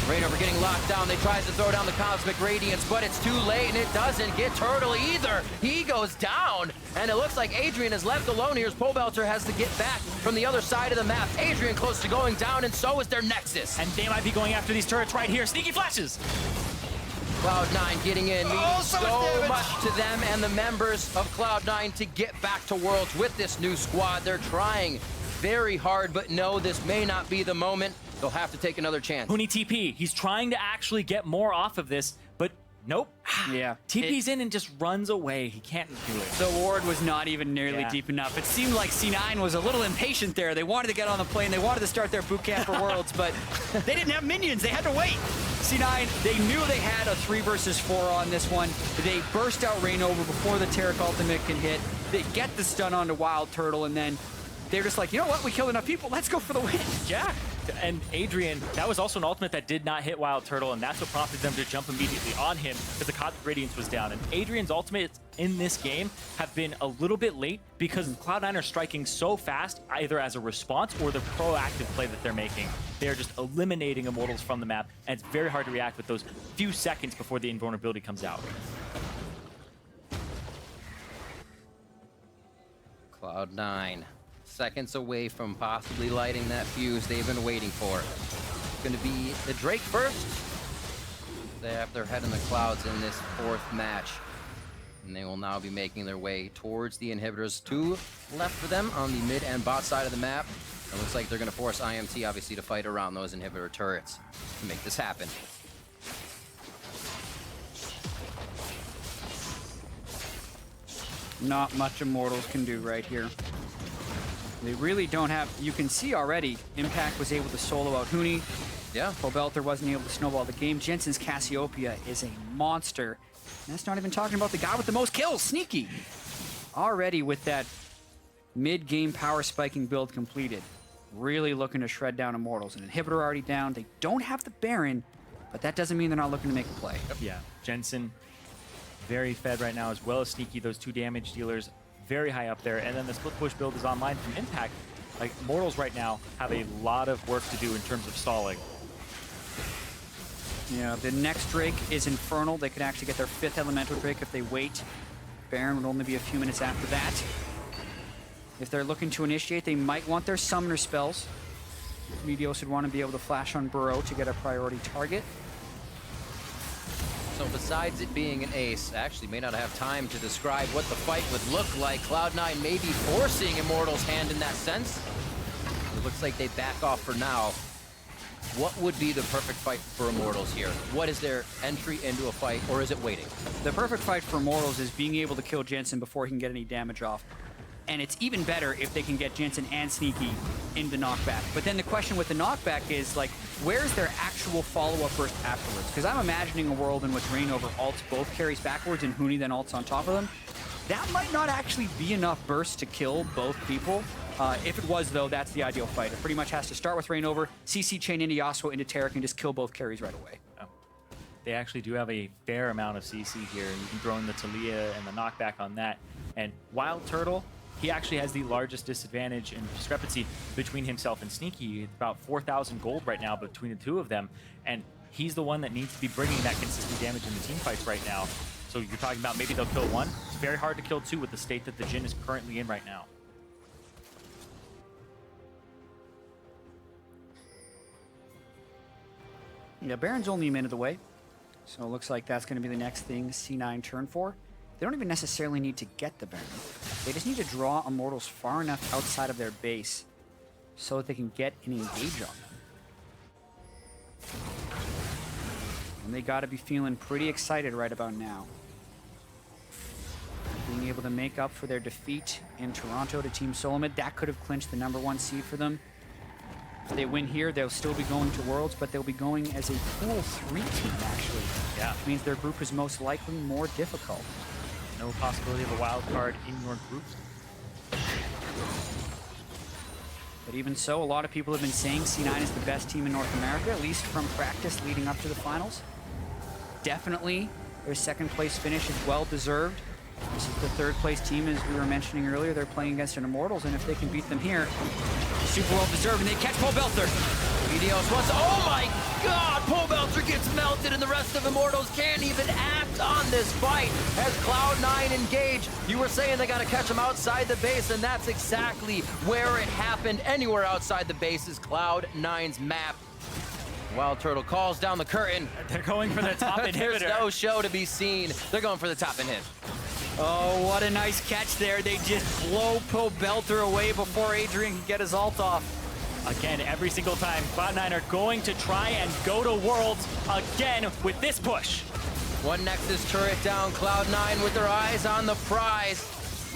ReignOver getting locked down. They tries to throw down the Cosmic Radiance, but it's too late, and it doesn't get Turtle either. He goes down, and it looks like Adrian is left alone here as Pobelter has to get back from the other side of the map. Adrian close to going down, and so is their Nexus. And they might be going after these turrets right here. Sneaky flashes. Cloud9 getting in means so much to them and the members of Cloud9 to get back to Worlds with this new squad. They're trying very hard, but no, this may not be the moment. They'll have to take another chance. Huni TP. He's trying to actually get more off of this, but nope. Yeah. TP's in and just runs away. He can't do it. The ward was not even nearly deep enough. It seemed like C9 was a little impatient there. They wanted to get on the plane. They wanted to start their boot camp for Worlds, but they didn't have minions. They had to wait. C9, they knew they had a 3 versus 4 on this one. They burst out ReignOver before the Taric ultimate can hit. They get the stun onto WildTurtle, and then they're just like, you know what? We killed enough people. Let's go for the win. Yeah. And Adrian, that was also an ultimate that did not hit WildTurtle, and that's what prompted them to jump immediately on him because the Cosmic Radiance was down. And Adrian's ultimates in this game have been a little bit late because Cloud9 are striking so fast, either as a response or the proactive play that they're making. They're just eliminating Immortals from the map, and it's very hard to react with those few seconds before the invulnerability comes out. Cloud9. Seconds away from possibly lighting that fuse they've been waiting for. It's going to be the Drake first. They have their head in the clouds in this 4th match. And they will now be making their way towards the inhibitors. 2 left for them on the mid and bot side of the map. It looks like they're going to force IMT, obviously, to fight around those inhibitor turrets to make this happen. Not much Immortals can do right here. They really don't have... You can see already, Impact was able to solo out Huni. Yeah. Pobelter wasn't able to snowball the game. Jensen's Cassiopeia is a monster. And that's not even talking about the guy with the most kills, Sneaky. Already with that mid-game power spiking build completed. Really looking to shred down Immortals. An inhibitor already down. They don't have the Baron, but that doesn't mean they're not looking to make a play. Yeah, Jensen, very fed right now, as well as Sneaky, those 2 damage dealers, very high up there. And then the split push build is online from Impact. Like, Immortals right now have a lot of work to do in terms of stalling. Yeah, the next Drake is Infernal. They could actually get their 5th Elemental Drake if they wait. Baron would only be a few minutes after that. If they're looking to initiate, they might want their Summoner spells. Meteos would want to be able to flash on Burrow to get a priority target. So besides it being an ace, I actually may not have time to describe what the fight would look like. Cloud9 may be forcing Immortals' hand in that sense. It looks like they back off for now. What would be the perfect fight for Immortals here? What is their entry into a fight, or is it waiting? The perfect fight for Immortals is being able to kill Jensen before he can get any damage off. And it's even better if they can get Jensen and Sneaky into knockback. But then the question with the knockback is, like, where's their actual follow-up burst afterwards? Because I'm imagining a world in which ReignOver ults both carries backwards and Huni then ults on top of them. That might not actually be enough burst to kill both people. If it was, though, that's the ideal fight. It pretty much has to start with ReignOver, CC chain into Yasuo into Taric, and just kill both carries right away. Oh. They actually do have a fair amount of CC here, and you can throw in the Talia and the knockback on that. And WildTurtle, he actually has the largest disadvantage and discrepancy between himself and Sneaky. It's about 4,000 gold right now between the two of them, and he's the one that needs to be bringing that consistent damage in the team fights right now. So you're talking about maybe they'll kill 1. It's very hard to kill 2 with the state that the Jhin is currently in right now. Yeah, Baron's only a minute away, so it looks like that's going to be the next thing C9 turn for. They don't even necessarily need to get the Baron. They just need to draw Immortals far enough outside of their base so that they can get an engage on them. And they got to be feeling pretty excited right about now. Being able to make up for their defeat in Toronto to Team Solomid, that could have clinched the #1 seed for them. If they win here, they'll still be going to Worlds, but they'll be going as a pool 3 team, actually. Yeah. Which means their group is most likely more difficult. No possibility of a wild card in your group. But even so, a lot of people have been saying C9 is the best team in North America, at least from practice leading up to the finals. Definitely, their 2nd place finish is well deserved. This is the 3rd place team, as we were mentioning earlier. They're playing against an Immortals, and if they can beat them here, super well deserved, and they catch Pobelter. Meteos wants, oh my god, Pobelter gets melted, and the rest of Immortals can't even act on this fight as Cloud9 engage. You were saying they gotta catch him outside the base, and that's exactly where it happened. Anywhere outside the base is Cloud9's map. WildTurtle calls down the curtain. They're going for the top inhibitor. There's no show to be seen. They're going for the top inhib. Oh, what a nice catch there. They just blow Pobelter away before Adrian can get his ult off. Again, every single time, Cloud9 are going to try and go to Worlds again with this push. One Nexus turret down, Cloud9 with their eyes on the prize.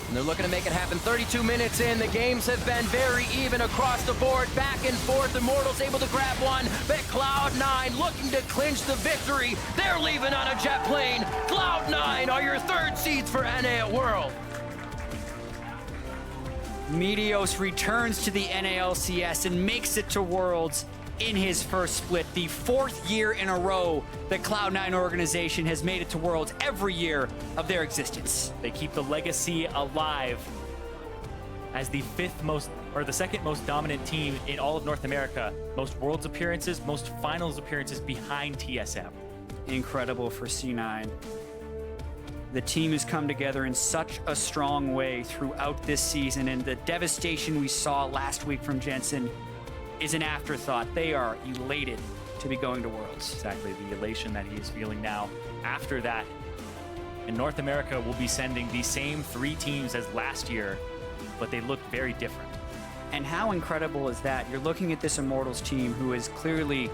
And they're looking to make it happen. 32 minutes in, the games have been very even across the board. Back and forth, Immortals able to grab one, but Cloud9 looking to clinch the victory. They're leaving on a jet plane. Cloud9 are your 3rd seeds for NA at World. Meteos returns to the NALCS and makes it to Worlds in his first split. The 4th year in a row the Cloud9 organization has made it to Worlds every year of their existence. They keep the legacy alive as the 5th most, or the 2nd most dominant team in all of North America. Most Worlds appearances, most Finals appearances behind TSM. Incredible for C9. The team has come together in such a strong way throughout this season, and the devastation we saw last week from Jensen is an afterthought. They are elated to be going to Worlds. Exactly, the elation that he is feeling now. After that, in North America, we'll be sending the same 3 teams as last year, but they look very different. And how incredible is that? You're looking at this Immortals team who is clearly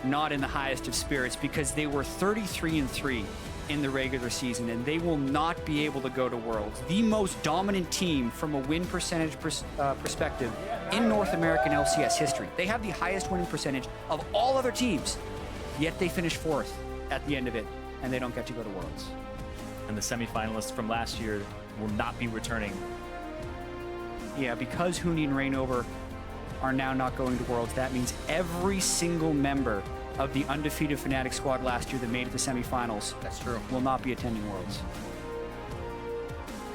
not in the highest of spirits because they were 33-3 in the regular season, and they will not be able to go to Worlds. The most dominant team from a win percentage perspective in North American LCS history. They have the highest winning percentage of all other teams, yet they finish 4th at the end of it, and they don't get to go to Worlds. And the semifinalists from last year will not be returning. Yeah, because Huni and ReignOver are now not going to Worlds, that means every single member of the undefeated Fnatic squad last year that made it to semifinals, That's true. will not be attending Worlds.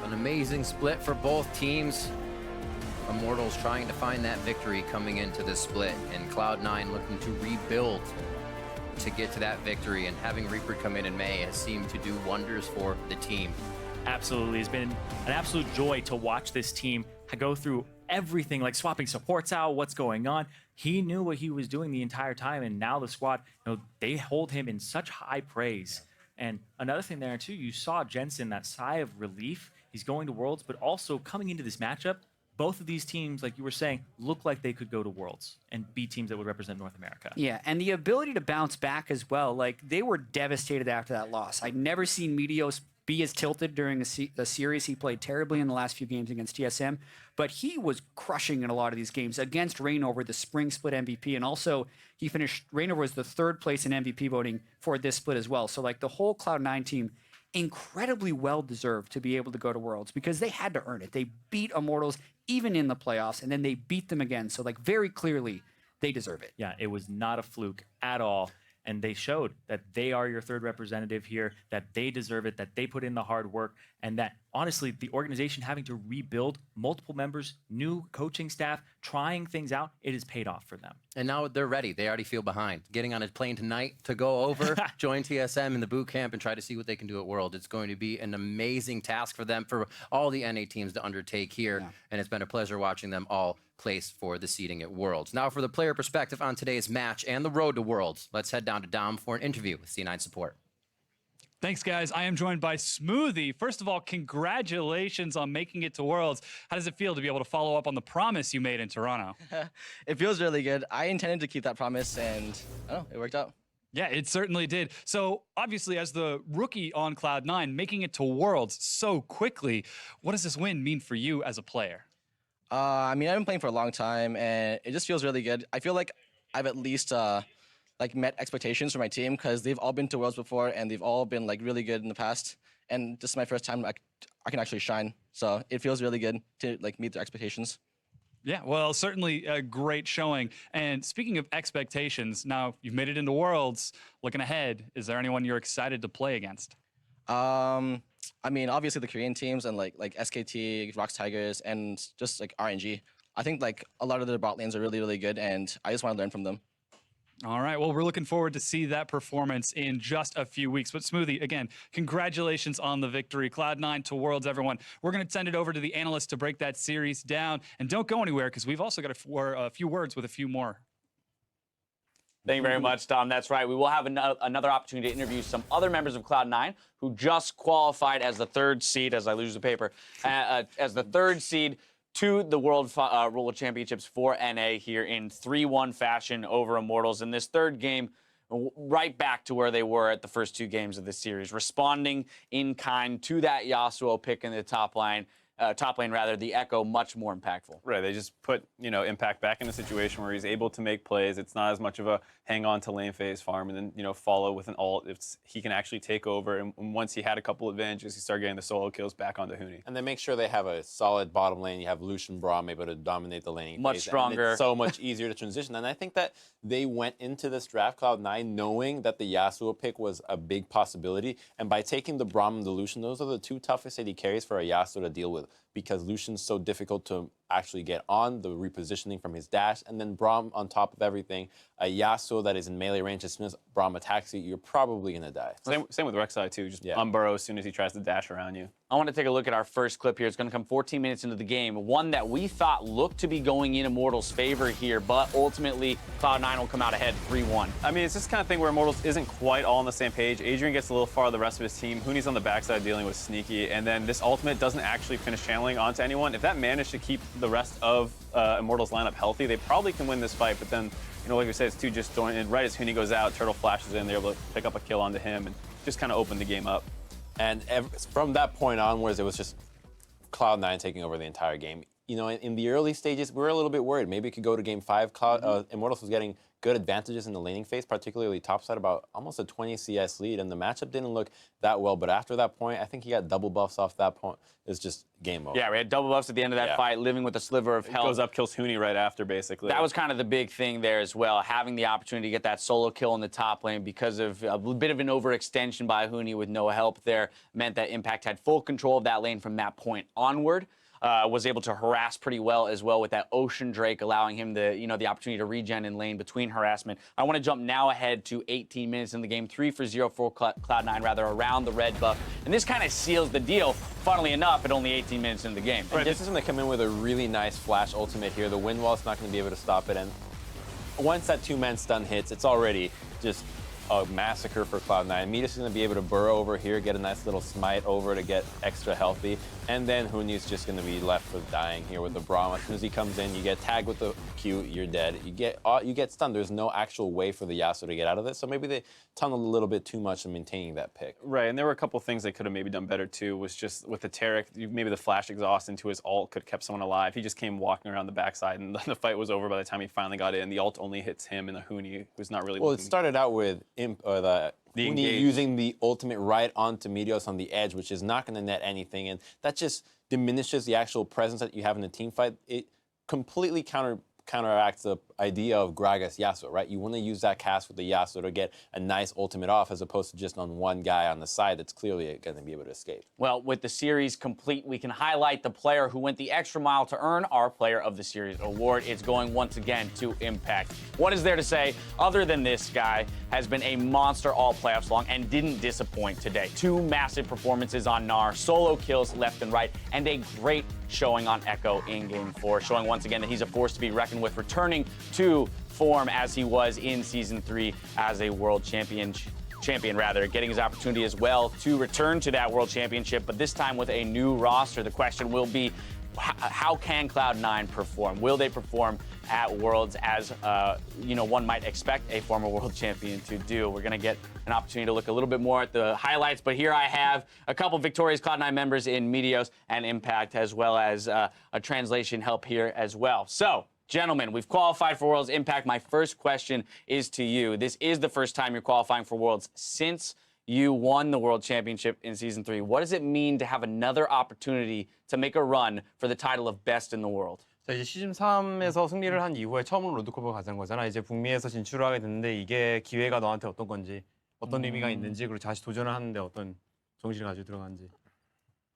An amazing split for both teams. Immortals trying to find that victory coming into this split, and Cloud9 looking to rebuild to get to that victory, and having Reaper come in May has seemed to do wonders for the team. Absolutely. It's been an absolute joy to watch this team go through everything, like swapping supports out, what's going on. He knew what he was doing the entire time, and now the squad, they hold him in such high praise. And another thing there too, you saw Jensen, that sigh of relief. He's going to Worlds, but also coming into this matchup, both of these teams, like you were saying, look like they could go to Worlds and be teams that would represent North America. Yeah, and the ability to bounce back as well. Like, they were devastated after that loss. I'd never seen Meteos be as tilted during a series. He played terribly in the last few games against TSM, but he was crushing in a lot of these games against ReignOver, the spring split MVP, and also he finished, ReignOver was the 3rd place in MVP voting for this split as well. So like the whole Cloud9 team, incredibly well deserved to be able to go to Worlds because they had to earn it. They beat Immortals even in the playoffs, and then they beat them again. So like very clearly, they deserve it. Yeah, it was not a fluke at all. And they showed that they are your 3rd representative here, that they deserve it, that they put in the hard work, and that honestly, the organization having to rebuild multiple members, new coaching staff, trying things out, it has paid off for them. And now they're ready. They already feel behind. Getting on a plane tonight to go over, join TSM in the boot camp, and try to see what they can do at World. It's going to be an amazing task for them, for all the NA teams to undertake here. Yeah. And it's been a pleasure watching them all place for the seeding at Worlds. Now for the player perspective on today's match and the road to Worlds, let's head down to Dom for an interview with C9 Support. Thanks, guys. I am joined by Smoothie. First of all, congratulations on making it to Worlds. How does it feel to be able to follow up on the promise you made in Toronto? It feels really good. I intended to keep that promise, and I don't know, it worked out. Yeah, it certainly did. So obviously, as the rookie on Cloud9, making it to Worlds so quickly, what does this win mean for you as a player? I mean, I've been playing for a long time, and it just feels really good. I feel like I've at least met expectations for my team because they've all been to Worlds before, and they've all been like really good in the past. And this is my first time I can actually shine, so it feels really good to like meet their expectations. Yeah, well, certainly a great showing. And speaking of expectations, now you've made it into Worlds. Looking ahead, is there anyone you're excited to play against? I mean, obviously the Korean teams and like SKT, Rocks Tigers, and just like RNG. I think like a lot of their bot lanes are really, really good, and I just want to learn from them. All right, well, we're looking forward to see that performance in just a few weeks. But Smoothie, again, congratulations on the victory. Cloud9 to Worlds, everyone. We're going to send it over to the analysts to break that series down. And don't go anywhere, because we've also got a few words with a few more. Thank you very much, Tom. That's right. We will have another opportunity to interview some other members of Cloud9 who just qualified as the 3rd seed, as I lose the paper, as the 3rd seed to the World Championships for NA here in 3-1 fashion over Immortals. In this 3rd game, right back to where they were at the first 2 games of the series, responding in kind to that Yasuo pick in the top lane, the Echo, much more impactful. Right, they just put, Impact back in a situation where he's able to make plays. It's not as much of a hang on to lane phase farm and then, follow with an ult. He can actually take over, and once he had a couple advantages, he started getting the solo kills back onto Huni. And then make sure they have a solid bottom lane. You have Lucian Braum able to dominate the laning much phase, stronger. And it's so much easier to transition. And I think that they went into this draft, Cloud9, knowing that the Yasuo pick was a big possibility. And by taking the Braum and the Lucian, those are the 2 toughest AD carries for a Yasuo to deal with, because Lucian's so difficult to actually get on, the repositioning from his dash, and then Braum on top of everything. A Yasuo that is in melee range, as soon as Braum attacks you, you're probably going to die. Same with Rek'Sai, too. Just unburrow as soon as he tries to dash around you. I want to take a look at our first clip here. It's going to come 14 minutes into the game. One that we thought looked to be going in Immortals' favor here, but ultimately Cloud9 will come out ahead 3-1. I mean, it's this kind of thing where Immortals isn't quite all on the same page. Adrian gets a little far the rest of his team. Huni's on the backside dealing with Sneaky, and then this ultimate doesn't actually finish channeling onto anyone. If that managed to keep the rest of Immortals lineup healthy, they probably can win this fight, but then, like we said, it's 2 just joined in. Right as Huni goes out, Turtle flashes in, they're able to pick up a kill onto him, and just kind of opened the game up. And from that point onwards, it was just Cloud9 taking over the entire game. You know, in the early stages, we were a little bit worried. Maybe it could go to game 5. Immortals was getting good advantages in the laning phase, particularly topside, about almost a 20 CS lead, and the matchup didn't look that well. But after that point, I think he got double buffs off that point. It's just game over. Yeah, we had double buffs at the end of that fight, living with a sliver of health. Goes up, kills Huni right after, basically. That was kind of the big thing there as well, having the opportunity to get that solo kill in the top lane because of a bit of an overextension by Huni with no help there, meant that Impact had full control of that lane from that point onward. Was able to harass pretty well as well with that Ocean Drake, allowing him the opportunity to regen in lane between harassment. I want to jump now ahead to 18 minutes in the game, 3-for-0 for Cloud9 rather around the red buff, and this kind of seals the deal. Funnily enough, at only 18 minutes in the game. Right, this is going to come in with a really nice flash ultimate here. The wind wall's not going to be able to stop it, and once that 2-man stun hits, it's already just a massacre for Cloud9. Meteos is going to be able to burrow over here, get a nice little smite over to get extra healthy, and then Huni's just going to be left with dying here with the Braum. As soon as he comes in, you get tagged with the Q, you're dead. You get stunned. There's no actual way for the Yasuo to get out of this, so maybe they tunneled a little bit too much in maintaining that pick. Right, and there were a couple things they could have maybe done better too, was just with the Taric, maybe the flash exhaust into his ult could have kept someone alive. He just came walking around the backside, and the fight was over by the time he finally got in. The ult only hits him and the Huni, who's not really Well, it started out with the Huni engage. using the ultimate right onto Meteos on the edge, which is not going to net anything, and that just diminishes the actual presence that you have in a team fight. It completely counteracts the idea of Gragas Yasuo, right? You want to use that cast with the Yasuo to get a nice ultimate off as opposed to just on one guy on the side that's clearly going to be able to escape. Well, with the series complete, we can highlight the player who went the extra mile to earn our Player of the Series award. It's going once again to Impact. What is there to say other than this guy has been a monster all playoffs long and didn't disappoint today? 2 massive performances on Gnar, solo kills left and right, and a great showing on Echo in Game 4, showing once again that he's a force to be reckoned with, returning to form as he was in Season 3 as a world champion, getting his opportunity as well to return to that world championship, but this time with a new roster. The question will be, how can Cloud9 perform? Will they perform at Worlds as one might expect a former world champion to do? We're going to get an opportunity to look a little bit more at the highlights, but here I have a couple victorious Cloud9 members in Meteos and Impact, as well as a translation help here as well. So, gentlemen, we've qualified for Worlds. Impact, my first question is to you. This is the first time you're qualifying for Worlds since you won the World Championship in Season 3. What does it mean to have another opportunity to make a run for the title of Best in the World? 자, 이제 시즌 3에서 승리를 한 이후에 처음으로 로드컵을 가진 거잖아. 이제 북미에서 진출을 하게 됐는데 이게 기회가 너한테 어떤 건지, 어떤 의미가 있는지, 그리고 다시 도전을 하는데 어떤 정신을 가지고 들어가는지.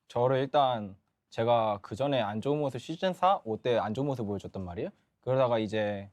저를 일단 제가 그 전에 안 좋은 모습 시즌 4, 5 때 안 좋은 모습 보여줬단 말이에요. 그러다가 이제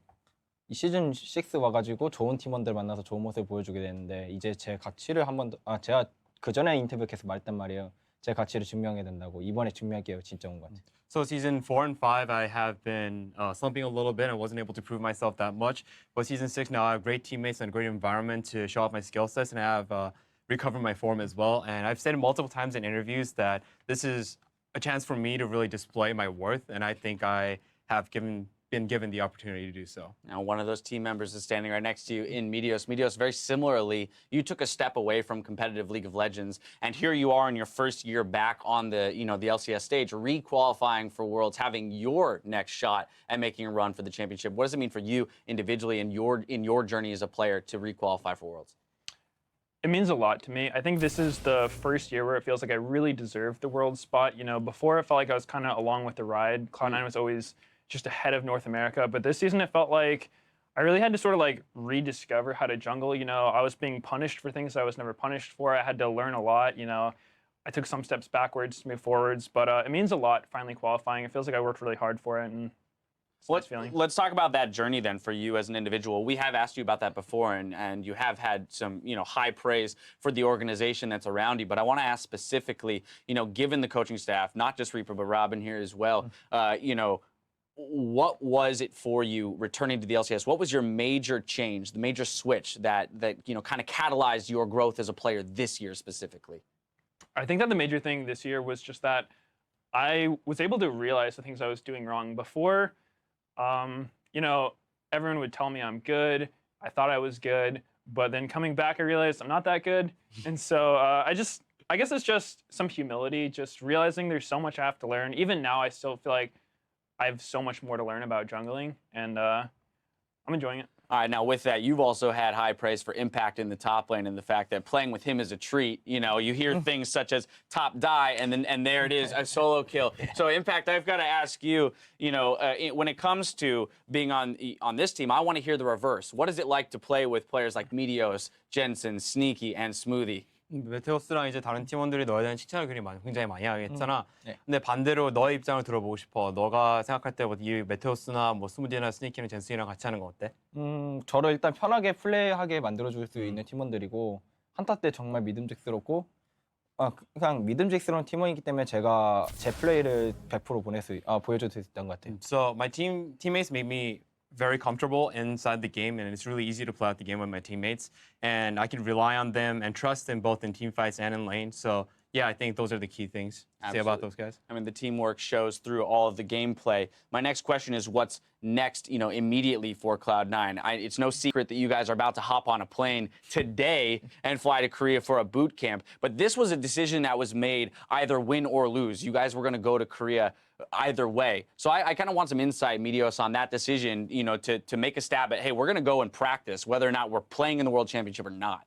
이 시즌 6 와가지고 좋은 팀원들 만나서 좋은 모습 보여주게 됐는데 이제 제 가치를 한 번 더, 제가 그 전에 인터뷰 계속 말했단 말이에요. 제 가치를 증명해야 된다고. 이번에 증명할게요. 진짜 온 것 같아요. So season 4 and 5, I have been slumping a little bit. I wasn't able to prove myself that much. But season 6 now, I have great teammates and a great environment to show off my skill sets, and I have recovered my form as well. And I've said multiple times in interviews that this is a chance for me to really display my worth, and I think I have been given the opportunity to do so. Now, one of those team members is standing right next to you in Meteos. Meteos, very similarly, you took a step away from competitive League of Legends, and here you are in your first year back on the LCS stage, re-qualifying for Worlds, having your next shot at making a run for the championship. What does it mean for you individually in your journey as a player to re-qualify for Worlds? It means a lot to me. I think this is the first year where it feels like I really deserved the world spot. Before it felt like I was kind of along with the ride. Cloud9 was always just ahead of North America, but this season it felt like I really had to sort of like rediscover how to jungle. I was being punished for things I was never punished for. I had to learn a lot. I took some steps backwards to move forwards, but it means a lot finally qualifying. It feels like I worked really hard for it, and it's a nice feeling. Let's talk about that journey then for you as an individual. We have asked you about that before, and you have had some high praise for the organization that's around you. But I want to ask specifically, given the coaching staff, not just Reaper but Robin here as well, what was it for you returning to the LCS? What was your major change, the major switch that kind of catalyzed your growth as a player this year specifically? I think that the major thing this year was just that I was able to realize the things I was doing wrong. Before, everyone would tell me I'm good. I thought I was good, But then coming back, I realized I'm not that good. And so I guess it's just some humility, just realizing there's so much I have to learn. Even now, I still feel like I have so much more to learn about jungling, and I'm enjoying it. All right, now with that, you've also had high praise for Impact in the top lane and the fact that playing with him is a treat. You know, you hear things such as top die, and there it is, a solo kill. So Impact, I've got to ask you, you know, when it comes to being on this team, I want to hear the reverse. What is it like to play with players like Meteos, Jensen, Sneaky, and Smoothie? 메테오스랑 이제 다른 팀원들이 너에 대한 칭찬을 굉장히 많이 하겠잖아. 근데 반대로 너의 입장을 들어보고 싶어. 너가 생각할 때 이 메테오스나 뭐 스무디나 스니키는 젠슨이랑 같이 하는 거 어때? 저를 일단 편하게 플레이하게 만들어줄 수 있는 팀원들이고 한타 때 정말 믿음직스럽고 그냥 믿음직스러운 팀원이기 때문에 제가 제 플레이를 100% 보여줄 수 있었던 것 같아요. So my teammates make me very comfortable inside the game, and it's really easy to play out the game with my teammates. And I can rely on them and trust them both in team fights and in lane. So yeah, I think those are the key things to say about those guys. I mean, the teamwork shows through all of the gameplay. My next question is what's next, you know, immediately for Cloud9? It's no secret that you guys are about to hop on a plane today and fly to Korea for a boot camp. But this was a decision that was made either win or lose. You guys were going to go to Korea either way. So I kind of want some insight, Meteos, on that decision, you know, to make a stab at, hey, we're going to go and practice whether or not we're playing in the World Championship or not.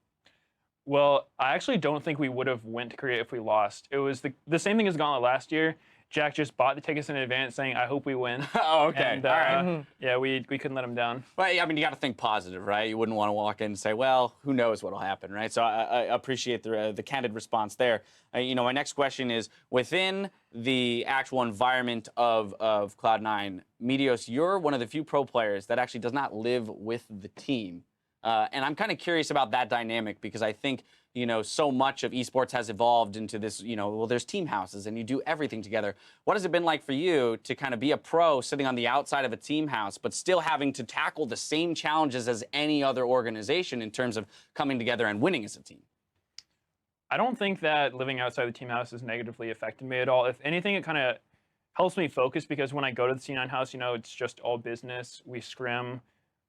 Well, I actually don't think we would have went to Korea if we lost. It was the same thing as Gauntlet last year. Jack just bought the tickets in advance saying, I hope we win. Oh, okay. And, all right. Yeah, we couldn't let him down. Well, I mean, you got to think positive, right? You wouldn't want to walk in and say, well, who knows what'll happen, right? So I appreciate the candid response there. You know, my next question is, within the actual environment of Cloud9, Meteos, you're one of the few pro players that actually does not live with the team. And I'm kind of curious about that dynamic because I think, you know, so much of esports has evolved into this, you know, well, there's team houses and you do everything together. What has it been like for you to kind of be a pro sitting on the outside of a team house, but still having to tackle the same challenges as any other organization in terms of coming together and winning as a team? I don't think that living outside the team house has negatively affected me at all. If anything, it kind of helps me focus because when I go to the C9 house, you know, it's just all business. We scrim.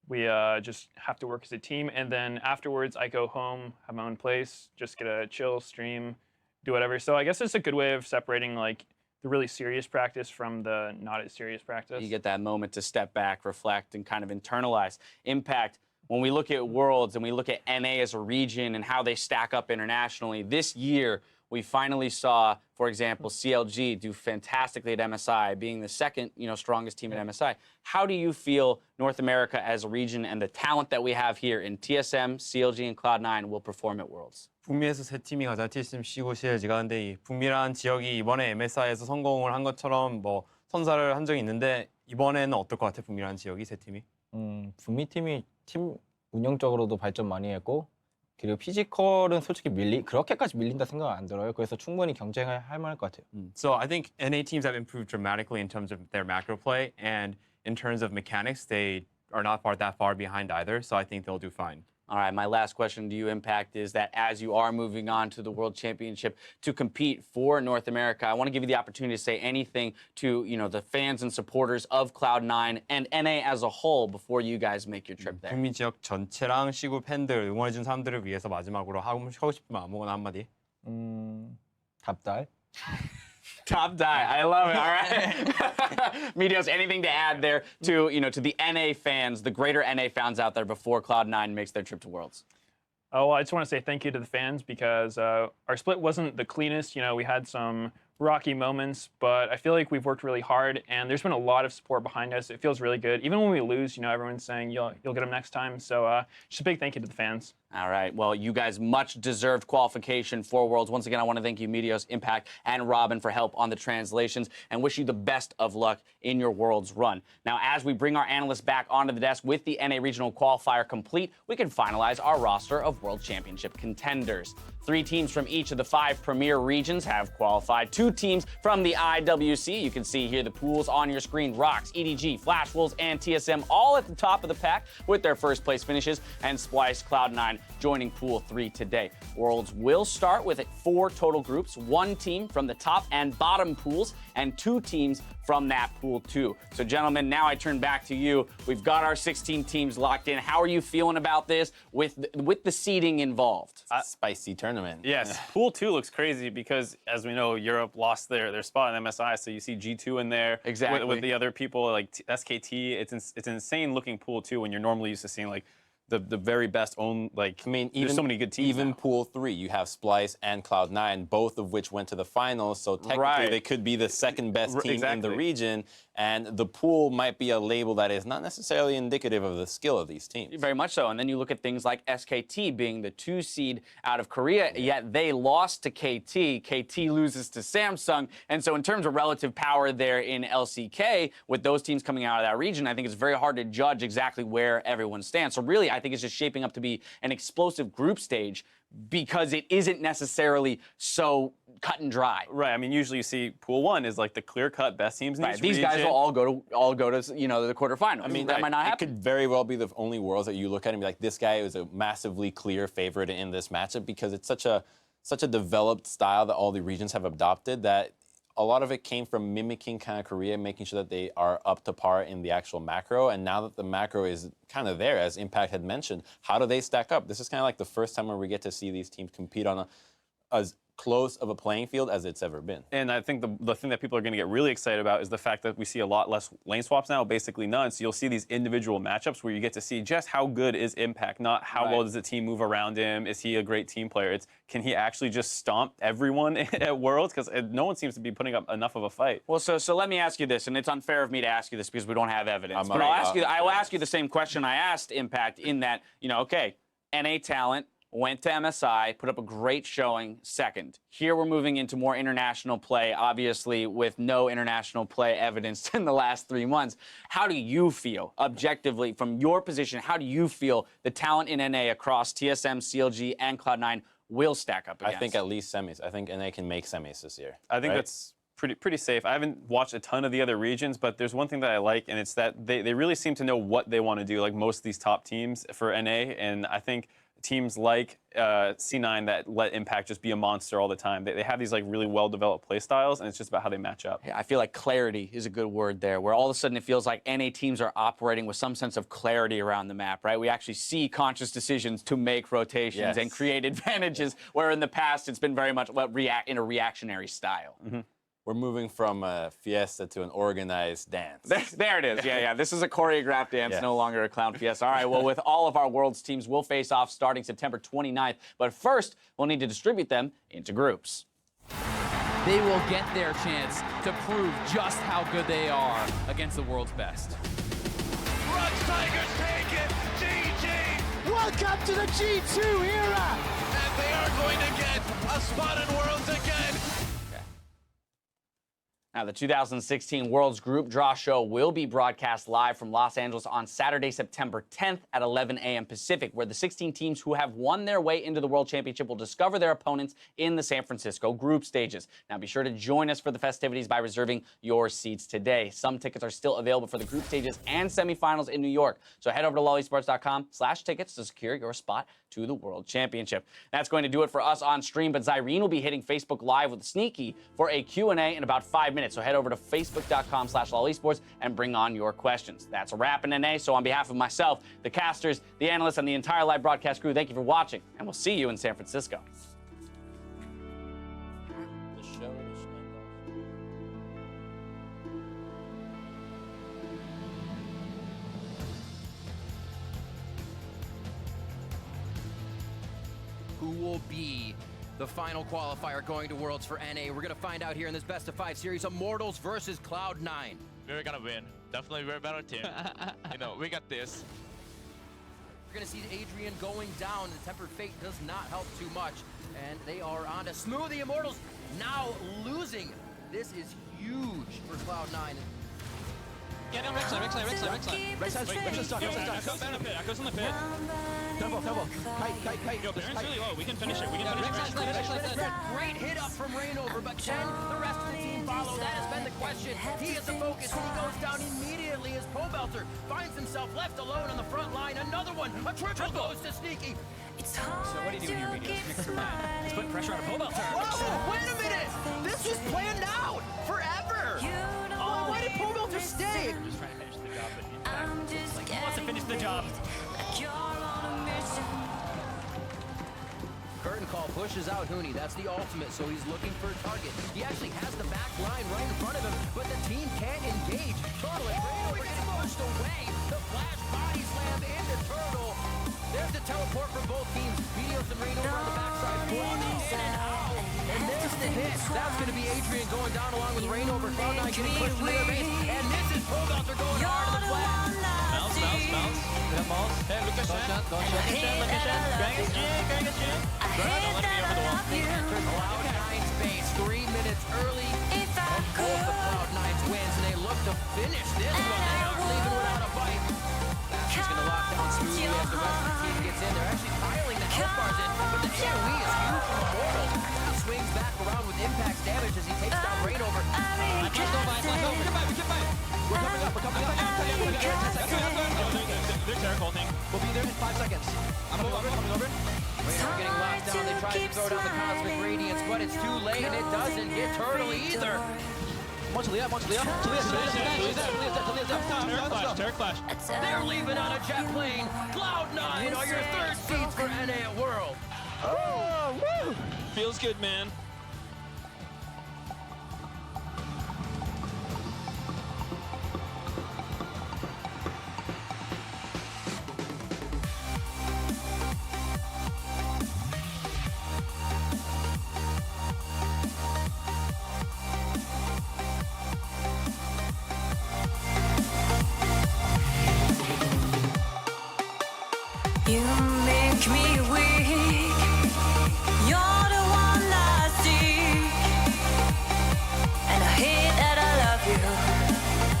We just have to work as a team. And then afterwards, I go home, have my own place, just get a chill, stream, do whatever. So I guess it's a good way of separating like the really serious practice from the not as serious practice. You get that moment to step back, reflect, and kind of internalize. Impact, when we look at Worlds and we look at NA as a region and how they stack up internationally, this year, we finally saw, for example, CLG do fantastically at MSI, being the second, you know, strongest team at MSI. How do you feel North America as a region and the talent that we have here in TSM, CLG, and Cloud9 will perform at Worlds? 북미에서 세 팀이 가자. TSM, C고 CLG가. 근데 이 북미라는 지역이 이번에 MSI에서 성공을 한 것처럼 뭐 선사를 한 적이 있는데 이번에는 어떨 것 같아? 북미라는 지역이 세 팀이? 북미 팀이 팀 운영적으로도 발전 많이 했고 그리고 피지컬은 솔직히 그렇게까지 밀린다 생각 안 들어요. 그래서 충분히 경쟁할 만할 것 같아요. So I think NA teams have improved dramatically in terms of their macro play, and in terms of mechanics, they are not that far behind either. So I think they'll do fine. All right, my last question to you, Impact, is that as you are moving on to the World Championship to compete for North America, I want to give you the opportunity to say anything to, you know, the fans and supporters of Cloud9 and NA as a whole before you guys make your trip there. 북미 지역 전체랑 시구 팬들, 응원해준 사람들을 위해서 마지막으로 하고 싶으면 아무거나 한마디. 답달. Top die. I love it. All right. Meteos, anything to add there to, you know, to the NA fans, the greater NA fans out there before Cloud9 makes their trip to Worlds? Oh, well, I just want to say thank you to the fans because our split wasn't the cleanest. You know, we had some rocky moments, but I feel like we've worked really hard, and there's been a lot of support behind us. It feels really good. Even when we lose, you know, everyone's saying you'll get them next time. So just a big thank you to the fans. All right. Well, you guys much deserved qualification for Worlds. Once again, I want to thank you, Meteos, Impact, and Robin for help on the translations and wish you the best of luck in your Worlds run. Now, as we bring our analysts back onto the desk with the NA Regional Qualifier complete, we can finalize our roster of World Championship contenders. 3 teams from each of the 5 premier regions have qualified. 2 teams from the IWC. You can see here the pools on your screen. Rocks, EDG, Flash Wolves, and TSM all at the top of the pack with their first place finishes, and Splice, Cloud9, joining Pool 3 today. Worlds will start with 4 total groups, 1 team from the top and bottom pools, and 2 teams from that Pool 2. So gentlemen, now I turn back to you. We've got our 16 teams locked in. How are you feeling about this with the seeding involved? Spicy tournament. Yes, Pool 2 looks crazy because, as we know, Europe lost their spot in MSI, so you see G2 in there with the other people like SKT. It's an insane looking Pool 2 when you're normally used to seeing like the very best own, like, I mean, there's so many good teams. Even now. Pool 3, you have Splice and Cloud9, both of which went to the finals, so technically they could be the second best team in the region, and the pool might be a label that is not necessarily indicative of the skill of these teams. Very much so, and then you look at things like SKT being the 2 seed out of Korea, yet they lost to KT. KT loses to Samsung, and so in terms of relative power there in LCK, with those teams coming out of that region, I think it's very hard to judge exactly where everyone stands. So really, I think it's just shaping up to be an explosive group stage because it isn't necessarily so cut and dry. Right. I mean, usually you see Pool 1 is like the clear-cut best teams in each These region. guys will all go to the quarterfinals. I mean, that might not happen. It could very well be the only Worlds that you look at and be like, this guy is a massively clear favorite in this matchup because it's such a developed style that all the regions have adopted that a lot of it came from mimicking kind of Korea, making sure that they are up to par in the actual macro. And now that the macro is kind of there, as Impact had mentioned, how do they stack up? This is kind of like the first time where we get to see these teams compete on as close of a playing field as it's ever been. And I think the thing that people are going to get really excited about is the fact that we see a lot less lane swaps now, basically none. So you'll see these individual matchups where you get to see just how good is Impact, not how well does the team move around him, is he a great team player? It's can he actually just stomp everyone at Worlds? Because no one seems to be putting up enough of a fight. Well, so let me ask you this, and it's unfair of me to ask you this because we don't have evidence. But I will ask you the same question I asked Impact in that, okay, NA talent, went to MSI, put up a great showing, second. Here we're moving into more international play, obviously with no international play evidence in the last 3 months. How do you feel, objectively, from your position, how do you feel the talent in NA across TSM, CLG, and Cloud9 will stack up against? I think at least semis. I think NA can make semis this year. I think that's pretty safe. I haven't watched a ton of the other regions, but there's one thing that I like, and it's that they really seem to know what they want to do, like most of these top teams for NA, and I think teams like C9 that let Impact just be a monster all the time. They have these like really well-developed play styles, and it's just about how they match up. Yeah, I feel like clarity is a good word there, where all of a sudden it feels like NA teams are operating with some sense of clarity around the map, right? We actually see conscious decisions to make rotations and create advantages, where in the past it's been very much in a reactionary style. We're moving from a fiesta to an organized dance. There it is. Yeah. This is a choreographed dance, no longer a clown fiesta. All right, well, with all of our Worlds teams, we'll face off starting September 29th. But first, we'll need to distribute them into groups. They will get their chance to prove just how good they are against the world's best. Run Tigers, take it! GG! Welcome to the G2 era! And they are going to get a spot in Worlds again! Now, the 2016 Worlds Group Draw Show will be broadcast live from Los Angeles on Saturday, September 10th at 11 a.m. Pacific, where the 16 teams who have won their way into the World Championship will discover their opponents in the San Francisco group stages. Now, be sure to join us for the festivities by reserving your seats today. Some tickets are still available for the group stages and semifinals in New York. So head over to lolesports.com/tickets to secure your spot to the World Championship. That's going to do it for us on stream, but Zirene will be hitting Facebook Live with Sneaky for a Q&A in about 5 minutes. So head over to facebook.com/lolesports and bring on your questions. That's a wrap in NA. So on behalf of myself, the casters, the analysts, and the entire live broadcast crew, thank you for watching, and we'll see you in San Francisco. Who will be the final qualifier going to Worlds for NA? We're going to find out here in this best-of-5 series, Immortals versus Cloud9. We're gonna win. Definitely we're a better team. We got this. We're going to see Adrian going down. The Tempered Fate does not help too much. And they are on to Smoothie. Immortals now losing. This is huge for Cloud9. Get him, Rek'Sai. Rek'Sai stuck. Echo's in the pit. Careful. Kite. Yo, Baron's really low. We can finish it. Great hit up from ReignOver, but can the rest of the team follow? That has been the question. He is the focus, and he goes down immediately as Pobelter finds himself left alone on the front line. Another one, a triple goes to Sneaky. So what are you doing here, Meteos? Mix your mind. He's putting pressure on a Pobelter. Whoa, wait a minute! This was planned out forever! Oh, why did Pobelter stay? I'm just trying to finish the job, but in fact, looks like he wants to finish the job. Curtain call pushes out Huni. That's the ultimate, so he's looking for a target. He actually has the back line right in front of him, but the team can't engage. Turtle and ReignOver getting pushed away. The flash body slam into Turtle. There's the teleport for both teams. Meteos and ReignOver on the backside. One in and out. And there's the hit. That's going to be Adrian going down along with ReignOver. Cloud9 getting pushed into their base. And this is Pobelter going hard to the flag. Bounce, bounce, bounce. Good balls. Hey, look at Shen. Look at Shen, look at Shen. Going against Jin, going against Jin. Don't let him be over the wall. Cloud9's base 3 minutes early on both of Cloud9's wins, and they look to finish this one. They aren't leaving without a fight. He's going to lock down Smoothie as the rest of the team gets in. They're actually piling the health bars in, but the AoE is huge from Immortals. He swings back around with impact's damage as he takes down ReignOver. We're coming up. They're terracolting. We'll be there in 5 seconds. I'm coming over. ReignOver getting locked down. They try to throw down the Cosmic Radiance, but it's too late, and it doesn't hit Turtle either. Turret flash. They're leaving on a jet plane. Cloud9 are your third seeds for NA at World. Oh, woo! Feels good, man. You make me weak. You're the one I seek. And I hate that I love you.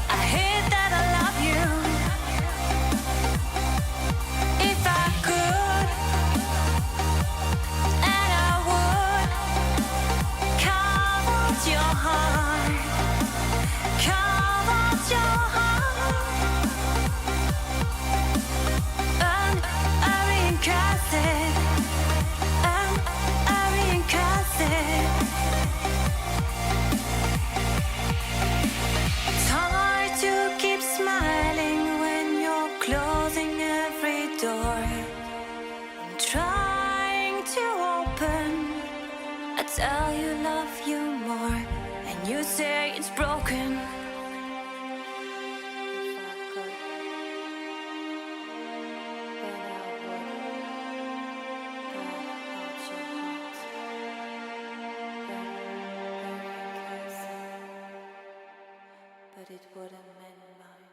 I hate that I love you. If I could, and I would, carve out your heart. Carve out your heart. It's hard to keep smiling when you're closing every door. I'm trying to open. I tell you love you more, and you say it's broken. But it wouldn't mend mine.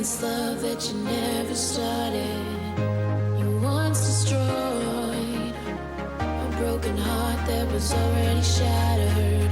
this love that you never started. You once destroyed a broken heart that was already shattered.